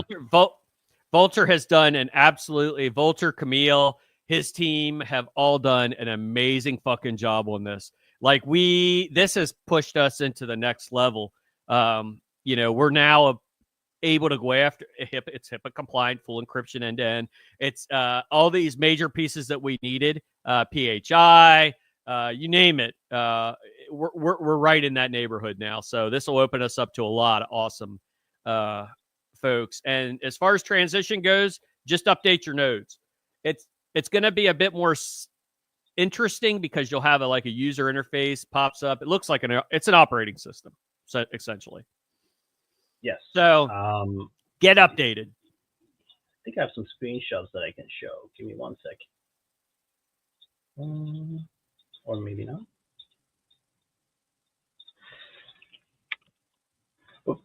Vulture has done an absolutely Vulture, Camille, his team have all done an amazing fucking job on this. Like this has pushed us into the next level. We're now able to go after HIPAA. It's HIPAA compliant, full encryption end to end. It's all these major pieces that we needed. PHI, you name it. We're right in that neighborhood now. So this will open us up to a lot of awesome folks. And as far as transition goes, just update your nodes. It's going to be a bit more interesting because you'll have a user interface pops up. It looks like it's an operating system, so essentially. Yes. So get updated. I think I have some screenshots that I can show. Give me 1 second. Or maybe not. Oh.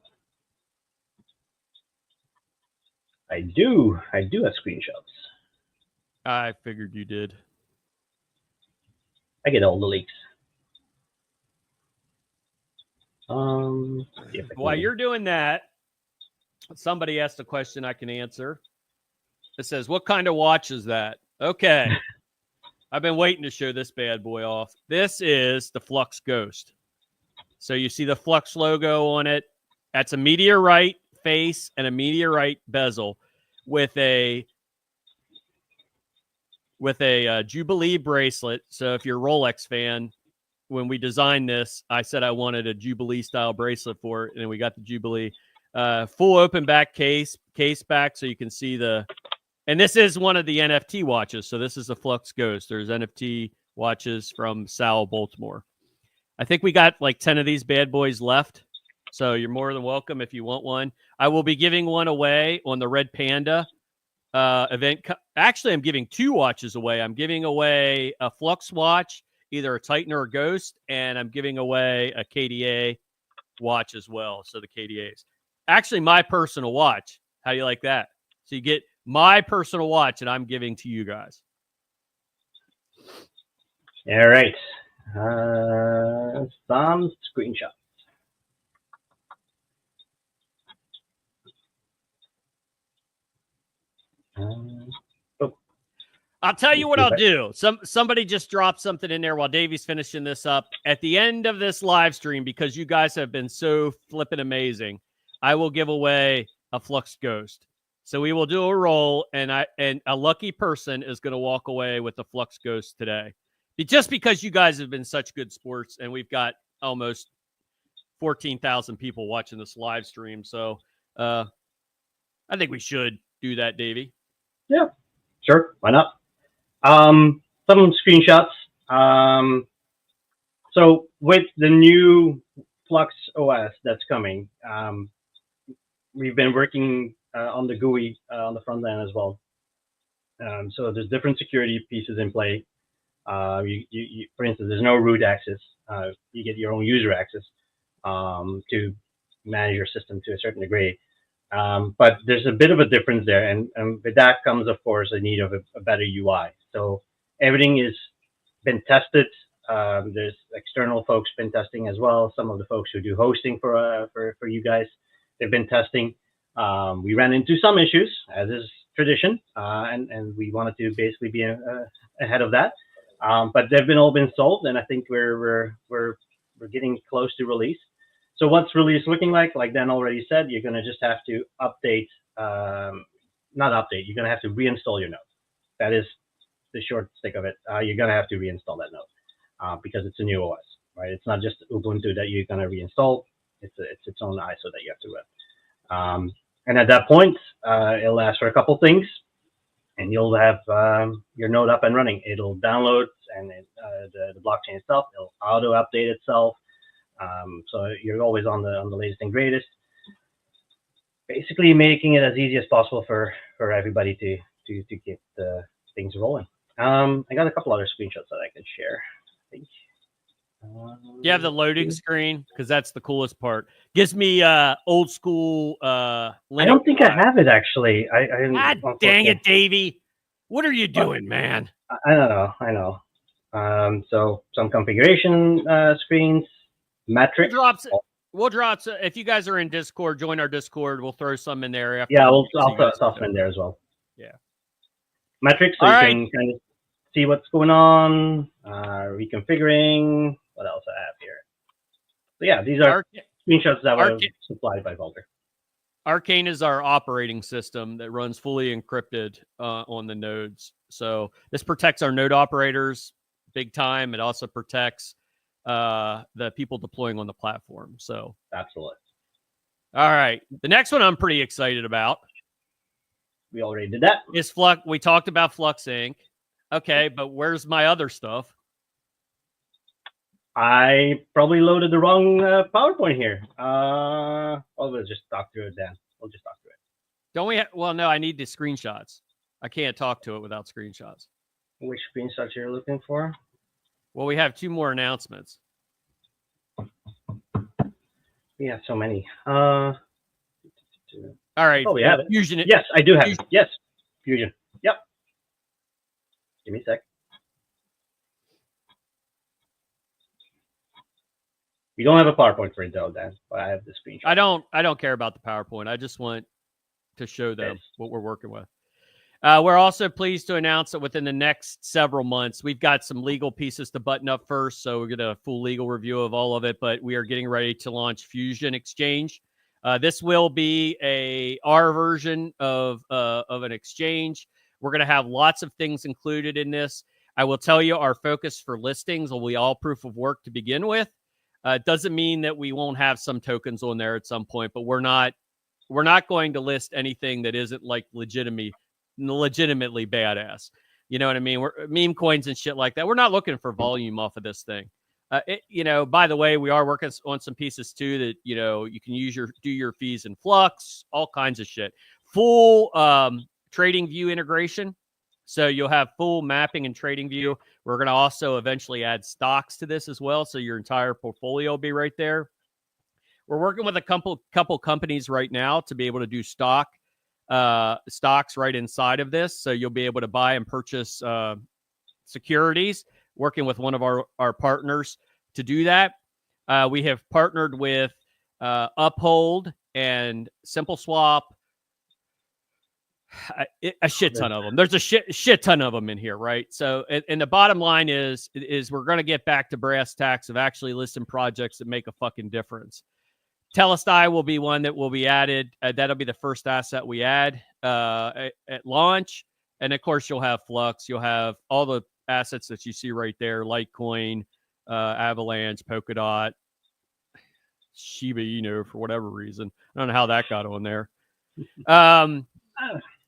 I do have screenshots. I figured you did. I get all the leaks. While you're doing that, somebody asked a question I can answer. It says, what kind of watch is that? Okay. I've been waiting to show this bad boy off. This is the Flux Ghost. So you see the Flux logo on it. That's a meteorite face and a meteorite bezel with a Jubilee bracelet. So if you're a Rolex fan, when we designed this, I said I wanted a Jubilee style bracelet for it, and we got the Jubilee. Full open back case back, so you can see and this is one of the NFT watches. So this is a Flux Ghost. There's NFT watches from Sal Baltimore. I think we got like 10 of these bad boys left. So you're more than welcome if you want one. I will be giving one away on the Red Panda event. Actually, I'm giving 2 watches away. I'm giving away a Flux watch, either a Titan or a Ghost, and I'm giving away a KDA watch as well. So the KDAs. Actually, my personal watch. How do you like that? So you get my personal watch that I'm giving to you guys. All right. Some screenshots. I'll tell you what I'll do. Somebody just dropped something in there while Davey's finishing this up. At the end of this live stream, because you guys have been so flippin' amazing, I will give away a Flux Ghost. So we will do a roll, and a lucky person is going to walk away with the Flux Ghost today. Just because you guys have been such good sports, and we've got almost 14,000 people watching this live stream. So I think we should do that, Davey. Yeah, sure. Why not? Some screenshots. So with the new Flux OS that's coming, we've been working on the GUI on the front end as well. So there's different security pieces in play. You, for instance, there's no root access. You get your own user access to manage your system to a certain degree. But there's a bit of a difference there, and with that comes, of course, a need of a better UI. So everything is been tested. There's external folks been testing as well. Some of the folks who do hosting for you guys, they've been testing. We ran into some issues, as is tradition, and we wanted to basically be ahead of that. But they've all been solved, and I think we're getting close to release. So what's release looking like? Like Dan already said, you're going to just have to update, not update. You're going to have to reinstall your node. That is the short stick of it. You're gonna have to reinstall that node because it's a new OS, right? It's not just Ubuntu that you're gonna reinstall. It's its own ISO that you have to run. And at that point, it'll ask for a couple things, and you'll have your node up and running. It'll download and the blockchain itself. It'll auto update itself. So you're always on the latest and greatest. Basically, making it as easy as possible for everybody to get things rolling. I got a couple other screenshots that I can share. I think. You have the loading screen because that's the coolest part. Gives me old school. I don't think I have it actually. God dang it, Davey! What are you doing, man? I don't know. I know. So some configuration screens, metrics. We'll drop. If you guys are in Discord, join our Discord. We'll throw some in there. After yeah, I'll toss them in there as well. Yeah. Metrics, so you can kind of see what's going on. Reconfiguring. What else I have here? So yeah, these are screenshots that were supplied by Volker. Arcane is our operating system that runs fully encrypted on the nodes. So this protects our node operators big time. It also protects the people deploying on the platform. So absolutely. All right. The next one I'm pretty excited about. We already did that. Is Flux. We talked about Flux Inc. Okay, but where's my other stuff? I probably loaded the wrong PowerPoint here. We'll just talk through it then. We'll just talk through it. Don't we? Well, no, I need the screenshots. I can't talk to it without screenshots. Which screenshots you're looking for? Well, we have 2 more announcements. We have so many. All right. Oh, we have it. Fusion. Yes, I do have it. Yes, Fusion. Yep. Give me a sec. You don't have a PowerPoint for it though, Dan, but I have the screenshot. I don't care about the PowerPoint. I just want to show them what we're working with. We're also pleased to announce that within the next several months, we've got some legal pieces to button up first. So we'll get a full legal review of all of it, but we are getting ready to launch Fusion Exchange. This will be our version of an exchange. We're going to have lots of things included in this. I will tell you our focus for listings will be all proof of work to begin with. It doesn't mean that we won't have some tokens on there at some point, but we're not going to list anything that isn't like legitimately badass. You know what I mean? We're meme coins and shit like that. We're not looking for volume off of this thing. By the way, we are working on some pieces too that, you can do your fees in Flux, all kinds of shit. Full trading view integration. So you'll have full mapping and trading view. We're going to also eventually add stocks to this as well. So your entire portfolio will be right there. We're working with a couple companies right now to be able to do stocks right inside of this. So you'll be able to buy and purchase securities, working with one of our partners to do that. We have partnered with Uphold and Simple Swap. A shit ton of them. There's a shit ton of them in here, right? So, and the bottom line is we're going to get back to brass tacks of actually listing projects that make a fucking difference. Telestai will be one that will be added. That'll be the first asset we add at launch. And of course, you'll have Flux. You'll have all the assets that you see right there: Litecoin, Avalanche, Polkadot, Shiba Inu, for whatever reason. I don't know how that got on there.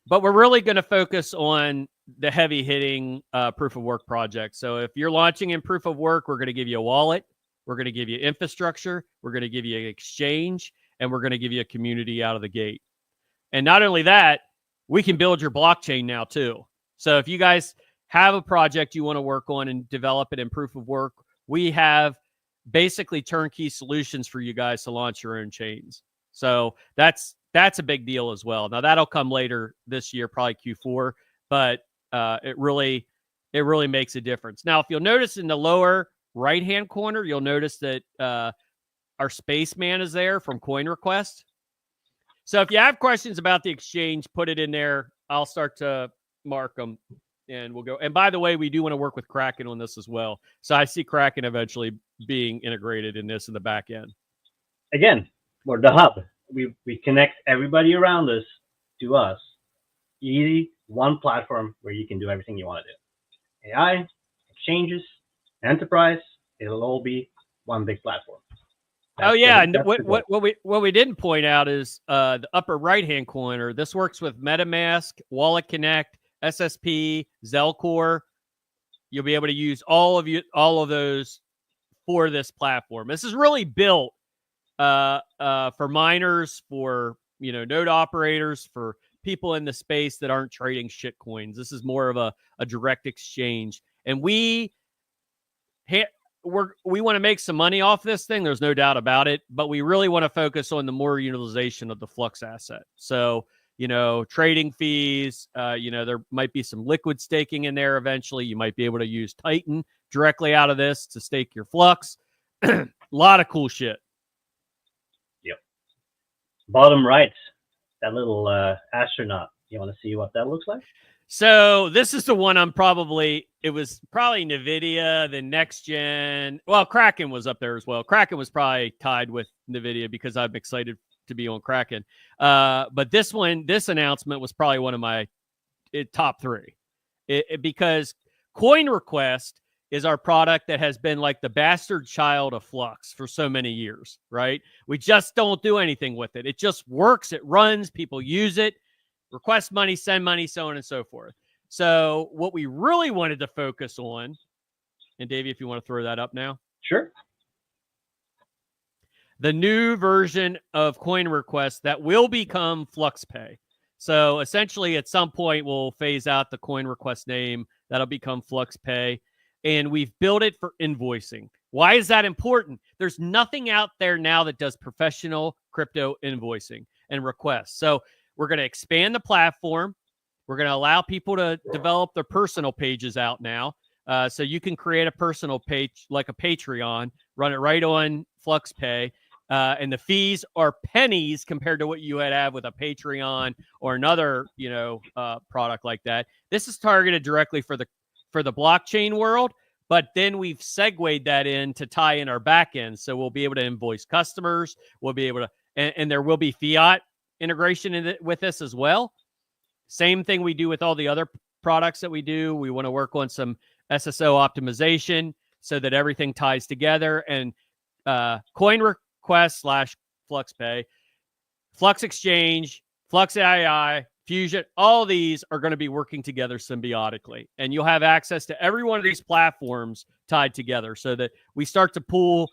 But we're really going to focus on the heavy hitting proof of work project. So if you're launching in proof of work, we're going to give you a wallet. We're going to give you infrastructure. We're going to give you an exchange, and we're going to give you a community out of the gate. And not only that, we can build your blockchain now too. So if you guys have a project you want to work on and develop it in proof of work, we have basically turnkey solutions for you guys to launch your own chains. So that's a big deal as well. Now that'll come later this year, probably Q4, but it really makes a difference. Now, if you'll notice in the lower right-hand corner, you'll notice that our spaceman is there from Coin Request. So if you have questions about the exchange, put it in there. I'll start to mark them and we'll go. And by the way, we do want to work with Kraken on this as well. So I see Kraken eventually being integrated in this in the back end. Again, we're the hub. We connect everybody around us to us. Easy, one platform where you can do everything you want to do. AI, exchanges, enterprise, it'll all be one big platform. Oh yeah, and that's the goal. what we didn't point out is the upper right hand corner. This works with MetaMask, Wallet Connect, SSP, Zelcore. You'll be able to use all of those for this platform. This is really built for miners, for node operators, for people in the space that aren't trading shit coins. This is more of a direct exchange, and we want to make some money off this thing. There's no doubt about it, but we really want to focus on the more utilization of the Flux asset. So, trading fees, there might be some liquid staking in there eventually. You might be able to use Titan directly out of this to stake your Flux. A lot of cool shit. Yep. Bottom right, that little astronaut. You want to see what that looks like? So this is the one it was probably Nvidia, the NextGen. Well, Kraken was up there as well. Kraken was probably tied with Nvidia because I'm excited to be on Kraken. But this announcement was probably one of my top three. Because Coin Request is our product that has been like the bastard child of Flux for so many years, right? We just don't do anything with it. It just works. It runs. People use it. Request money, send money, so on and so forth. So what we really wanted to focus on, and Davey, if you want to throw that up now. Sure. The new version of Coin Request that will become Flux Pay. So essentially at some point we'll phase out the Coin Request name. That'll become Flux Pay. And we've built it for invoicing. Why is that important? There's nothing out there now that does professional crypto invoicing and requests. So we're going to expand the platform. We're going to allow people to develop their personal pages out now. So you can create a personal page like a Patreon, run it right on Flux Pay. And the fees are pennies compared to what you would have with a Patreon or another, product like that. This is targeted directly for the blockchain world, but then we've segued that in to tie in our back end. So we'll be able to invoice customers. We'll be able to, and there will be fiat integration with this as well. Same thing we do with all the other products that we do. We want to work on some SSO optimization so that everything ties together. And Coin Request / Flux Pay, Flux Exchange, Flux AI, Fusion, all these are going to be working together symbiotically. And you'll have access to every one of these platforms tied together so that we start to pull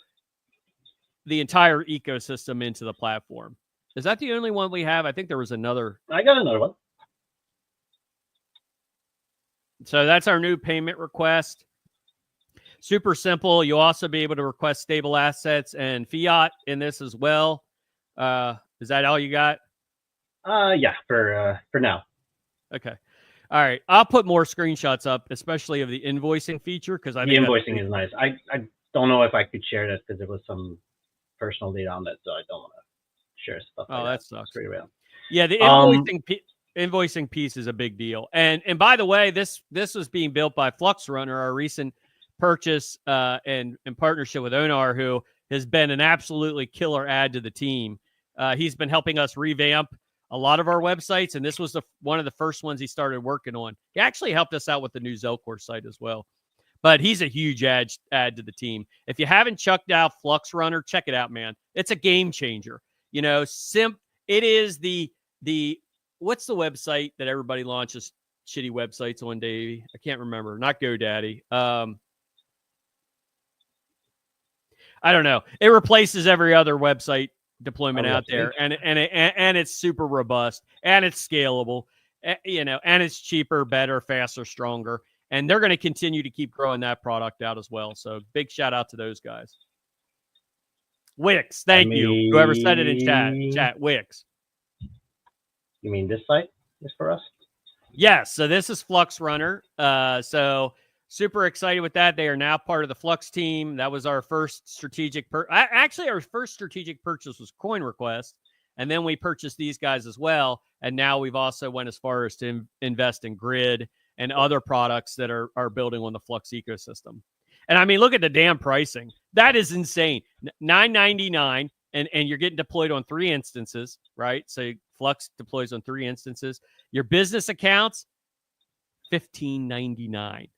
the entire ecosystem into the platform. Is that the only one we have? I think there was another. I got another one. So that's our new payment request. Super simple. You'll also be able to request stable assets and fiat in this as well. Is that all you got? Yeah, for now. Okay. All right. I'll put more screenshots up, especially of the invoicing feature, because I think the invoicing is nice. I don't know if I could share that because there was some personal data on that, so I don't want to share stuff. Oh, like that sucks. Pretty real. Yeah, the invoicing piece is a big deal. And by the way, this was being built by Flux Runner, our recent purchase and in partnership with Onar, who has been an absolutely killer add to the team. He's been helping us revamp a lot of our websites, and this was one of the first ones he started working on. He actually helped us out with the new Zelcore site as well. But he's a huge add to the team. If you haven't checked out Flux Runner, check it out, man. It's a game changer. It is the what's the website that everybody launches shitty websites on, Davey? I can't remember. Not GoDaddy. I don't know. It replaces every other website deployment out there, and it's super robust, and it's scalable, and it's cheaper, better, faster, stronger, and they're going to continue to keep growing that product out as well. So big shout out to those guys. Wix, thank you. Whoever said it in chat, Wix. You mean this site is for us? Yes. So this is Flux Runner. So super excited with that. They are now part of the Flux team. That was our first strategic our first strategic purchase was Coin Request, and then we purchased these guys as well. And now we've also went as far as to invest in Grid and other products that are building on the Flux ecosystem. And I mean, look at the damn pricing. That is insane. $9.99, and you're getting deployed on 3 instances, right? So Flux deploys on 3 instances. Your business accounts, $15.99.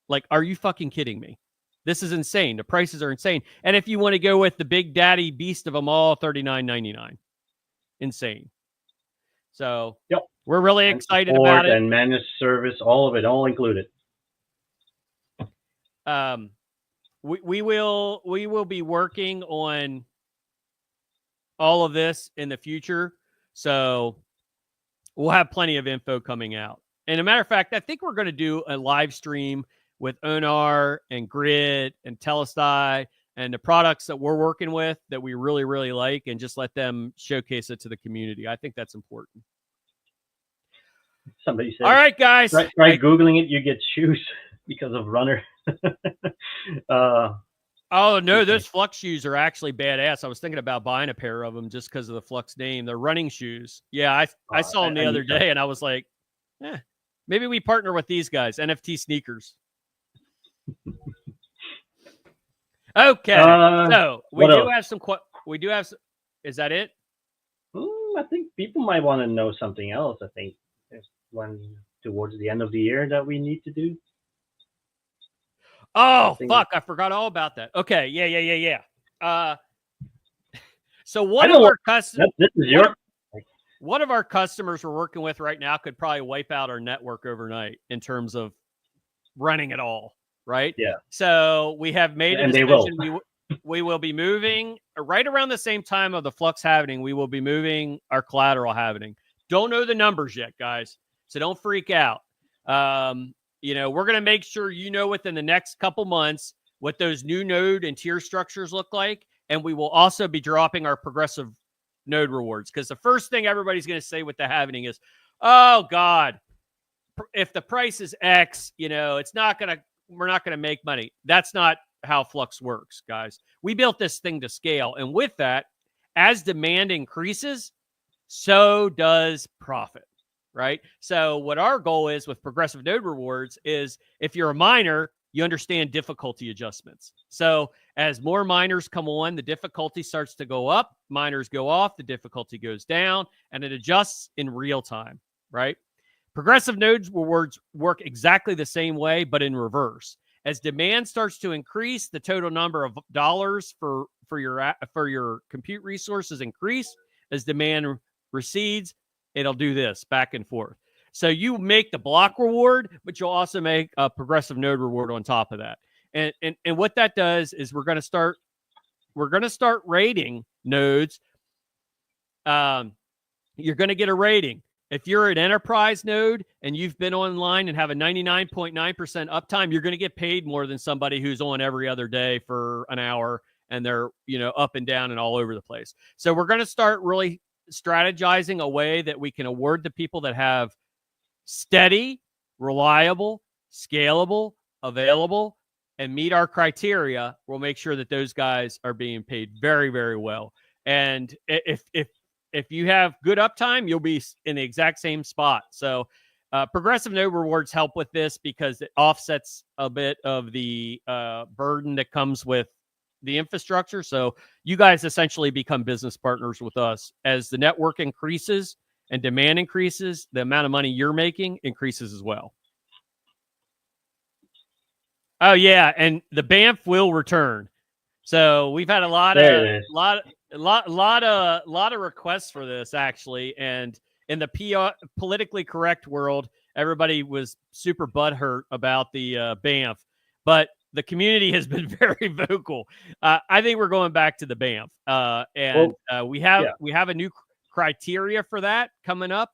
Like, are you fucking kidding me? This is insane. The prices are insane. And if you want to go with the big daddy beast of them all, $39.99. Insane. So Yep. we're really And excited support about it. and managed service, all of it, all included. We will be working on all of this in the future. So we'll have plenty of info coming out. And a matter of fact, I think we're going to do a live stream with Onar and Grid and Telestai and the products that we're working with that we really, really like, and just let them showcase it to the community. I think that's important. Somebody said, all right, guys. Try Googling it. You get shoes because of runner. Oh, no, those Flux shoes are actually badass. I was thinking about buying a pair of them just because of the Flux name. They're running shoes. Yeah, I saw them the other day, and I was like, maybe we partner with these guys, NFT sneakers. Okay, so we do have some. Is that it? I think people might want to know something else. I think there's one towards the end of the year that we need to do. Oh, fuck. I forgot all about that. Okay. Yeah. So one of our customers, one of our customers we're working with right now could probably wipe out our network overnight in terms of running it all. Right. Yeah. So we have made a decision. We will be moving right around the same time of the Flux halving. We will be moving our collateral halving. Don't know the numbers yet, guys. So don't freak out. We're going to make sure within the next couple months what those new node and tier structures look like. And we will also be dropping our progressive node rewards, because the first thing everybody's going to say with the halving is, oh, God, if the price is X, we're not going to make money. That's not how Flux works, guys. We built this thing to scale. And with that, as demand increases, so does profit. Right. So what our goal is with progressive node rewards is, if you're a miner, you understand difficulty adjustments. So as more miners come on, the difficulty starts to go up, miners go off, the difficulty goes down, and it adjusts in real time. Right. Progressive node rewards work exactly the same way, but in reverse. As demand starts to increase, the total number of dollars for your compute resources increase. As demand recedes, it'll do this back and forth. So you make the block reward, but you'll also make a progressive node reward on top of that. And what that does is we're going to start rating nodes. You're going to get a rating. If you're an enterprise node and you've been online and have a 99.9% uptime, you're going to get paid more than somebody who's on every other day for an hour and they're, up and down and all over the place. So we're going to start really strategizing a way that we can award the people that have steady, reliable, scalable, available, and meet our criteria. We'll make sure that those guys are being paid very, very well. And if you have good uptime, you'll be in the exact same spot. So progressive node rewards help with this because it offsets a bit of the burden that comes with the infrastructure. So you guys essentially become business partners with us. As the network increases and demand increases, the amount of money you're making increases as well. Oh yeah, and the BAMF will return. So we've had a lot of requests for this, actually. And in the politically correct world, everybody was super butthurt about the BAMF, but the community has been very vocal. I think we're going back to the BAMF, we have a new criteria for that coming up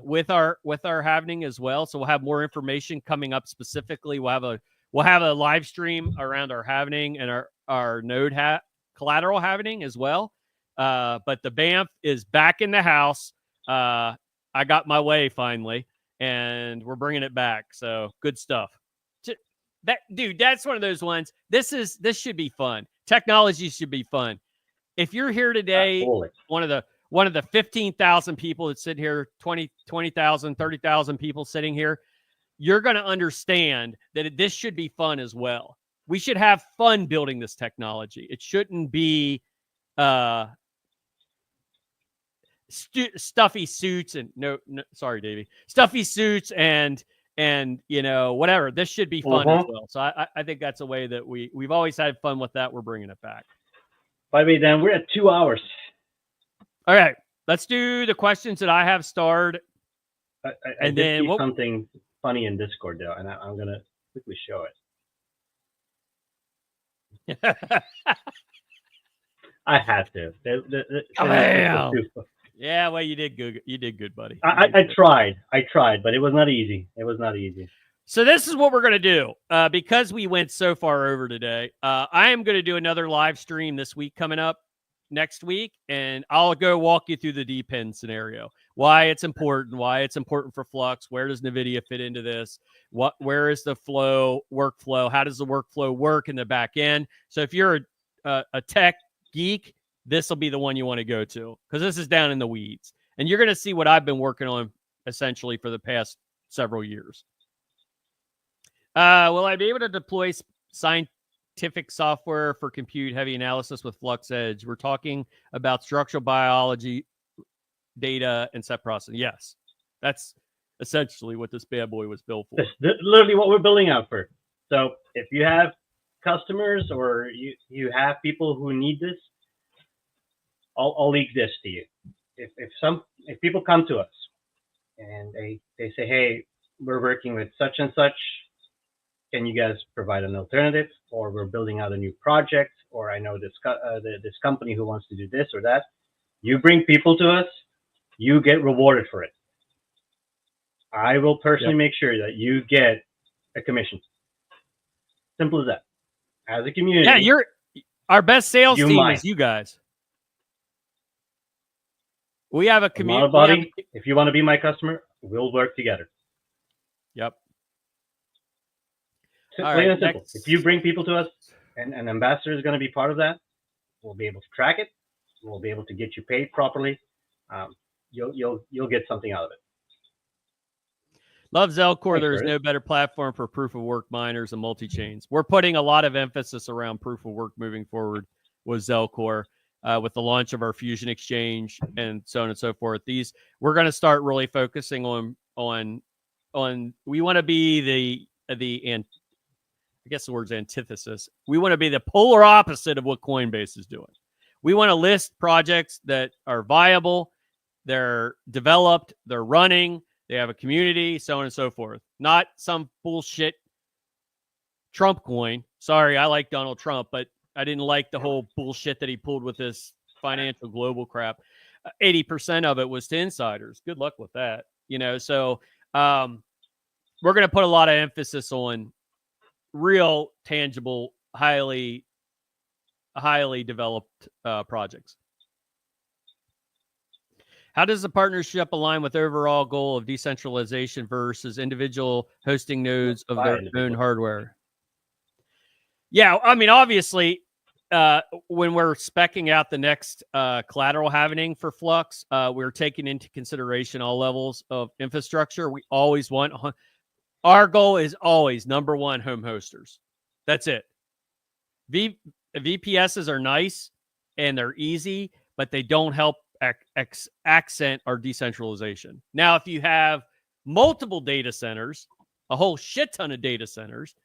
with our halving as well. So we'll have more information coming up specifically. We'll have a live stream around our halving and our node collateral halving as well. But the BAMF is back in the house. I got my way finally, and we're bringing it back. So good stuff. That's one of those ones. This should be fun. Technology should be fun. If you're here today, one of the 15,000 people that sit here, 20,000, 30,000 people sitting here, you're going to understand that this should be fun as well. We should have fun building this technology. It shouldn't be stuffy suits and stuffy suits and and whatever. This should be fun as Mhm. well. So I think that's a way that we've always had fun with that. We're bringing it back. By the way, Dan, we're at 2 hours. All right, let's do the questions that I have starred. I And did then see what- something funny in Discord though, and I'm gonna quickly show it. I had to. Bam! Yeah, well, you did good. You did good, buddy. I tried. I tried, but it was not easy. It was not easy. So this is what we're going to do. Because we went so far over today, I am going to do another live stream this week coming up next week, and I'll go walk you through the depend scenario, why it's important for Flux, where does Nvidia fit into this, where is the workflow, how does the workflow work in the back end. So if you're a tech geek, this will be the one you want to go to, because this is down in the weeds, and you're going to see what I've been working on essentially for the past several years. Will I be able to deploy scientific software for compute heavy analysis with Flux Edge? We're talking about structural biology, data, and set processing. Yes, that's essentially what this bad boy was built for. That's literally what we're building out for. So if you have customers or you have people who need this, I'll leak this to you. If people come to us and they say, hey, we're working with such and such, can you guys provide an alternative? Or we're building out a new project, or I know this company who wants to do this or that. You bring people to us, you get rewarded for it. I will personally make sure that you get a commission. Simple as that. As a community. Yeah, our best sales team is you guys. We have a community. If you want to be my customer, we'll work together. Yep. Plain and simple. If you bring people to us, and an ambassador is going to be part of that, we'll be able to track it. We'll be able to get you paid properly. You'll get something out of it. Love Zelcore. There is no better platform for proof of work miners and multi-chains. We're putting a lot of emphasis around proof of work moving forward with Zelcore, with the launch of our Fusion Exchange and so on and so forth. We're going to start really focusing on. We want to be the I guess the word's antithesis. We want to be the polar opposite of what Coinbase is doing. We want to list projects that are viable, they're developed, they're running, they have a community, so on and so forth. Not some bullshit Trump coin. Sorry, I like Donald Trump, but I didn't like the whole bullshit that he pulled with this financial global crap. 80% of it was to insiders. Good luck with that. So we're going to put a lot of emphasis on real, tangible, highly developed projects. How does the partnership align with overall goal of decentralization versus individual hosting nodes of their own hardware? Yeah, I mean, obviously, when we're speccing out the next collateral halvening for Flux, we're taking into consideration all levels of infrastructure. We always want... Our goal is always number one, home hosters. That's it. VPSs are nice and they're easy, but they don't help accent our decentralization. Now, if you have multiple data centers, a whole shit ton of data centers,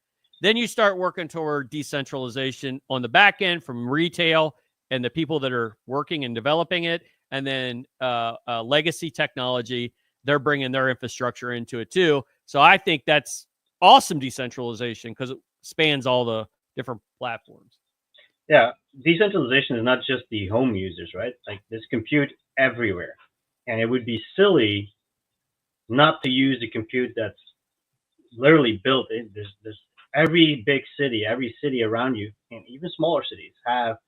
then you start working toward decentralization on the back end from retail and the people that are working and developing it, and then legacy technology. They're bringing their infrastructure into it too. So I think that's awesome decentralization because it spans all the different platforms. Yeah, decentralization is not just the home users, right? Like there's compute everywhere. And it would be silly not to use the compute that's literally built in. There's every big city, every city around you, and even smaller cities have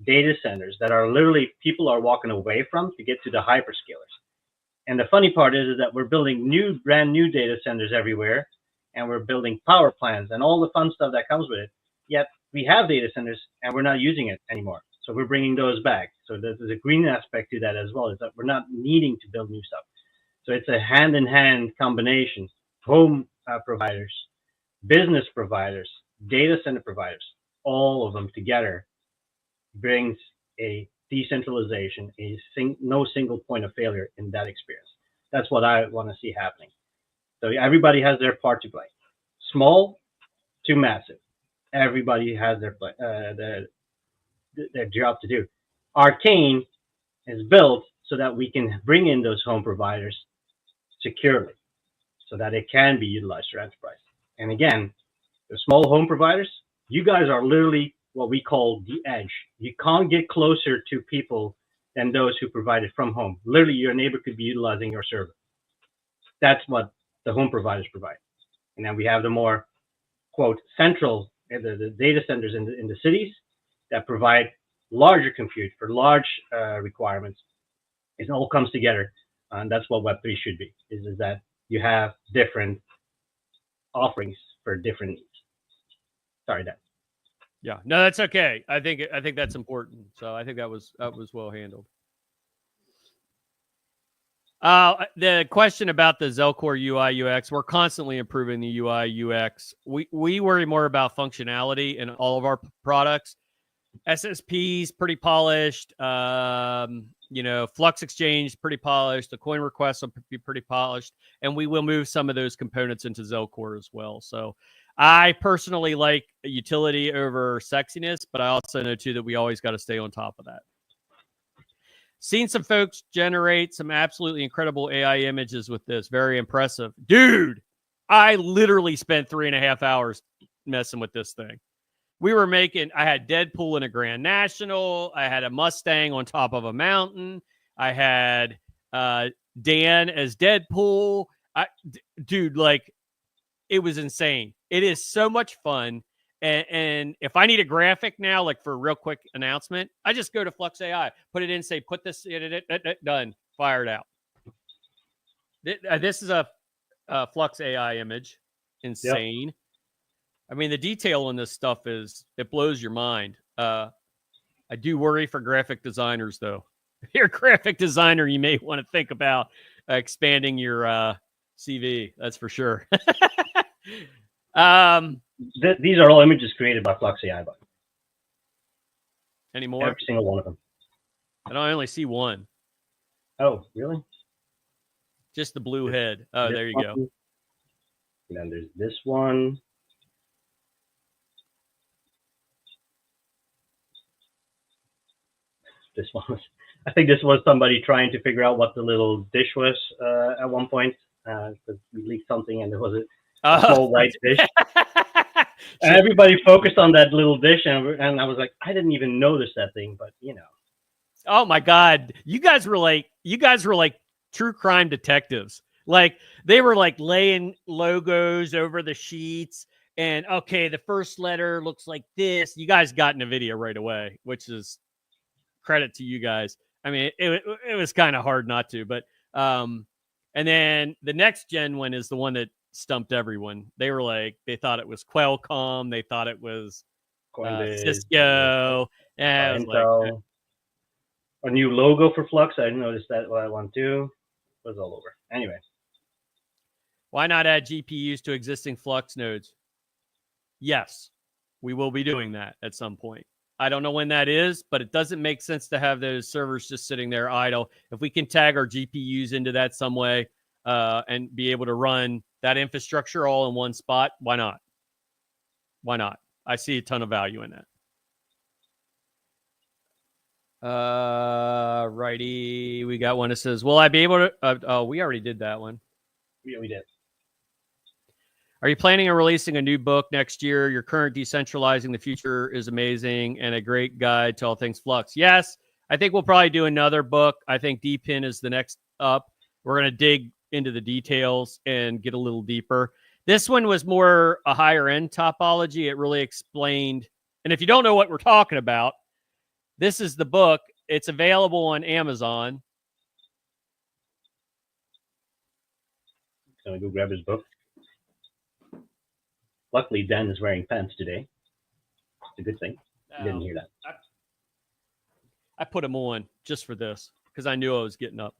data centers that are literally people are walking away from to get to the hyperscalers. And the funny part is that we're building brand new data centers everywhere, and we're building power plants and all the fun stuff that comes with it. Yet we have data centers and we're not using it anymore. So we're bringing those back. So there's a green aspect to that as well, is that we're not needing to build new stuff. So it's a hand-in-hand combination. Home providers, business providers, data center providers, all of them together brings a decentralization, no single point of failure in that experience. That's what I want to see happening. So everybody has their part to play, small to massive. Everybody has their job to do. Arcane is built so that we can bring in those home providers securely, so that it can be utilized for enterprise. And again, the small home providers, you guys are literally what we call the edge. You can't get closer to people than those who provide it from home. Literally, your neighbor could be utilizing your server. That's what the home providers provide. And then we have the more, quote, central, the data centers in the cities that provide larger compute for large requirements. It all comes together. And that's what Web3 should be, is that you have different offerings for different needs. Sorry, Dan. Yeah, no, that's okay. I think that's important. So I think that was well handled. The question about the Zelcore UI UX, we're constantly improving the UI UX. We worry more about functionality in all of our products. SSP's pretty polished. Flux Exchange pretty polished. The coin requests will be pretty polished, and we will move some of those components into Zelcore as well. So I personally like utility over sexiness, but I also know too that we always got to stay on top of that. Seen some folks generate some absolutely incredible AI images with this. Very impressive. Dude, I literally spent 3.5 hours messing with this thing. I had Deadpool in a Grand National. I had a Mustang on top of a mountain. I had Dan as Deadpool. Dude, like, it was insane. It is so much fun. And if I need a graphic now, like for a real quick announcement, I just go to Flux AI, put it in, say, put this in it, done, fire it out. This is a Flux AI image. Insane. Yep. I mean, the detail on this stuff it blows your mind. I do worry for graphic designers, though. If you're a graphic designer, you may want to think about expanding your CV. That's for sure. These are all images created by Flux AI. Any more? Every single one of them. I only see one. Oh, really? Just the blue head. Oh, there you go. And then there's this one. This one was, I think this was somebody trying to figure out what the little dish was at one point. Because we leaked something and there was a small white dish. And everybody focused on that little dish, and I was like, I didn't even notice that thing, but you know. Oh my God, you guys were like true crime detectives. Like they were like laying logos over the sheets, and okay, the first letter looks like this. You guys got Nvidia right away, which is credit to you guys. I mean, it was kind of hard not to, but and then the NextGen one is the one that stumped everyone. They were like, they thought it was Qualcomm, they thought it was Cisco, and like, a new logo for Flux. I noticed that one too. It was all over. Anyway, why not add GPUs to existing Flux nodes? Yes, we will be doing that at some point. I don't know when that is, but it doesn't make sense to have those servers just sitting there idle. If we can tag our GPUs into that some way and be able to run that infrastructure all in one spot, why not? Why not? I see a ton of value in that. Righty, we got one that says, will I be able to... we already did that one. Yeah, we did. Are you planning on releasing a new book next year? Your current Decentralizing the Future is amazing and a great guide to all things Flux. Yes, I think we'll probably do another book. I think DPIN is the next up. We're going to dig into the details and get a little deeper. This one was more a higher end topology. It really explained. And if you don't know what we're talking about, this is the book. It's available on Amazon. Can I go grab his book? Luckily, Dan is wearing pants today. It's a good thing. You didn't hear that. I put them on just for this because I knew I was getting up.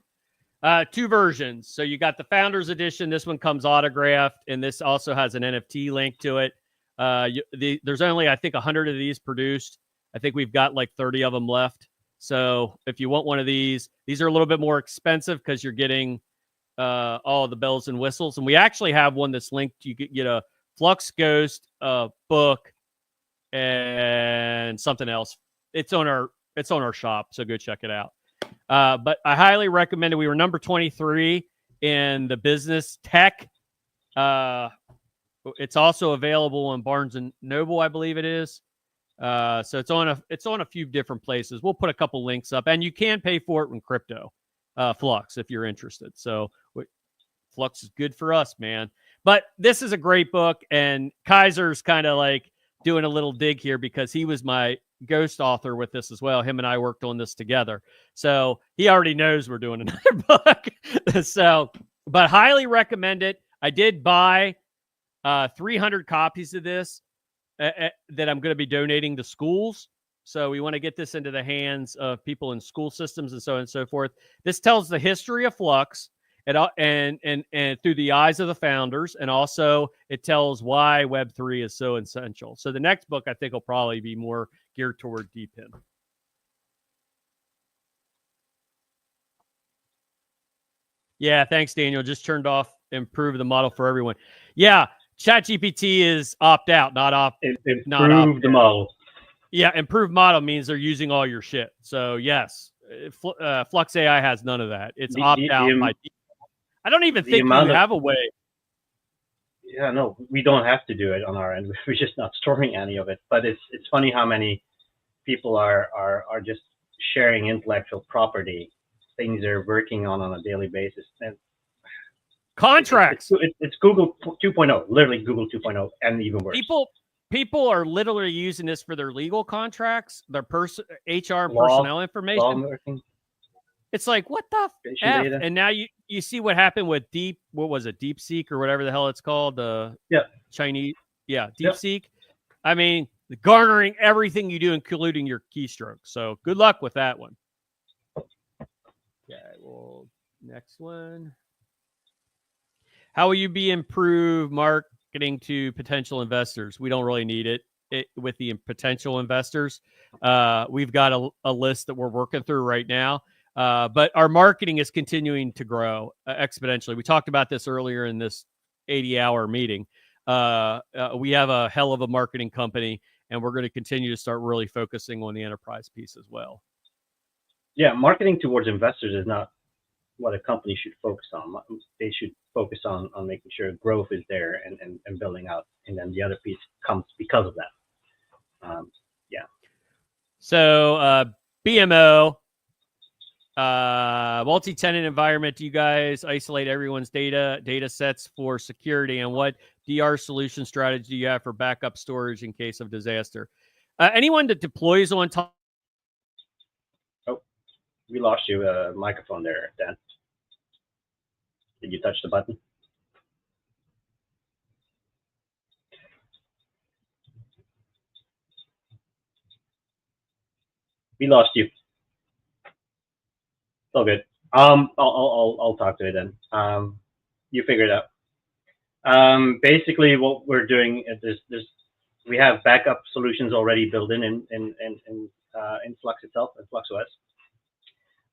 Two versions. So you got the Founders Edition. This one comes autographed, and this also has an NFT link to it. There's only, I think, 100 of these produced. I think we've got like 30 of them left. So if you want one of these are a little bit more expensive because you're getting all the bells and whistles. And we actually have one that's linked. You could get a Flux Ghost book and something else. It's on our shop, so go check it out. But I highly recommend it. We were number 23 in the business tech. It's also available on Barnes and Noble, I believe it is. So it's on a few different places. We'll put a couple links up, and you can pay for it in crypto, Flux, if you're interested. So Flux is good for us, man. But this is a great book, and Kaiser's kind of like doing a little dig here because he was my ghost author with this as well. Him and I worked on this together. So he already knows we're doing another book. So, but highly recommend it. I did buy 300 copies of this that I'm going to be donating to schools. So we want to get this into the hands of people in school systems and so on and so forth. This tells the history of Flux and through the eyes of the founders, and also it tells why Web3 is so essential. So the next book I think will probably be more geared toward DPIN. Yeah, thanks, Daniel. Just turned off improve the model for everyone. Yeah, ChatGPT is opt out, not opt. Improve the model. Yeah, improved model means they're using all your shit. So yes, Flux AI has none of that. It's opt out. I don't even think you have a way. Yeah, no, we don't have to do it on our end. We're just not storing any of it. But it's funny how many people are just sharing intellectual property, things they're working on a daily basis. And contracts. It's Google 2.0, literally Google 2.0, and even worse. People are literally using this for their legal contracts, their HR and personnel information. It's like, what the F? Data. And now you see what happened with DeepSeek or whatever the hell it's called? Chinese. Yeah, DeepSeek. I mean, garnering everything you do, including your keystrokes. So good luck with that one. Okay, well, next one. How will you be improved marketing to potential investors? We don't really need it with the potential investors. We've got a list that we're working through right now. But our marketing is continuing to grow exponentially. We talked about this earlier in this 80-hour meeting. We have a hell of a marketing company, and we're going to continue to start really focusing on the enterprise piece as well. Yeah, marketing towards investors is not what a company should focus on. They should focus on making sure growth is there and building out, and then the other piece comes because of that. Yeah. So BMO. Multi-tenant environment. Do you guys isolate everyone's data sets for security? And what DR solution strategy do you have for backup storage in case of disaster? Anyone that deploys on top. Oh, we lost you. Microphone there, Dan. Did you touch the button? We lost you. It's all good. I'll talk to you then. You figure it out. Basically, what we're doing is we have backup solutions already built in Flux itself, in Flux OS.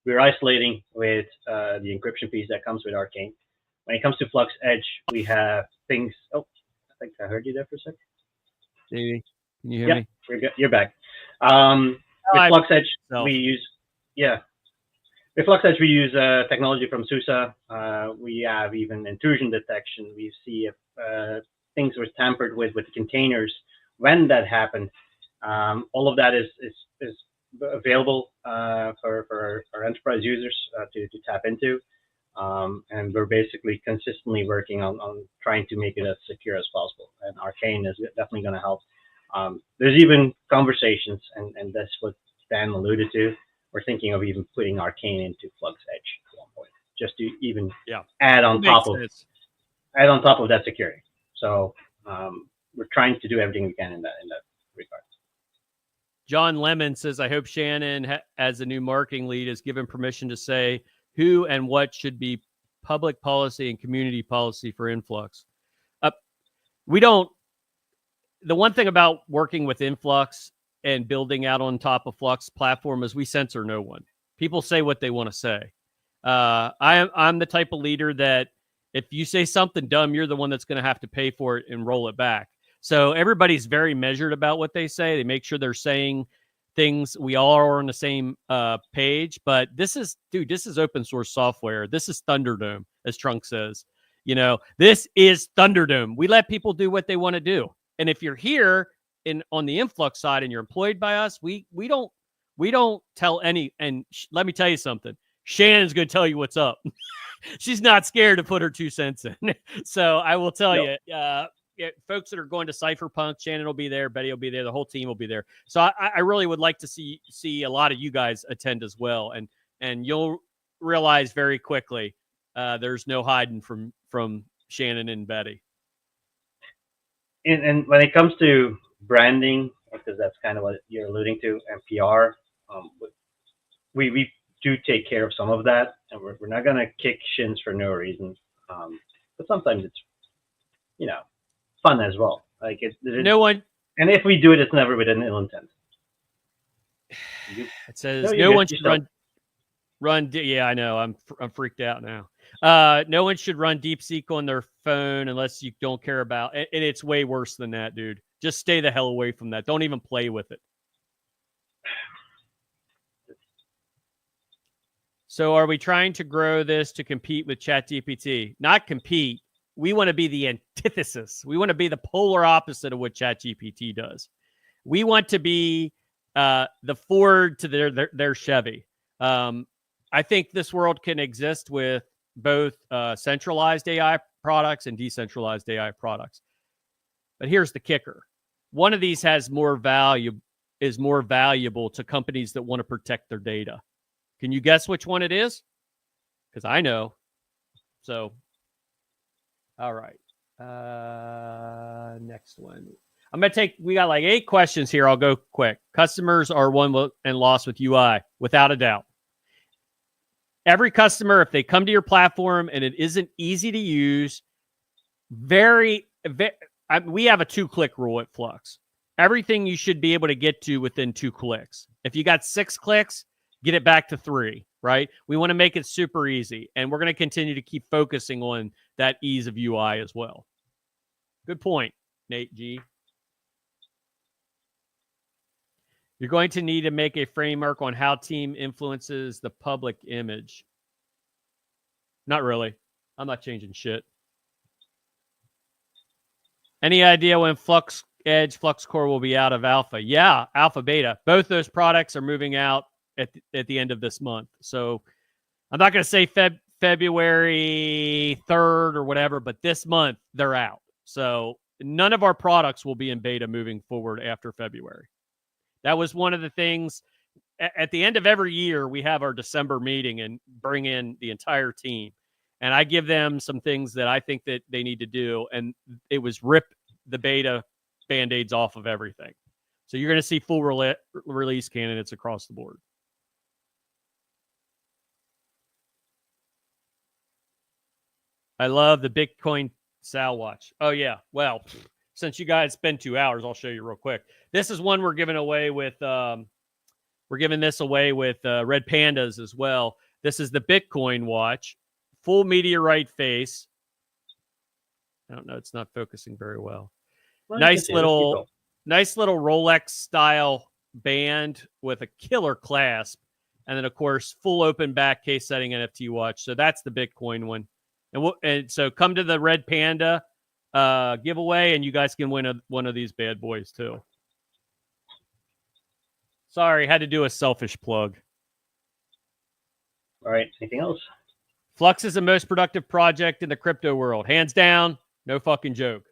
We're isolating with the encryption piece that comes with Arcane. When it comes to Flux Edge, we have things. Oh, I think I heard you there for a sec. Davey, can you hear me? You're back. With Flux Edge, we use With Flux Edge, we use technology from SUSE. We have even intrusion detection. We see if things were tampered with the containers. When that happened, all of that is available for our enterprise users to tap into. And we're basically consistently working on trying to make it as secure as possible. And Arcane is definitely going to help. There's even conversations, and that's what Dan alluded to. We're thinking of even putting Arcane into Flux Edge at one point, just to even add on top of that security. So we're trying to do everything we can in that regard. John Lemon says, I hope Shannon, as a new marketing lead, is given permission to say who and what should be public policy and community policy for Influx. We don't. The one thing about working with Influx and building out on top of Flux platform is we censor no one. People say what they want to say. I'm the type of leader that if you say something dumb, you're the one that's going to have to pay for it and roll it back. So everybody's very measured about what they say. They make sure they're saying things. We all are on the same page. But this is open source software. This is Thunderdome, as Trunk says. This is Thunderdome. We let people do what they want to do. And if you're here on the Influx side and you're employed by us, we don't tell any. And let me tell you something. Shannon's going to tell you what's up. She's not scared to put her 2 cents in. So I will tell you, folks that are going to Cypherpunk, Shannon will be there, Betty will be there, the whole team will be there. So I really would like to see a lot of you guys attend as well, and you'll realize very quickly there's no hiding from Shannon and Betty. And when it comes to branding, because that's kind of what you're alluding to, and PR, we do take care of some of that, and we're not going to kick shins for no reason. But sometimes it's, fun as well. Like no one, and if we do it, it's never with an ill intent. It says no one should run. Yeah, I know. I'm freaked out now. No one should run DeepSeek on their phone unless you don't care about it. And it's way worse than that, dude. Just stay the hell away from that. Don't even play with it. So are we trying to grow this to compete with ChatGPT? Not compete. We want to be the antithesis. We want to be the polar opposite of what ChatGPT does. We want to be the Ford to their Chevy. I think this world can exist with both centralized AI products and decentralized AI products. But here's the kicker. One of these is more valuable to companies that want to protect their data. Can you guess which one it is? Because I know. So, all right. Next one. We got like 8 questions here. I'll go quick. Customers are won and lost with UI, without a doubt. Every customer, if they come to your platform and it isn't easy to use, we have a 2-click rule at Flux. Everything you should be able to get to within 2 clicks. If you got 6 clicks, get it back to 3, right? We want to make it super easy, and we're going to continue to keep focusing on that ease of UI as well. Good point, Nate G. You're going to need to make a framework on how team influences the public image. Not really. I'm not changing shit. Any idea when Flux Edge, Flux Core will be out of alpha? Yeah, alpha beta. Both those products are moving out at the end of this month. So I'm not going to say February 3rd or whatever, but this month they're out. So none of our products will be in beta moving forward after February. That was one of the things at the end of every year. We have our December meeting and bring in the entire team. And I give them some things that I think that they need to do. And it was rip the beta Band-Aids off of everything. So you're going to see full release candidates across the board. I love the Bitcoin Sal watch. Oh, yeah. Well, since you guys spend 2 hours, I'll show you real quick. This is one we're giving away with, Red Pandas as well. This is the Bitcoin watch, full meteorite face. I don't know. It's not focusing very well. Nice little Rolex style band with a killer clasp. And then, of course, full open back case setting NFT watch. So that's the Bitcoin one. And so come to the Red Panda giveaway, and you guys can win one of these bad boys too. Sorry, had to do a selfish plug. All right, anything else? Flux is the most productive project in the crypto world. Hands down, no fucking joke.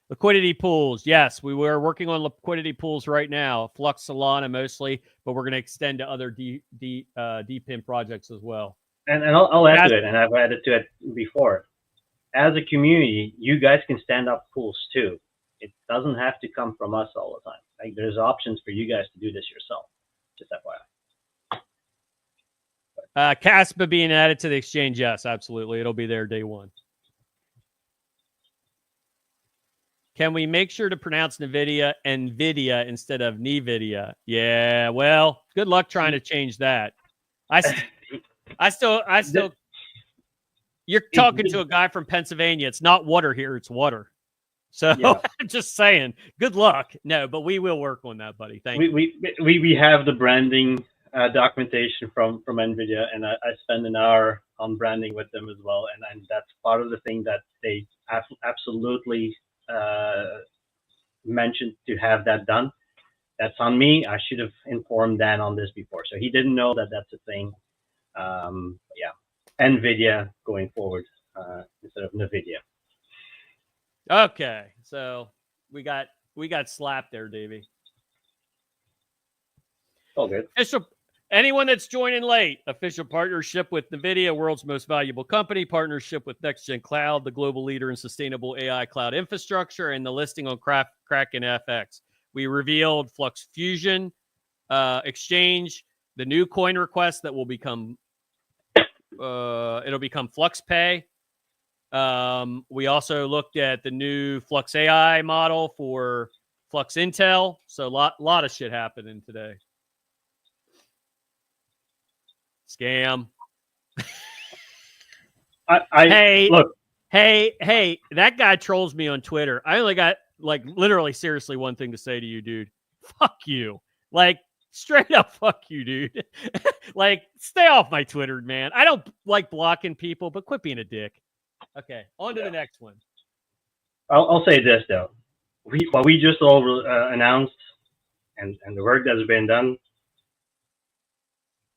Liquidity pools. Yes, we were working on liquidity pools right now. Flux Solana mostly, but we're going to extend to other DPIM projects as well. And I'll add to it, and I've added to it before. As a community, you guys can stand up pools too. It doesn't have to come from us all the time. Like, there's options for you guys to do this yourself. Just FYI. Caspa being added to the exchange. Yes, absolutely. It'll be there day one. Can we make sure to pronounce Nvidia instead of Nvidia? Yeah, well, good luck trying to change that. I still. You're talking to a guy from Pennsylvania. It's not water here; it's water. So Yeah. I'm just saying. Good luck. No, but we will work on that, buddy. Thank you. We have the branding documentation from Nvidia, and I spend an hour on branding with them as well, and that's part of the thing that they absolutely mentioned to have that done. That's on me. I should have informed Dan on this before, so he didn't know that that's a thing. Yeah, Nvidia going forward instead of Nvidia. Okay, so we got slapped there, Davey. All good. Anyone that's joining late, official partnership with Nvidia, world's most valuable company, partnership with NextGen Cloud, the global leader in sustainable AI cloud infrastructure, and the listing on Kraken FX. We revealed Flux Fusion exchange, the new coin request that will become it'll become Flux Pay. We also looked at the new Flux AI model for Flux Intel. So a lot of shit happening today. Scam. Hey, look. Hey, that guy trolls me on Twitter. I only got like literally seriously one thing to say to you, dude. Fuck you. Like straight up fuck you, dude. Like stay off my Twitter, man. I don't like blocking people, but quit being a dick. Okay, on to the next one. I'll say this though. What we just all announced and the work that's been done,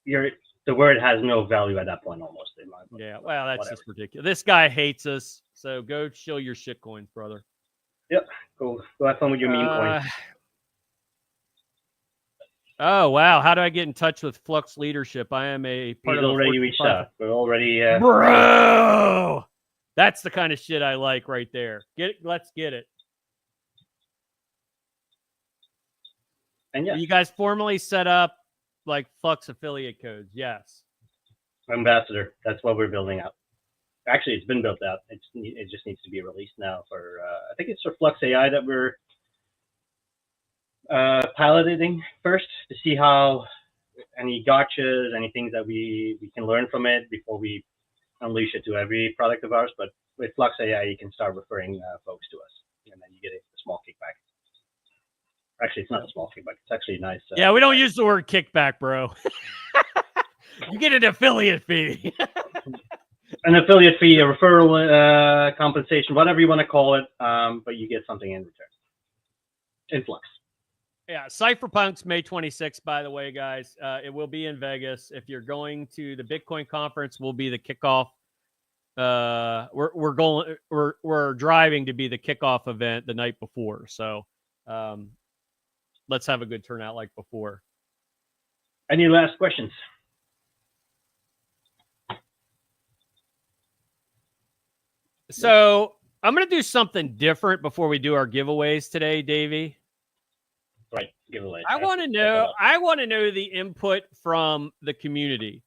the word has no value at that point almost. In my Yeah, well, that's whatever. just ridiculous. This guy hates us, so go chill your shit coins, brother. Yep, go have fun with your meme coins. Oh, wow. How do I get in touch with Flux leadership? I am a part He's of already reached out. We're already... Bro! That's the kind of shit I like right there. Let's get it. And yeah, You guys formally set up like Flux affiliate codes? Yes. Ambassador. That's what we're building out. Actually, it's been built out. It just needs to be released now for... I think it's for Flux AI that we're piloting first to see how any gotchas, any things that we can learn from it before we unleash it to every product of ours. But with Flux AI, you can start referring folks to us, and then you get a small kickback. Actually, it's not a small kickback. It's actually nice. Yeah, we don't use the word kickback, bro. You get an affiliate fee. An affiliate fee, a referral compensation, whatever you want to call it, but you get something in return. In Flux. Yeah, Cypherpunk's May 26th, by the way, guys. It will be in Vegas. If you're going to the Bitcoin conference, will be the kickoff. We're driving to be the kickoff event the night before. So let's have a good turnout like before. Any last questions? So I'm going to do something different before we do our giveaways today, Davey. Right, giveaway. I want to know the input from the community.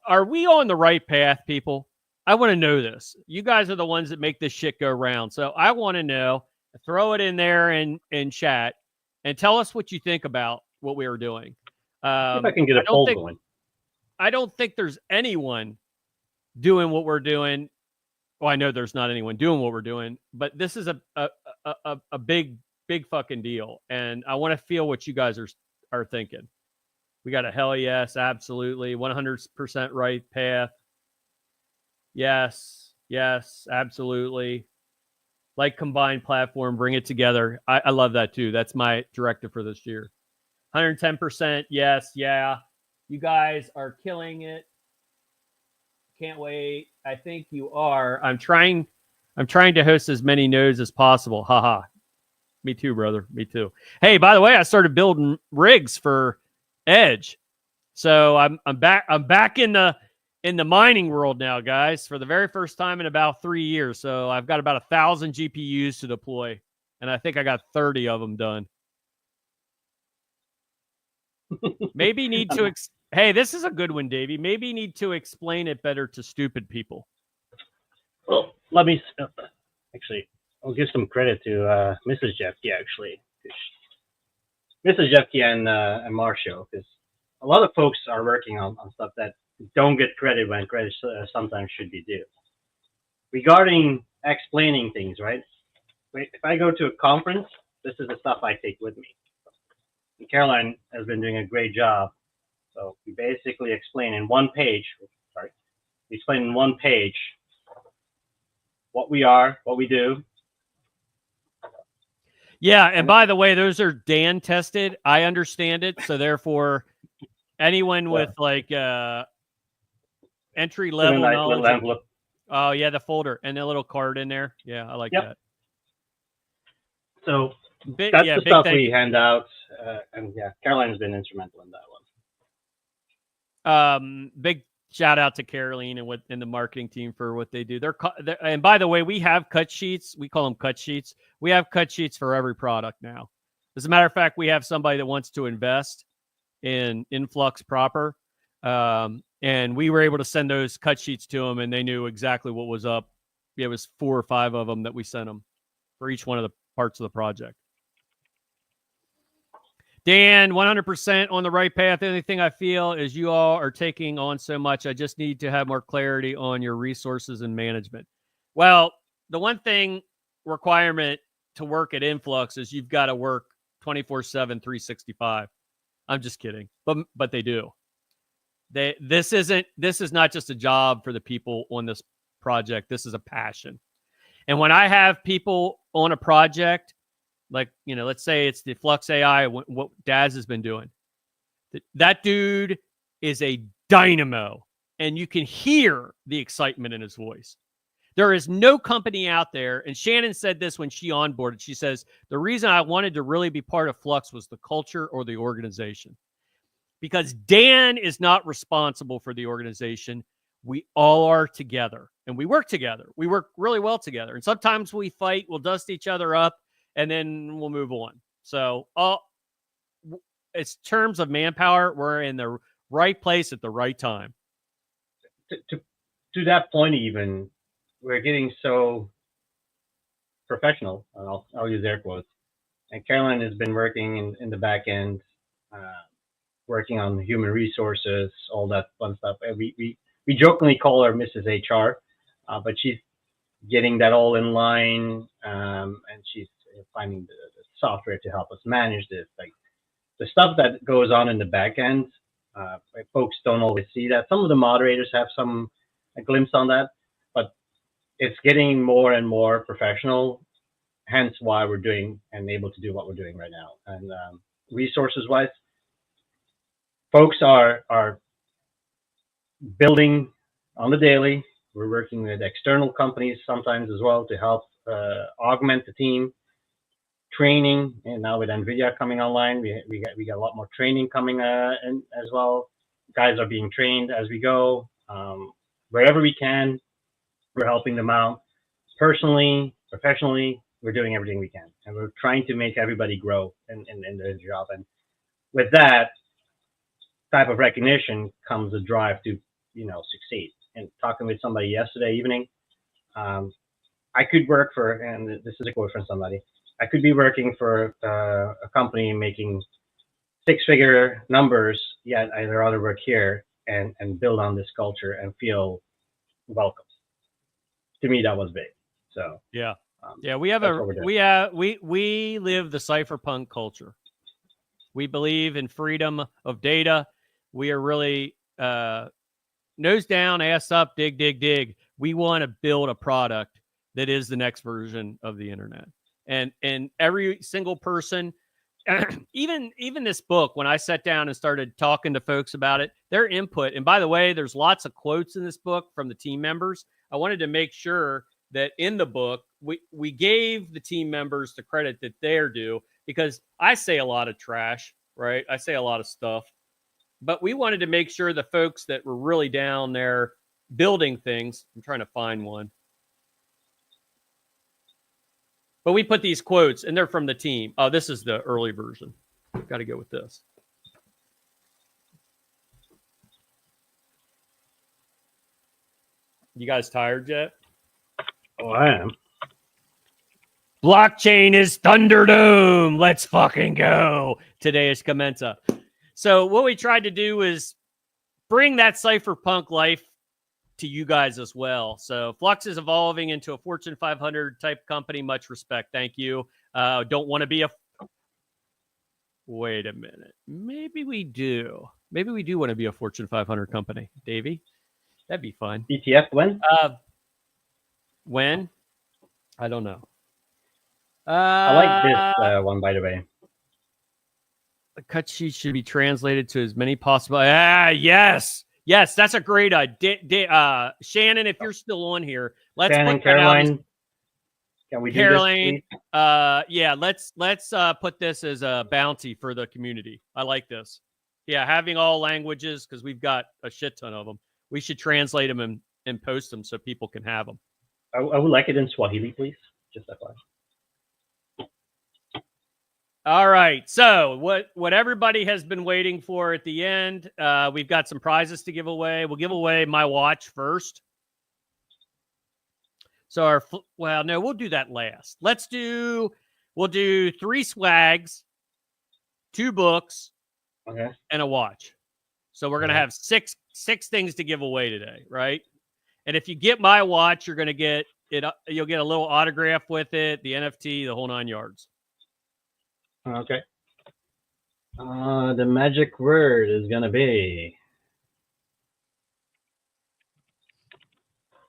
Are we on the right path, people? I want to know this. You guys are the ones that make this shit go round. So I want to know. Throw it in there in chat and tell us what you think about what we are doing. If I can get a poll going. I don't think there's anyone doing what we're doing. Well, I know there's not anyone doing what we're doing, but this is a big fucking deal, and I want to feel what you guys are thinking. We got a hell yes, absolutely, 100% right path. Yes, absolutely. Like combined platform, bring it together. I love that too. That's my directive for this year. 110% yes, yeah. You guys are killing it. Can't wait. I think you are. I'm trying to host as many nodes as possible. Haha. Me too, brother. Me too. Hey, by the way, I started building rigs for Edge. So I'm back in the mining world now, guys, for the very first time in about 3 years. So I've got about 1,000 GPUs to deploy, and I think I got 30 of them done. Maybe need to hey, this is a good one, Davey. Maybe need to explain it better to stupid people. Well, let me actually. I'll give some credit to Mrs. Jeffkey, actually. Mrs. Jeffkey and Marshall, because a lot of folks are working on stuff that don't get credit when credit sometimes should be due. Regarding explaining things, right? If I go to a conference, this is the stuff I take with me. And Caroline has been doing a great job. So we basically explain in one page, we explain in one page what we are, what we do. Yeah, and by the way, those are Dan tested. I understand it, so therefore, anyone with like entry level nice knowledge. little envelope. Oh yeah, the folder and the little card in there. Yeah, I like that. So Big, that's yeah, the big stuff thank we you. hand out, and yeah, Caroline's been instrumental in that one. Big shout out to Caroline and the marketing team for what they do. And by the way, we have cut sheets. We call them cut sheets. We have cut sheets for every product now. As a matter of fact, we have somebody that wants to invest in Flux proper. And we were able to send those cut sheets to them, and they knew exactly what was up. It was 4 or 5 of them that we sent them for each one of the parts of the project. Dan, 100% on the right path. The only thing I feel is you all are taking on so much. I just need to have more clarity on your resources and management. Well, the one thing requirement to work at Influx is you've got to work 24/7, 365. I'm just kidding, but they do. This is not just a job for the people on this project. This is a passion. And when I have people on a project, like, let's say it's the Flux AI, what Daz has been doing. That dude is a dynamo, and you can hear the excitement in his voice. There is no company out there, and Shannon said this when she onboarded. She says, the reason I wanted to really be part of Flux was the culture or the organization. Because Dan is not responsible for the organization. We all are together, and we work together. We work really well together. And sometimes we fight, we'll dust each other up, and then we'll move on. So it's terms of manpower, we're in the right place at the right time. To that point, even, we're getting so professional, I'll use air quotes. And Caroline has been working in the back end, working on human resources, all that fun stuff. And we jokingly call her Mrs. HR, but she's getting that all in line, and she's finding the software to help us manage this. Like the stuff that goes on in the back end, folks don't always see that. Some of the moderators have a glimpse on that, but it's getting more and more professional, hence why we're doing and able to do what we're doing right now. And resources wise, folks are building on the daily. We're working with external companies sometimes as well to help augment the team. Training, and now with Nvidia coming online, we got a lot more training coming in as well. Guys are being trained as we go. Wherever we can, we're helping them out. Personally, professionally, we're doing everything we can, and we're trying to make everybody grow in their job. And with that type of recognition comes a drive to succeed. And talking with somebody yesterday evening, I could work for, and this is a quote from somebody, I could be working for a company making 6-figure numbers, yet I'd rather work here and build on this culture and feel welcome. To me, that was big. So yeah, we live the cypherpunk culture. We believe in freedom of data. We are really nose down, ass up, dig, dig, dig. We want to build a product that is the next version of the internet. And every single person, even this book, when I sat down and started talking to folks about it, their input, and by the way, there's lots of quotes in this book from the team members. I wanted to make sure that in the book, we gave the team members the credit that they're due, because I say a lot of trash, right? I say a lot of stuff, but we wanted to make sure the folks that were really down there building things, I'm trying to find one, but we put these quotes, and they're from the team. Oh, this is the early version. Got to go with this. You guys tired yet? Oh, I am. Blockchain is Thunderdome. Let's fucking go. Today is Commensa. So what we tried to do is bring that cypherpunk life to you guys as well. So Flux is evolving into a Fortune 500 type company. Much respect. Thank you. Don't want to be a... Wait a minute. Maybe we do. Maybe we do want to be a Fortune 500 company, Davey. That'd be fun. ETF when? When? I don't know. I like this one, by the way. The cut sheet should be translated to as many possible. Yes. Yes, that's a great idea. Shannon, if you're still on here, let's Shannon, put that Caroline, out. can we Caroline, do this, yeah, let's put this as a bounty for the community. I like this. Yeah, having all languages, because we've got a shit ton of them. We should translate them and post them so people can have them. I would like it in Swahili, please. Just that far. All right. So what everybody has been waiting for at the end, we've got some prizes to give away. We'll give away my watch first. So we'll do that last. We'll do 3 swags, 2 books, Okay. and a watch. So we're going to have six things to give away today, right? And if you get my watch, you're going to get it. You'll get a little autograph with it, the NFT, the whole 9 yards. Okay. The magic word is gonna be.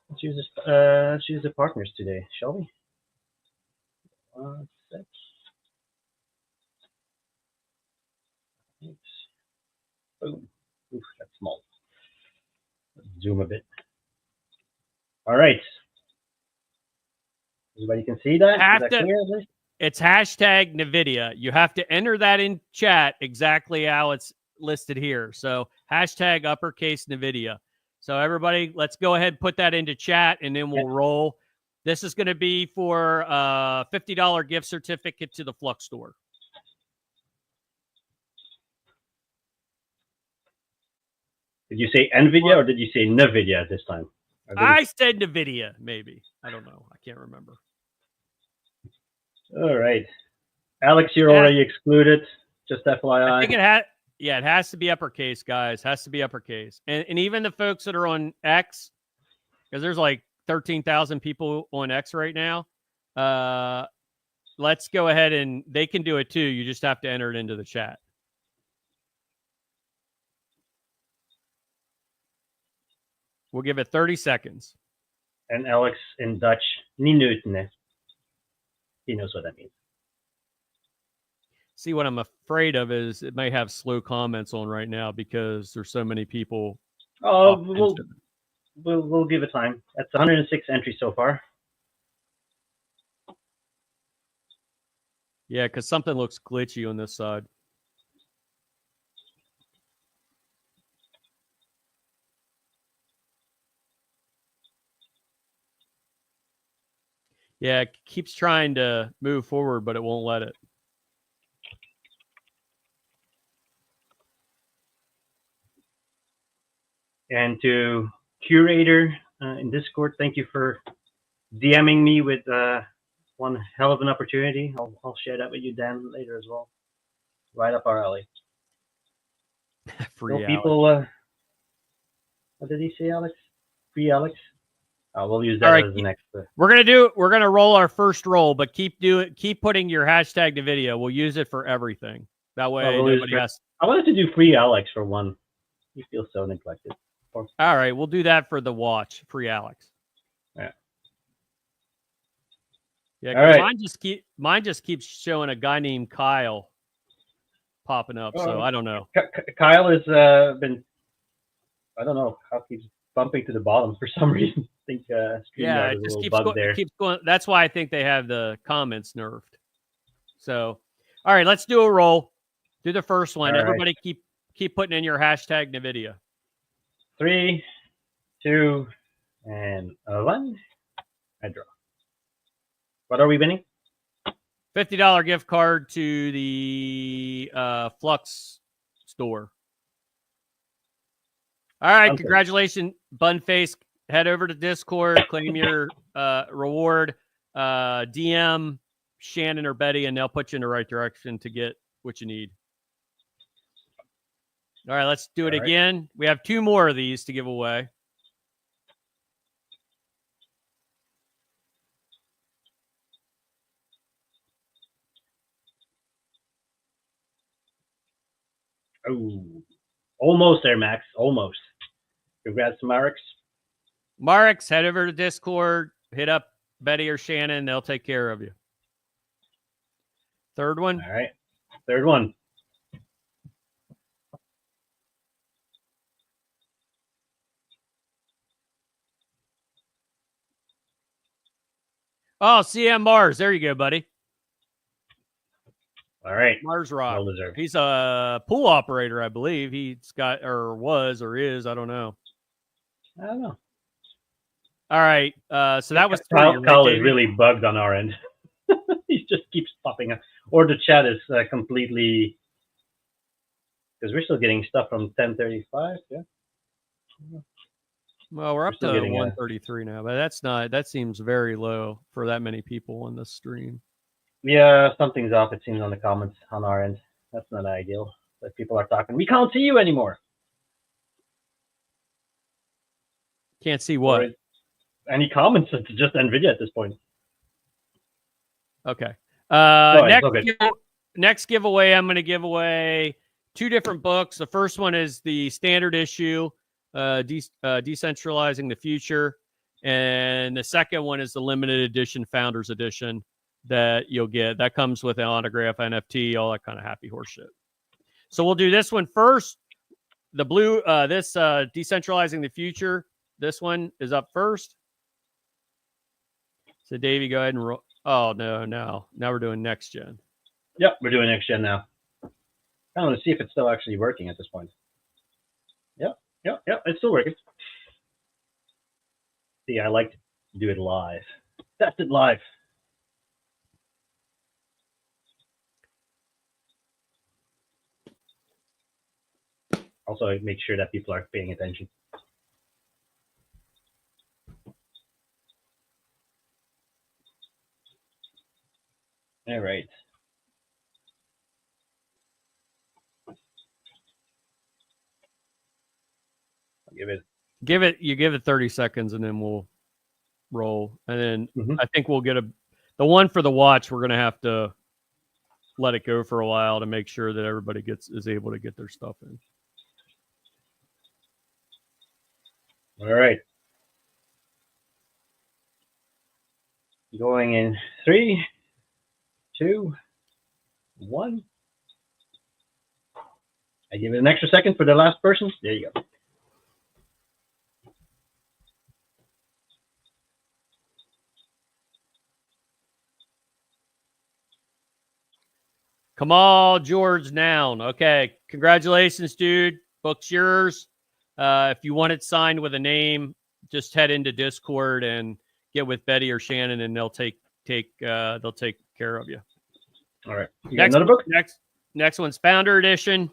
Let's use the partners today, shall we? 1 sec. Boom. Oof, that's small. Let's zoom a bit. All right. Everybody can see that? Is that clear, at least? It's hashtag Nvidia. You have to enter that in chat exactly how it's listed here. So hashtag uppercase Nvidia. So everybody, let's go ahead and put that into chat, and then we'll roll. This is going to be for a $50 gift certificate to the Flux store. Did you say Nvidia or did you say Nvidia this time? I said Nvidia, maybe. I don't know. I can't remember. All right. Alex, you're already excluded. Just FYI. I think it has to be uppercase, guys. Has to be uppercase. And even the folks that are on X, because there's like 13,000 people on X right now. Let's go ahead and they can do it too. You just have to enter it into the chat. We'll give it 30 seconds. And Alex in Dutch, minuten. He knows what that means. See, what I'm afraid of is it may have slow comments on right now because there's so many people. Oh, we'll give it time. That's 106 entries so far. Yeah, because something looks glitchy on this side. Yeah, it keeps trying to move forward, but it won't let it. And to Curator in Discord, thank you for DMing me with one hell of an opportunity. I'll share that with you, Dan, later as well. Right up our alley. Free Alex. People, what did he say, Alex? Free Alex? We'll use that as the next. We're gonna roll our first roll, but keep putting your hashtag to video. We'll use it for everything. That way nobody has. I wanted to do free Alex for one. He feels so neglected. All right, we'll do that for the watch. Free Alex. Yeah. Yeah. All right. Mine just keeps showing a guy named Kyle popping up. So I don't know. Kyle has been. I don't know how he's bumping to the bottom for some reason. I think yeah, it just keeps going. That's why I think they have the comments nerfed. So, all right, let's do a roll. Do the first one. All Everybody keep putting in your hashtag Nvidia. 3, 2, and 1. I draw. What are we winning? $50 gift card to the Flux store. All right, congratulations, Bunface. Head over to Discord, claim your reward, DM Shannon or Betty, and they'll put you in the right direction to get what you need. All right, let's do it All right. again. We have 2 more of these to give away. Oh, almost there, Max. Almost. Congrats, Marix. Marix, head over to Discord, hit up Betty or Shannon. They'll take care of you. Third one. All right. Third one. Oh, CM Mars. There you go, buddy. All right. Mars Rock. Well deserved. He's a pool operator, I believe. He's got, or was, or is. I don't know. I don't know. All right. So that was 3. Kyle right, is Davey? really bugged on our end. He just keeps popping up. Or the chat is completely... Because we're still getting stuff from 10:35, yeah? Well, we're up still to getting, 133 now, but that's not, that seems very low for that many people on this stream. Yeah, something's off, it seems, on the comments on our end. That's not ideal. But people are talking, we can't see you anymore. Can't see what? Or any comments? It's just Nvidia at this point. Okay. it's okay. Next giveaway, I'm going to give away 2 different books. The first one is the standard issue, Decentralizing the Future. And the second one is the limited edition Founders Edition that you'll get. That comes with an autograph, NFT, all that kind of happy horse shit. So we'll do this one first. The blue, this Decentralizing the Future, this one is up first. So Davey, go ahead and roll. Oh, no. Now we're doing NextGen. Yep, we're doing NextGen now. I want to see if it's still actually working at this point. Yep, it's still working. See, I like to do it live. Test it live. Also, make sure that people are paying attention. All right. You give it 30 seconds and then we'll roll. And then I think we'll get the one for the watch. We're going to have to let it go for a while to make sure that everybody is able to get their stuff in. All right. Going in 3, 2, 1. I give it an extra second for the last person. There you go. Kamal George Noun. Okay. Congratulations, dude. Book's yours. If you want it signed with a name, just head into Discord and get with Betty or Shannon, and they'll take care of you. All right. You got another book? Next one's Founder Edition.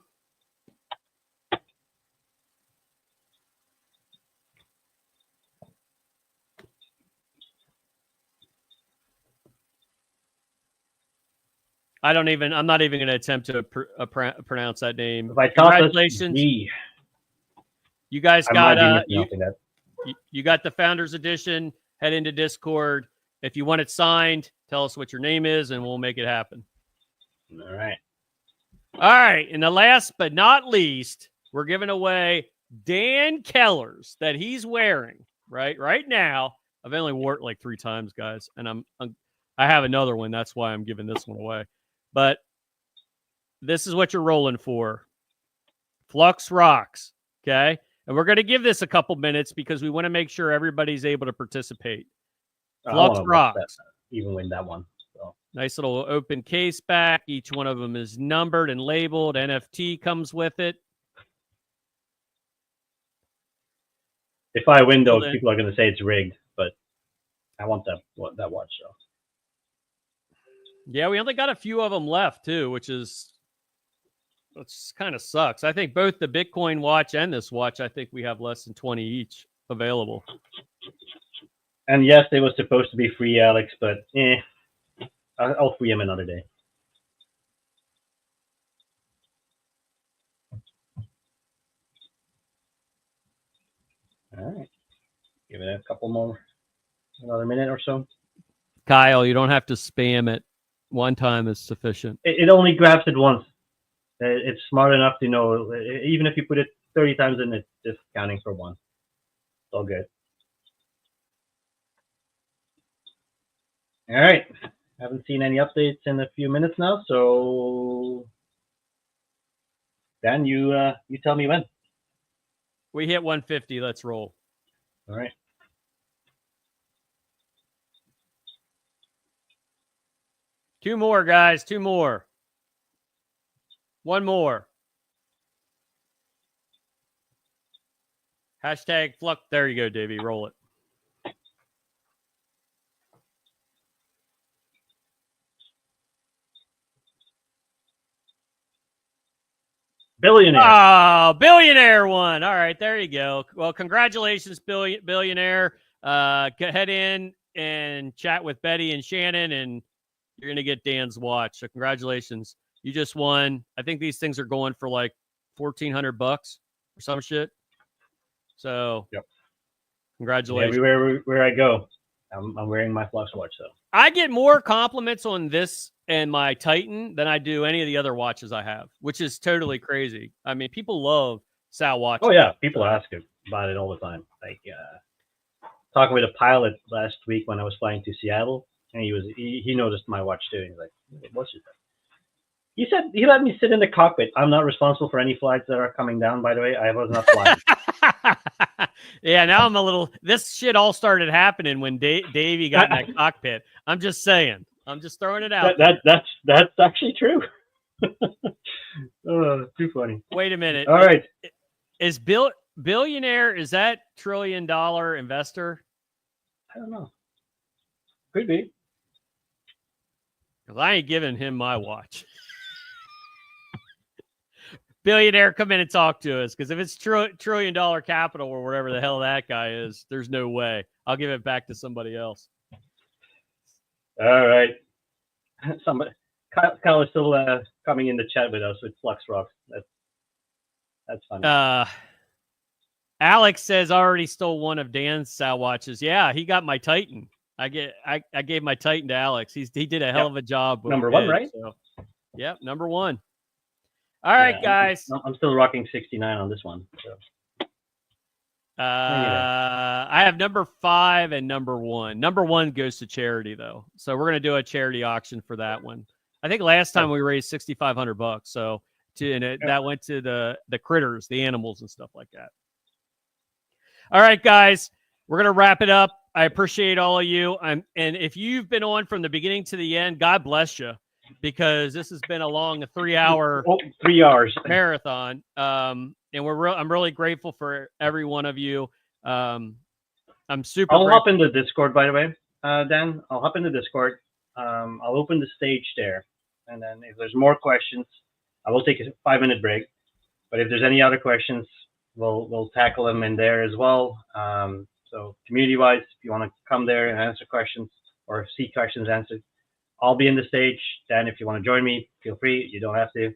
I'm not even going to attempt to pronounce that name. Congratulations. You guys got you got the Founders Edition. Head into Discord. If you want it signed, tell us what your name is, and we'll make it happen. All right. All right. And the last but not least, we're giving away Dan Keller's that he's wearing right now. I've only worn it like 3 times, guys, and I have another one. That's why I'm giving this one away. But this is what you're rolling for. Flux rocks. Okay. And we're going to give this a couple minutes because we want to make sure everybody's able to participate. Flux rocks. Even win that one. So. Nice little open case back. Each one of them is numbered and labeled. NFT comes with it. If I win, though, people are going to say it's rigged, but I want that watch, though. Yeah, we only got a few of them left, too, which kind of sucks. I think both the Bitcoin watch and this watch, I think we have less than 20 each available. And yes, they were supposed to be free, Alex, but I'll free them another day. . . . . . . . . . . . . . . . . . . . . . . . . . . . . . . . . . . . . . . . . . . . . . . . . . . . . . . . . . All right. Give it a couple more, another minute or so. Kyle, you don't have to spam it. One time is sufficient. It only grabs it once. It's smart enough to know, even if you put it 30 times in, it's just counting for one. It's all good. All right. Haven't seen any updates in a few minutes now, so Dan, you tell me when. We hit 150. Let's roll. All right. Two more, guys. Two more. One more. Hashtag Flux. There you go, Davey. Roll it. Billionaire. Oh, billionaire one. All right, there you go. Well, congratulations, billionaire. Head in and chat with Betty and Shannon, and you're gonna get Dan's watch. So congratulations, you just won. I think these things are going for like $1,400 or some shit. So, yep. Congratulations. Everywhere where I go, I'm wearing my Flux watch. So I get more compliments on this and my Titan than I do any of the other watches I have, which is totally crazy. I mean, people love Sal watches. Oh yeah, people ask about it all the time. Like talking with a pilot last week when I was flying to Seattle, and he noticed my watch too. He's like, "What's it?" He said he let me sit in the cockpit. I'm not responsible for any flights that are coming down. By the way, I was not flying. Yeah, now I'm a little. This shit all started happening when Davey got in that cockpit. I'm just saying. I'm just throwing it out. That's actually true. Oh, too funny. Wait a minute. All right. Is billionaire? Is that $1 trillion investor? I don't know. Could be. Because I ain't giving him my watch. Billionaire, come in and talk to us. Because if it's $1 trillion capital or whatever the hell that guy is, there's no way. I'll give it back to somebody else. All right. Somebody, Kyle is still coming in the chat with us with Flux Rocks. That's funny. Alex says already stole one of Dan's Sal watches. Yeah, he got my Titan. I gave my Titan to Alex. He did a hell of a job. Number one, right? So, yep, number one. All right, guys. I'm still rocking 69 on this one. So. I have number 5 and number 1. Number 1 goes to charity though, so we're gonna do a charity auction for that one. I think last time we raised $6,500, so that went to the critters, the animals, and stuff like that. All right, guys, we're gonna wrap it up. I appreciate all of you. And if you've been on from the beginning to the end, God bless you, because this has been a long 3-hour 3 hours marathon. And I'm really grateful for every one of you. I'm super. I'll hop in the Discord, by the way, Dan. I'll hop in the Discord. I'll open the stage there, and then if there's more questions, I will take a 5-minute break. But if there's any other questions, we'll tackle them in there as well. So community-wise, if you want to come there and answer questions or see questions answered, I'll be in the stage. Dan, if you want to join me, feel free. You don't have to.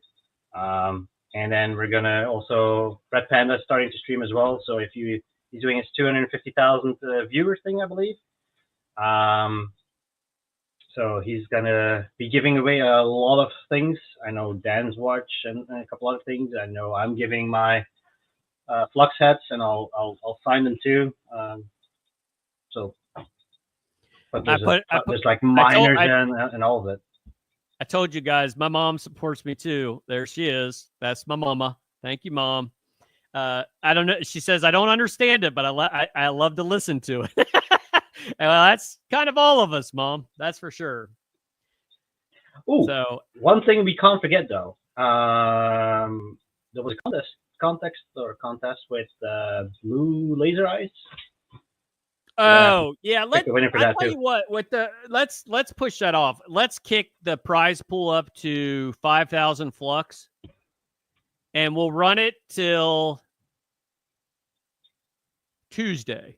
And then we're gonna also Red Panda starting to stream as well. So if he's doing his 250,000 viewers thing, I believe. So he's gonna be giving away a lot of things. I know Dan's watch and a couple other things. I know I'm giving my Flux hats, and I'll sign them too. But there's like minors and all of it. I told you guys, my mom supports me too. There she is. That's my mama. Thank you, Mom. I don't know. She says, I don't understand it, but I love to listen to it. Well, that's kind of all of us, Mom. That's for sure. Oh, so one thing we can't forget, though. There was a contest with Blue Laser Eyes. Oh yeah, I'll tell you what. Let's push that off. Let's kick the prize pool up to 5,000 Flux, and we'll run it till Tuesday.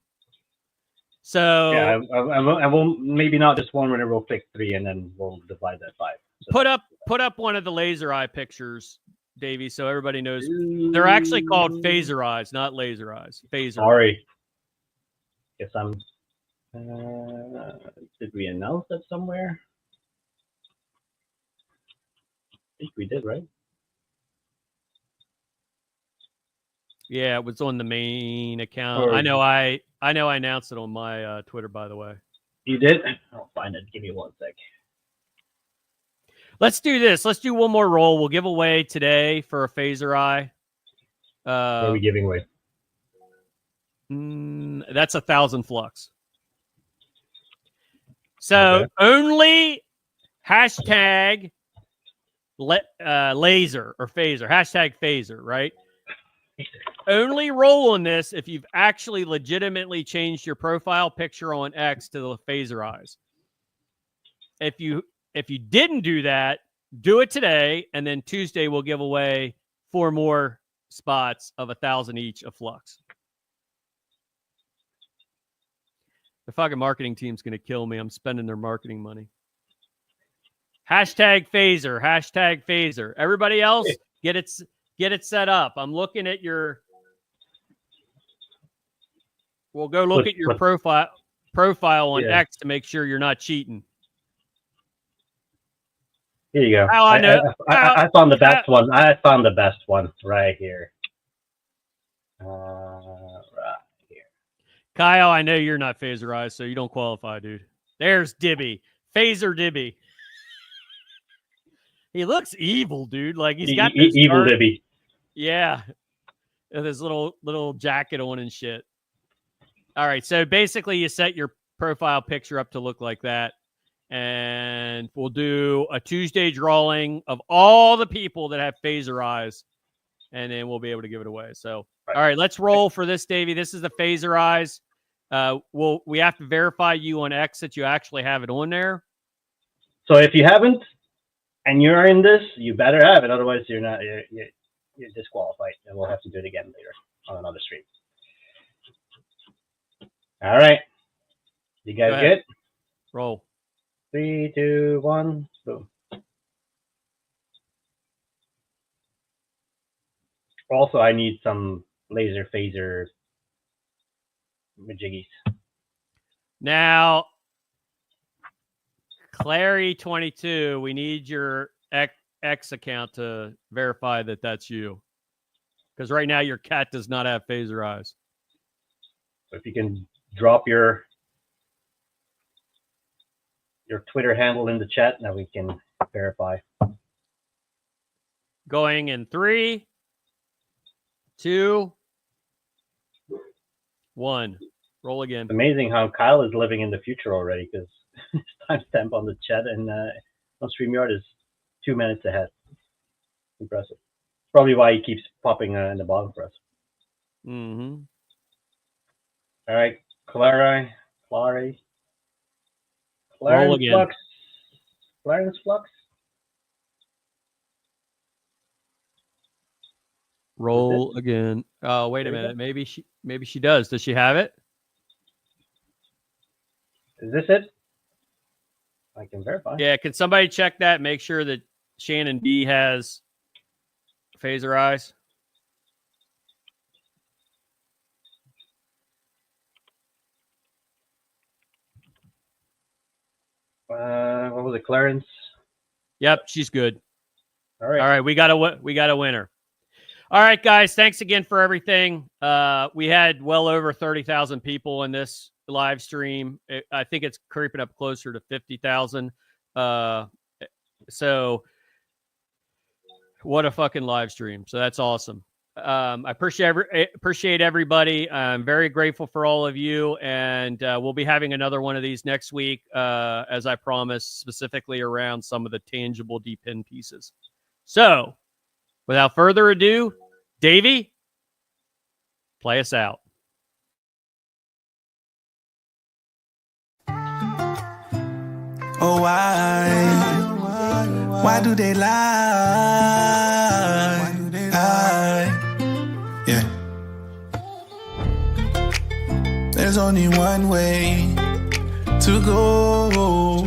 So yeah, I won't. Maybe not just one winner. We'll pick 3, and then we'll divide that 5. So. Put up one of the laser eye pictures, Davey, so everybody knows. They're actually called phaser eyes, not laser eyes. Phaser. Sorry. Guess I'm. Did we announce that somewhere? I think we did, right? Yeah, it was on the main account. Or- I know I announced it on my Twitter, by the way. You did? I'll find it. Give me 1 sec. Let's do this. Let's do one more roll. We'll give away today for a phaser eye. What are we giving away? That's 1,000 flux. So only hashtag laser or phaser. Hashtag phaser, right? Only roll on this if you've actually legitimately changed your profile picture on X to the phaser eyes. If you didn't do that, do it today, and then Tuesday we'll give away 4 more spots of 1,000 each of flux. The fucking marketing team's gonna kill me. I'm spending their marketing money. Hashtag phaser. Hashtag phaser. Everybody else, get it set up. I'm looking at your. We'll go look at your profile on X to make sure you're not cheating. Here you go. How I know? I found the best one. I found the best one right here. Right here. Kyle, I know you're not phaserized, so you don't qualify, dude. There's Dibby. Phaser Dibby. He looks evil, dude. Like he's got this evil Dibby. Yeah. With his little jacket on and shit. All right. So basically you set your profile picture up to look like that. And we'll do a Tuesday drawing of all the people that have phaser eyes. And then we'll be able to give it away. So, all right, let's roll for this, Davey. This is the phaser eyes. We have to verify you on X that you actually have it on there. So if you haven't, and you're in this, you better have it. Otherwise, you're not. You're disqualified, and we'll have to do it again later on another stream. All right, you guys good? Roll. 3, 2, 1, boom. Also, I need some laser phaser majiggies. Now, Clary22, we need your X account to verify that that's you. Because right now your cat does not have phaser eyes. So if you can drop your Twitter handle in the chat, now we can verify. Going in 3, 2, 1. Roll again. It's amazing how Kyle is living in the future already, because his timestamp on the chat and on StreamYard is 2 minutes ahead. Impressive. Probably why he keeps popping in the bottom for us. Mm-hmm. All right, Clarence again. Clarence Flux. Roll again. Oh, wait a minute. Maybe she does. Does she have it? Is this it? I can verify. Yeah. Can somebody check that? Make sure that Shannon B has phaser eyes. What was it, Clarence? Yep, she's good. All right. All right, we got a winner. All right, guys, thanks again for everything. We had well over 30,000 people in this live stream. I think it's creeping up closer to 50,000. So what a fucking live stream. So that's awesome. I appreciate everybody. I'm very grateful for all of you, and we'll be having another one of these next week, as I promised, specifically around some of the tangible D-pin pieces. So, without further ado, Davey, play us out. Oh, why do they lie? Yeah. There's only one way to go,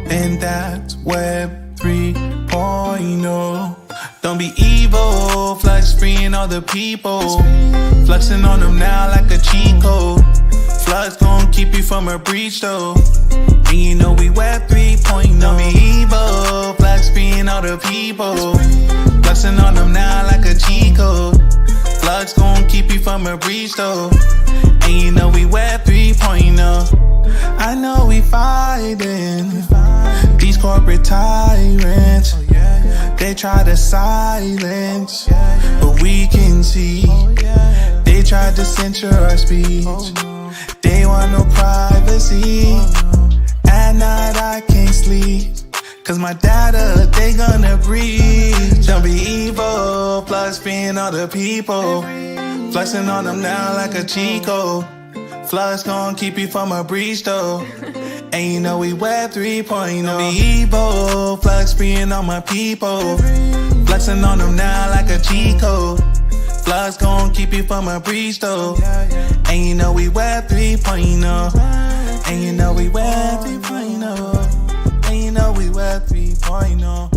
and that's Web 3.0. Don't be evil, Flux freeing all the people. Fluxing on them now like a cheat code. Flux gon' keep you from a breach though. And you know we Web 3.0. Don't be evil, Flux being all the people. Fluxing on them now like a cheat code. Flux gon' keep you from a breach though. And you know we Web 3.0. I know we fighting these corporate tyrants. They try to silence, but we can see they tried to censor our speech. They want no privacy. At night I can't sleep, cause my data they gonna breach. Don't be evil, Flux being all the people. Fluxing on them now like a cheat code. Flux gon' keep you from a breach though. And you know we Web 3.0. Don't be evil, Flux being on my people. Fluxing on them now like a cheat code. Flux gon' keep you from a breach though. And you know we Web 3.0. And you know we Web 3.0. And you know we Web 3.0.